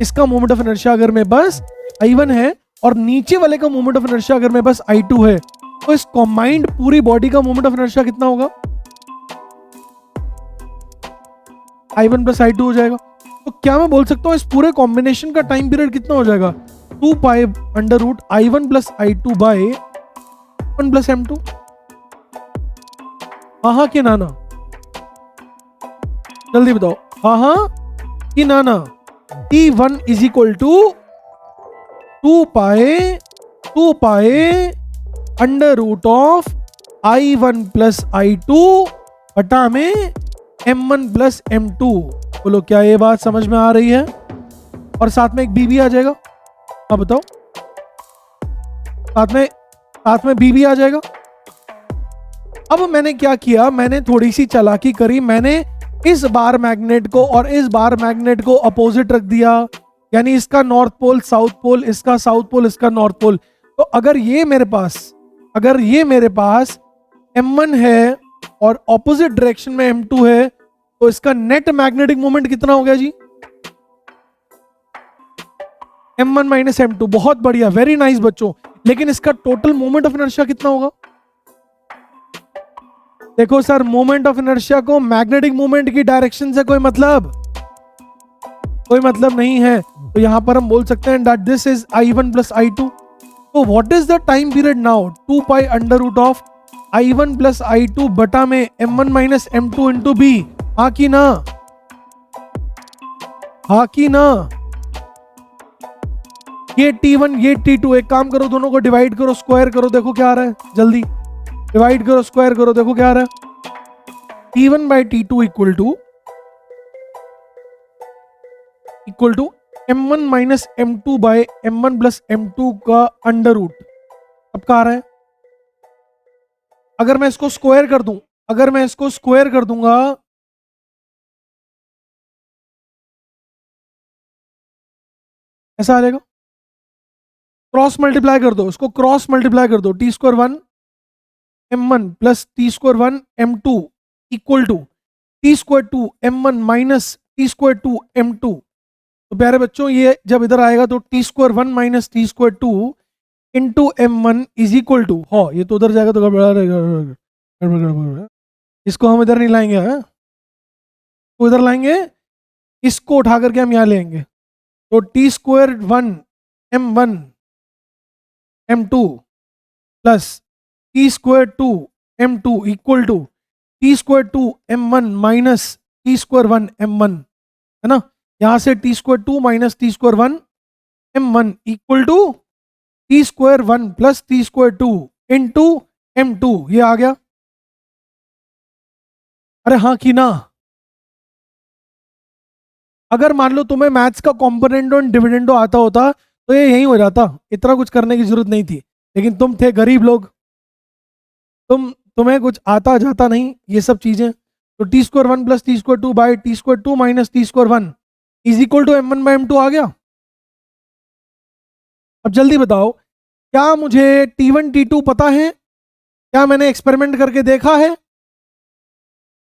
Speaker 1: इसका मोमेंट ऑफ इनर्शिया अगर मेरे पास I1 है, और नीचे वाले का मोमेंट ऑफ इनर्शिया अगर मेरे पास I2 है, तो इस कंबाइंड पूरी बॉडी का मोमेंट ऑफ इनर्शिया कितना होगा? I1 प्लस I2 हो जाएगा। तो क्या मैं बोल सकता हूं इस पूरे कॉम्बिनेशन का टाइम पीरियड कितना हो जाएगा? 2 pi under root I1 plus I2 by 1 plus M2। हाँ कि ना? जल्दी बताओ, हाँ कि ना? T1 इज इक्वल टू 2 पाए under root of I1 plus I2 बटा में M1 प्लस M2। बोलो क्या ये बात समझ में आ रही है? और साथ में एक B भी आ जाएगा। हाँ बताओ, साथ में B भी आ जाएगा। अब मैंने क्या किया, मैंने थोड़ी सी चालाकी करी, मैंने इस बार मैग्नेट को और इस बार मैग्नेट को अपोजिट रख दिया, यानी इसका नॉर्थ पोल साउथ पोल, इसका साउथ पोल इसका नॉर्थ पोल। तो अगर ये मेरे पास M1 है और ऑपोजिट डायरेक्शन में M2 है, तो इसका नेट मैग्नेटिक मोमेंट कितना हो गया जी? M1 minus M2। बहुत बढ़िया, वेरी नाइस बच्चों। लेकिन इसका टोटल मोमेंट ऑफ इनर्शिया कितना होगा? देखो सर, मोमेंट ऑफ इनर्शिया को मैग्नेटिक मोमेंट की डायरेक्शन से कोई मतलब नहीं है। तो यहां पर हम बोल सकते हैं that this is I1 plus I2। तो what is the time period now? 2 pi under root of I1 plus I2 बटा में M1 minus M2 into B। हाँ की ना? ये T1 ये T2, एक काम करो, दोनों को डिवाइड करो, स्क्वायर करो, देखो क्या आ रहा है। जल्दी डिवाइड करो, स्क्वायर करो, देखो क्या आ रहा है। T1 by T2 equal to M1 minus M2 by M1 plus M2 का अंडर रूट। अब क्या आ रहा है? अगर मैं इसको स्क्वायर कर दूंगा, ऐसा आ जाएगा। क्रॉस मल्टीप्लाई कर दो, इसको क्रॉस मल्टीप्लाई कर दो। T square 1 M1 plus T square 1 M2 equal to T square 2 M1 minus T square 2 M2। तो प्यारे बच्चों, ये जब इधर आएगा तो T square 1 minus T square 2 into M1 is equal to, हो ये तो उधर जाएगा तो गड़बड़। इसको हम इधर नहीं लाएंगे, तो इधर लाएंगे, इसको उठा करके हम यहाँ लेंगे। तो T square 1 M1 M2 plus T square 2 M2 equal to T square 2 M1 minus T square 1 M1, है ना। यहां से T square 2 minus T square 1 M1 equal to T square 1 plus T square 2 into M2। ये आ गया। अरे हाँ की ना? अगर मान लो तुम्हें मैथ्स का कॉम्पोनेंटो एंड डिविडेंडो आता होता तो ये यही हो जाता, इतना कुछ करने की जरूरत नहीं थी। लेकिन तुम थे गरीब लोग, तुम्हें कुछ आता जाता नहीं ये सब चीजें। तो T square 1 plus T square 2 by T square 2 minus T square 1 is equal to M1 by M2 आ गया। अब जल्दी बताओ, क्या मुझे T1 T2 पता है? क्या मैंने एक्सपेरिमेंट करके देखा है?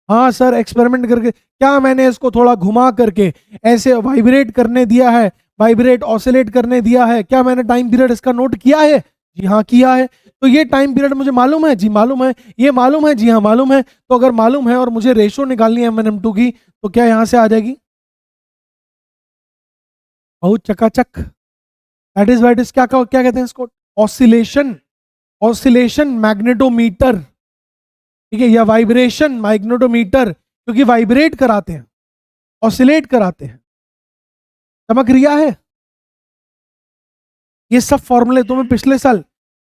Speaker 1: हाँ सर, एक्सपेरिमेंट करके। क्या मैंने इसको थोड़ा घुमा करके ऐसे वाइब्रेट करने दिया है, वाइब्रेट ऑसिलेट करने दिया है? क्या मैंने टाइम पीरियड इसका नोट किया है? जी हाँ किया है। तो ये टाइम पीरियड मुझे मालूम है? जी मालूम है। ये मालूम है? जी हाँ मालूम है। तो अगर मालूम है और मुझे रेशो निकालनी है M1 M2 की, तो क्या यहां से आ जाएगी? बहुत चकाचक। दैट इज वाइट इज क्या कहते हैं इसको? ऑसिलेशन मैग्नेटोमीटर, ठीक है, या वाइब्रेशन मैग्नेटोमीटर, क्योंकि वाइब्रेट कराते हैं, ऑसिलेट कराते हैं। चमक रिया है। ये सब फॉर्मूले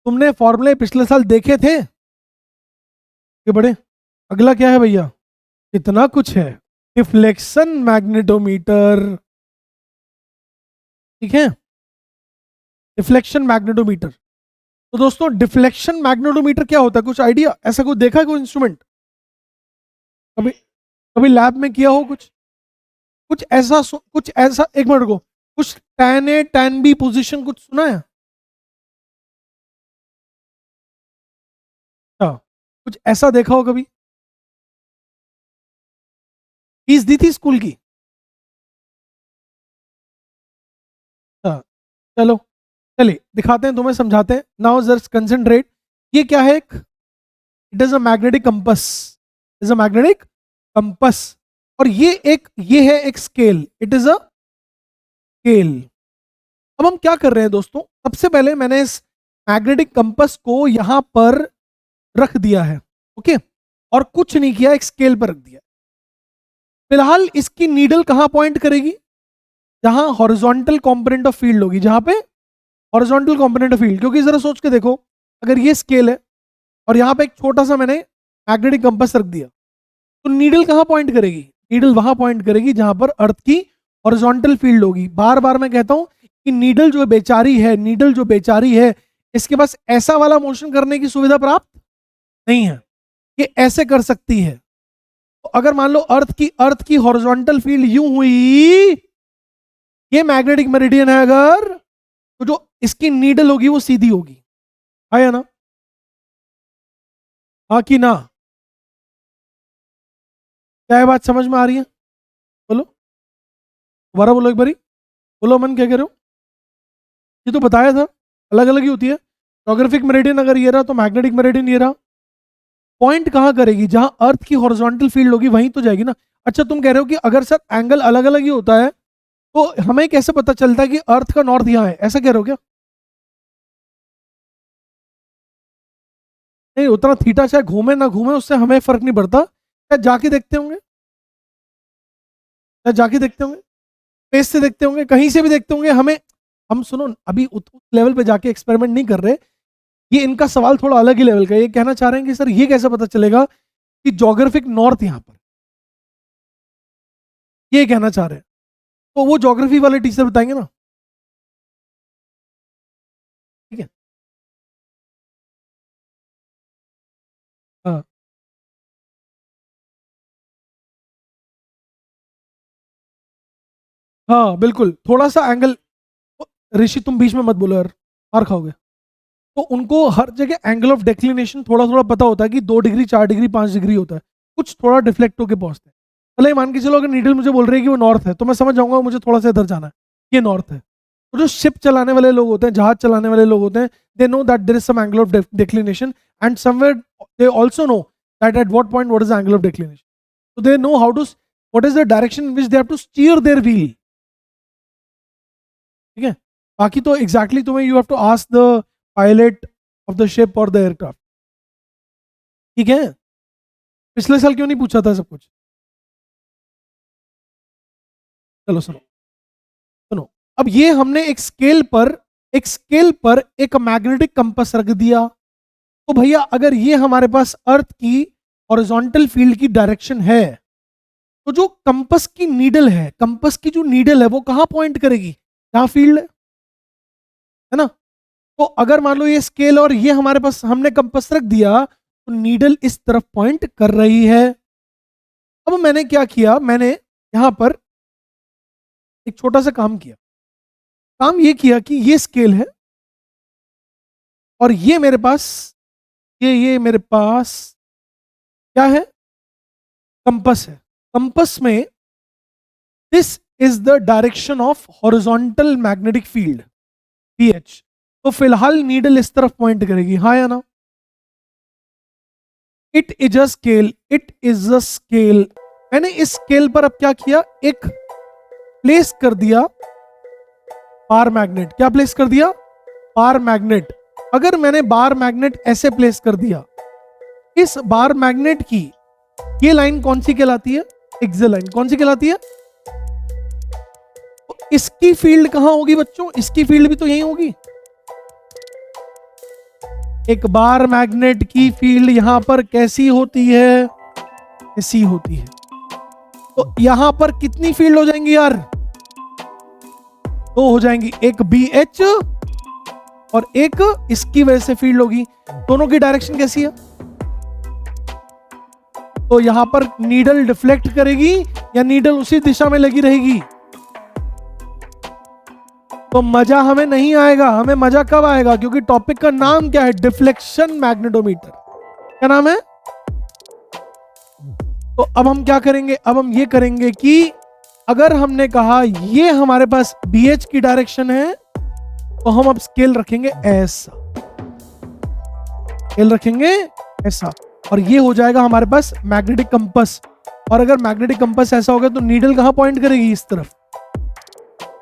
Speaker 1: तुमने फॉर्मूले पिछले साल देखे थे ये बड़े। अगला क्या है भैया? इतना कुछ है। डिफ्लेक्शन मैग्नेटोमीटर, ठीक है, डिफ्लेक्शन मैग्नेटोमीटर। तो दोस्तों, डिफ्लेक्शन मैग्नेटोमीटर क्या होता है? कुछ आइडिया? ऐसा कुछ देखा है कोई इंस्ट्रूमेंट? कभी लैब में किया हो कुछ ऐसा एक मिनट को, कुछ tan A tan B position कुछ सुना है? अच्छा, कुछ ऐसा देखा हो कभी? फीस दी थी स्कूल की? अच्छा, चलो चलिए दिखाते हैं, तुम्हें समझाते हैं। Now just concentrate. ये क्या है? It is a magnetic compass, और ये है एक scale. It is a scale. अब हम क्या कर रहे हैं दोस्तों? सबसे पहले मैंने इस मैग्नेटिक कंपस को यहां पर रख दिया है, ओके, और कुछ नहीं किया, एक स्केल पर रख दिया। फिलहाल इसकी नीडल कहां पॉइंट करेगी? जहां हॉरिजॉन्टल कंपोनेंट ऑफ फील्ड होगी, जहां पे हॉरिजॉन्टल कंपोनेंट ऑफ फील्ड, क्योंकि जरा सोच के देखो, अगर ये स्केल है और यहाँ पे एक छोटा सा मैंने मैग्नेटिक कंपास रख दिया, तो नीडल कहाँ पॉइंट करेगी? नीडल वहां पॉइंट करेगी जहां पर अर्थ की हॉरिजॉन्टल फील्ड होगी। बार बार मैं कहता हूं कि नीडल जो बेचारी है, नीडल जो बेचारी है, इसके पास ऐसा वाला मोशन करने की सुविधा प्राप्त नहीं है, ये ऐसे कर सकती है। तो अगर मान लो अर्थ की हॉरिजॉन्टल फील्ड यूं हुई, ये मैग्नेटिक मेरिडियन है अगर, तो जो इसकी नीडल होगी वो सीधी होगी। है ना? हाँ कि ना? क्या है बात समझ में आ रही है? बोलो, दोबारा बोलो एक बारी, बोलो मन क्या कह रहे हो? ये तो बताया था अलग अलग ही होती है। जोग्राफिक मेरिडियन अगर ये रहा तो मैग्नेटिक मेरिडियन ये रहा। पॉइंट कहाँ करेगी? जहां अर्थ की हॉरिजॉन्टल फील्ड होगी वहीं तो जाएगी ना। अच्छा तुम कह रहे हो कि अगर सर एंगल अलग अलग ही होता है तो हमें कैसे पता चलता है कि अर्थ का नॉर्थ यहाँ है? ऐसा कह रहे हो क्या? नहीं, उतना थीटा चाहे घूमे ना घूमे उससे हमें फर्क नहीं पड़ता। क्या जाके देखते होंगे? क्या जाके देखते होंगे? स्पेस से देखते होंगे, कहीं से भी देखते होंगे। हम सुनो, अभी उस लेवल पे जाके एक्सपेरिमेंट नहीं कर रहे। ये इनका सवाल थोड़ा अलग ही लेवल का है। ये कहना चाह रहे हैं कि सर ये कैसे पता चलेगा कि जोग्राफिक नॉर्थ यहां पर, ये कहना चाह रहे हैं। तो वो ज्योग्राफी वाले टीचर बताएंगे ना। ठीक है, हाँ हाँ बिल्कुल, थोड़ा सा एंगल। ऋषि तुम बीच में मत बोलो यार, मार खाओगे। तो उनको हर जगह एंगल ऑफ डेक्लिनेशन थोड़ा थोड़ा पता होता है कि 2 डिग्री 4 डिग्री 5 डिग्री होता है, कुछ थोड़ा डिफ्लेक्ट होकर पहुंचते हैं। भले ही मान के चलो अगर नीडल मुझे बोल रही है कि वो नॉर्थ है, तो मैं समझ जाऊंगा मुझे थोड़ा सा इधर जाना है, ये नॉर्थ है। तो जो शिप चलाने वाले लोग होते हैं, जहाज चलाने वाले लोग होते हैं, they know that there is some angle of declination, and somewhere they also know that at what point what is the angle of declination. So they know how to, what is the direction in which they have to steer their wheel. ठीक है, बाकी तो एग्जैक्टली तुम्हें you have to ask the pilot of the ship और द एयरक्राफ्ट। ठीक है, पिछले साल क्यों नहीं पूछा था सब कुछ? चलो सुनो सुनो, अब ये हमने एक स्केल पर एक मैग्नेटिक कंपास रख दिया। तो भैया अगर ये हमारे पास अर्थ की हॉरिजॉन्टल फील्ड की डायरेक्शन है, तो जो कंपास की नीडल है, कंपास की जो नीडल है वो कहां पॉइंट करेगी? जहां फील्ड है ना। तो अगर मान लो ये स्केल और ये हमारे पास हमने कंपास रख दिया, तो नीडल इस तरफ पॉइंट कर रही है। अब मैंने क्या किया, मैंने यहां पर एक छोटा सा काम किया। काम ये किया कि ये स्केल है और ये मेरे पास, ये मेरे पास क्या है? कंपास है। कंपास में this is the direction of horizontal magnetic field pH. तो फिलहाल नीडल इस तरफ पॉइंट करेगी, हाँ या ना? It is a scale, it is a scale. मैंने इस स्केल पर अब क्या किया, एक प्लेस कर दिया बार मैग्नेट। क्या प्लेस कर दिया? Bar magnet. अगर मैंने बार मैग्नेट ऐसे प्लेस कर दिया, इस बार मैग्नेट की ये लाइन कौन सी कहलाती है? Axle line. कौन सी कहलाती है? तो इसकी फील्ड कहां होगी बच्चों? इसकी फील्ड भी तो यही होगी। एक बार मैग्नेट की फील्ड यहां पर कैसी होती है? ऐसी होती है। तो यहां पर कितनी फील्ड हो जाएंगी यार? दो हो जाएंगी, एक बी एच और एक इसकी वजह से फील्ड होगी। दोनों की डायरेक्शन कैसी है? तो यहां पर नीडल डिफ्लेक्ट करेगी या नीडल उसी दिशा में लगी रहेगी? तो मजा हमें नहीं आएगा। हमें मजा कब आएगा? क्योंकि टॉपिक का नाम क्या है? Deflection magnetometer. क्या नाम है? तो अब हम क्या करेंगे? अब हम ये करेंगे कि अगर हमने कहा ये हमारे पास BH की डायरेक्शन है, तो हम अब स्केल रखेंगे ऐसा, स्केल रखेंगे ऐसा, और ये हो जाएगा हमारे पास मैग्नेटिक कंपास। और अगर मैग्नेटिक कंपास ऐसा होगा तो नीडल कहां पॉइंट करेगी? इस तरफ,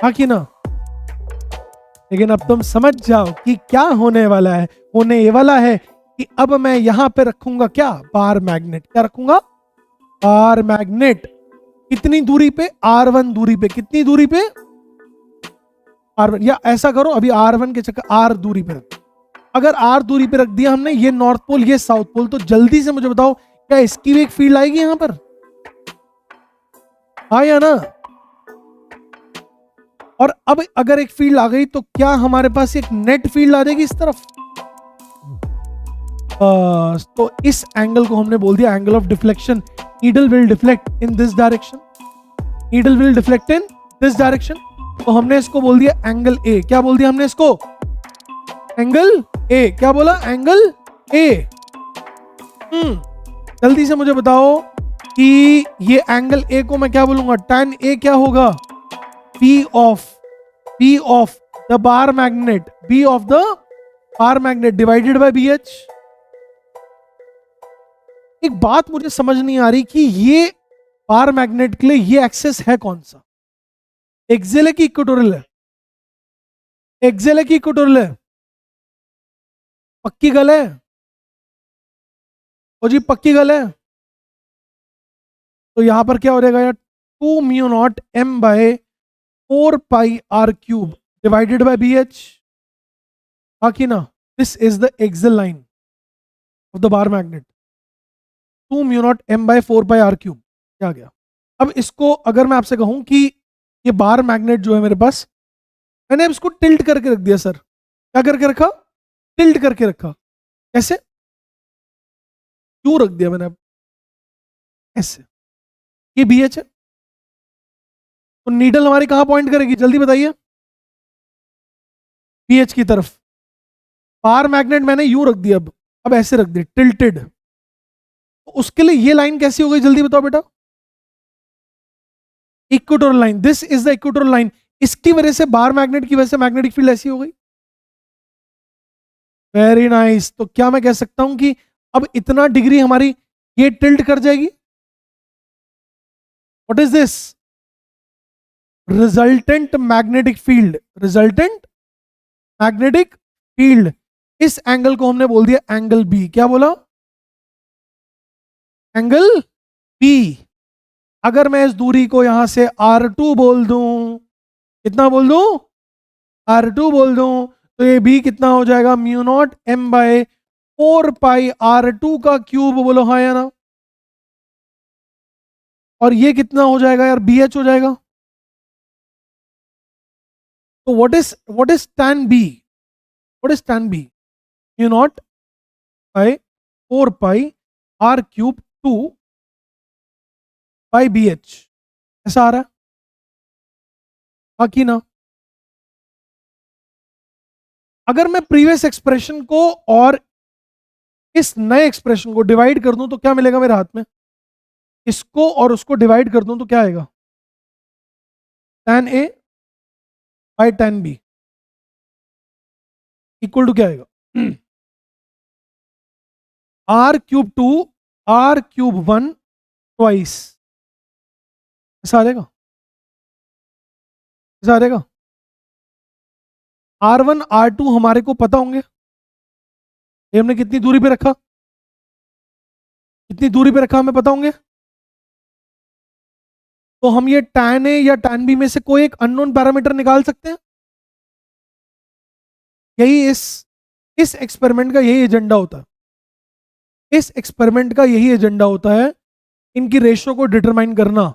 Speaker 1: हाँ कि ना? लेकिन अब तुम समझ जाओ कि क्या होने वाला है। होने ये वाला है कि अब मैं यहां पे रखूंगा क्या? Bar magnet. क्या रखूंगा? Bar magnet. कितनी दूरी पे? R1 दूरी पे। कितनी दूरी पे? R1, या ऐसा करो अभी R1 के चक्कर R दूरी पे रख, अगर R दूरी पे रख दिया हमने, ये नॉर्थ पोल ये साउथ पोल, तो जल्दी से मुझे बताओ क्या इसकी भी एक फील्ड आएगी यहां पर? हाँ या ना? और अब अगर एक फील्ड आ गई तो क्या हमारे पास एक नेट फील्ड आ जाएगी इस तरफ? तो इस एंगल को हमने बोल दिया angle of deflection. Needle will deflect in this direction, needle will deflect in this direction, तो हमने इसको बोल दिया एंगल ए। क्या बोल दिया हमने इसको? Angle A. क्या बोला? Angle A. जल्दी से मुझे बताओ कि ये एंगल ए को मैं क्या बोलूंगा? tan ए क्या होगा? P of the bar magnet, B of the bar magnet divided by BH। एक बात मुझे समझ नहीं आ रही कि ये बार मैग्नेट के लिए ये एक्सेस है कौन सा? एक्सियल है कि इक्वेटोरियल है? एक्सियल है कि इक्वेटोरियल है? पक्की गल है? ओ जी पक्की गल है? तो यहां पर क्या हो जाएगा यार? 2 mu not m by 4 pi r cube divided by BH। बाकी ना, this is the axial line of the bar magnet, 2 mu not m by 4 pi r cube. क्या गया? अब इसको अगर मैं आपसे कहूं कि ये बार मैग्नेट जो है मेरे पास, मैंने अब इसको टिल्ट करके रख दिया सर। क्या करके रखा? टिल्ट करके रखा। कैसे? क्यों रख दिया मैंने? अब ऐसे, ये BH है, तो नीडल हमारी कहां पॉइंट करेगी? जल्दी बताइए। BH की तरफ। बार मैग्नेट मैंने यू रख दिया, अब ऐसे रख दिया टिल्टेड, तो उसके लिए ये लाइन कैसी हो गई? जल्दी बताओ बेटा। Equatorial line, this is the equatorial line. इसकी वजह से बार मैग्नेट की वजह से मैग्नेटिक फील्ड ऐसी हो गई। Very nice. तो क्या मैं कह सकता हूं कि अब इतना डिग्री हमारी ये टिल्ट कर जाएगी? What is this? Resultant magnetic field, resultant magnetic field. इस एंगल को हमने बोल दिया एंगल बी। क्या बोला? Angle B. अगर मैं इस दूरी को यहां से R2 बोल दूं, कितना बोल दूं? R2 बोल दूं, तो ये बी कितना हो जाएगा? Mu not m by 4 pi R2 का क्यूब। बोलो हाँ या ना? और ये कितना हो जाएगा यार? BH हो जाएगा। तो what is tan B? What is tan B? Mu not by 4 pi R cube 2 by BH। ऐसा आ रहा है? बाकी ना, अगर मैं प्रीवियस एक्सप्रेशन को और इस नए एक्सप्रेशन को डिवाइड कर दूं तो क्या मिलेगा मेरे हाथ में? इसको और उसको डिवाइड कर दूं तो क्या आएगा? tan A by tan B equal to क्या आएगा? R cube 2 R cube 1 twice. ऐसा आ जाएगा? ऐसा आ जाएगा? R1 R2 हमारे को पता होंगे, ये हमने कितनी दूरी पे रखा? कितनी दूरी पे रखा हमें पता होंगे। तो हम ये tan A या tan B में से कोई एक अननोन पैरामीटर निकाल सकते हैं। यही इस एक्सपेरिमेंट का यही एजेंडा होता है। इस एक्सपेरिमेंट का यही एजेंडा होता है, इनकी रेशियो को डिटरमाइन करना।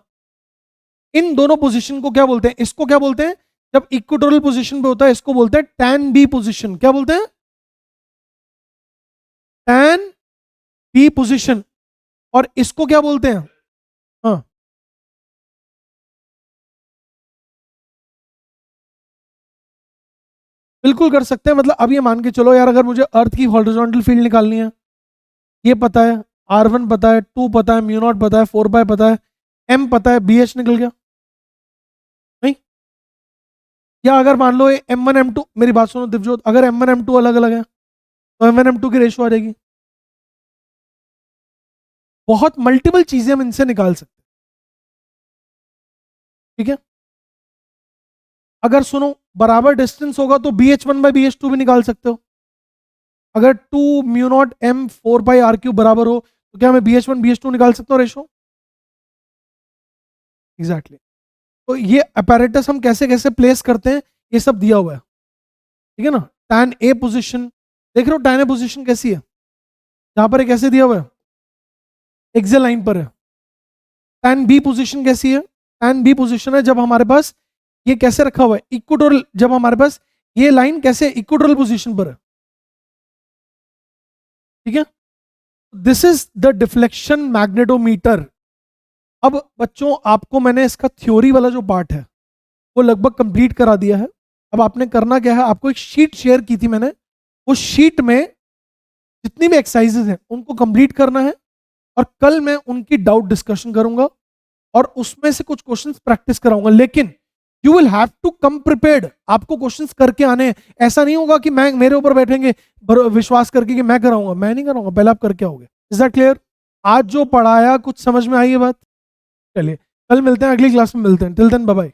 Speaker 1: इन दोनों पोजीशन को क्या बोलते हैं? इसको क्या बोलते हैं? जब इक्वेटोरियल पोजीशन पे होता है इसको बोलते हैं tan B पोजीशन। क्या बोलते हैं? tan B position. और इसको क्या बोलते हैं? हाँ, बिल्कुल कर सकते हैं। मतलब अब ये मान के चलो यार, अगर मुझे अर्थ की हॉरिजॉन्टल फील्ड निकालनी है, ये पता है, R1 पता है, 2 पता है, म्यू नॉट पता है, 4 पाई पता है, m पता है, BH निकल गया नहीं? या अगर मान लो ये M1 M2, मेरी बात सुनो दिवजोत, अगर M1 M2 अलग अलग है तो M1 M2 की रेशियो आ जाएगी। बहुत मल्टीपल चीजें हम इनसे निकाल सकते हैं। ठीक है? अगर सुनो बराबर डिस्टेंस होगा तो BH1 बाई BH2 भी निकाल सकते हो। अगर 2 mu not m 4 pi R cube बराबर हो तो क्या मैं BH1 BH2 निकाल सकता हूँ रेशो? एग्जैक्टली। तो ये अपैरेटस हम कैसे कैसे प्लेस करते हैं ये सब दिया हुआ है, ठीक है ना। tan A पोजीशन देख रहे हो, tan A पोजीशन कैसी है, यहां पर कैसे दिया हुआ है, एक्सेल लाइन पर है। tan B पोजीशन कैसी है, tan B पोजीशन है जब हमारे पास ये कैसे रखा हुआ है, इक्वेटोरियल, जब हमारे पास ये लाइन कैसे इक्वेटोरियल पोजीशन पर है, ठीक है। This is the deflection magnetometer. अब बच्चों आपको मैंने इसका थ्योरी वाला जो पार्ट है वो लगभग कंप्लीट करा दिया है। अब आपने करना क्या है, आपको एक शीट शेयर की थी मैंने, उस शीट में जितनी भी एक्सरसाइजेज हैं उनको कंप्लीट करना है, और कल मैं उनकी डाउट डिस्कशन करूंगा और उसमें से कुछ क्वेश्चंस प्रैक्टिस कराऊंगा। लेकिन you will have to come prepared, आपको क्वेश्चंस करके आने हैं। ऐसा नहीं होगा कि मैं मेरे ऊपर बैठेंगे विश्वास करके कि मैं कराऊंगा, मैं नहीं कराऊंगा, पहले आप करके आओगे। Is that clear? आज जो पढ़ाया कुछ समझ में आई है बात? चलिए कल मिलते हैं, अगली क्लास में मिलते हैं। Till then bye bye.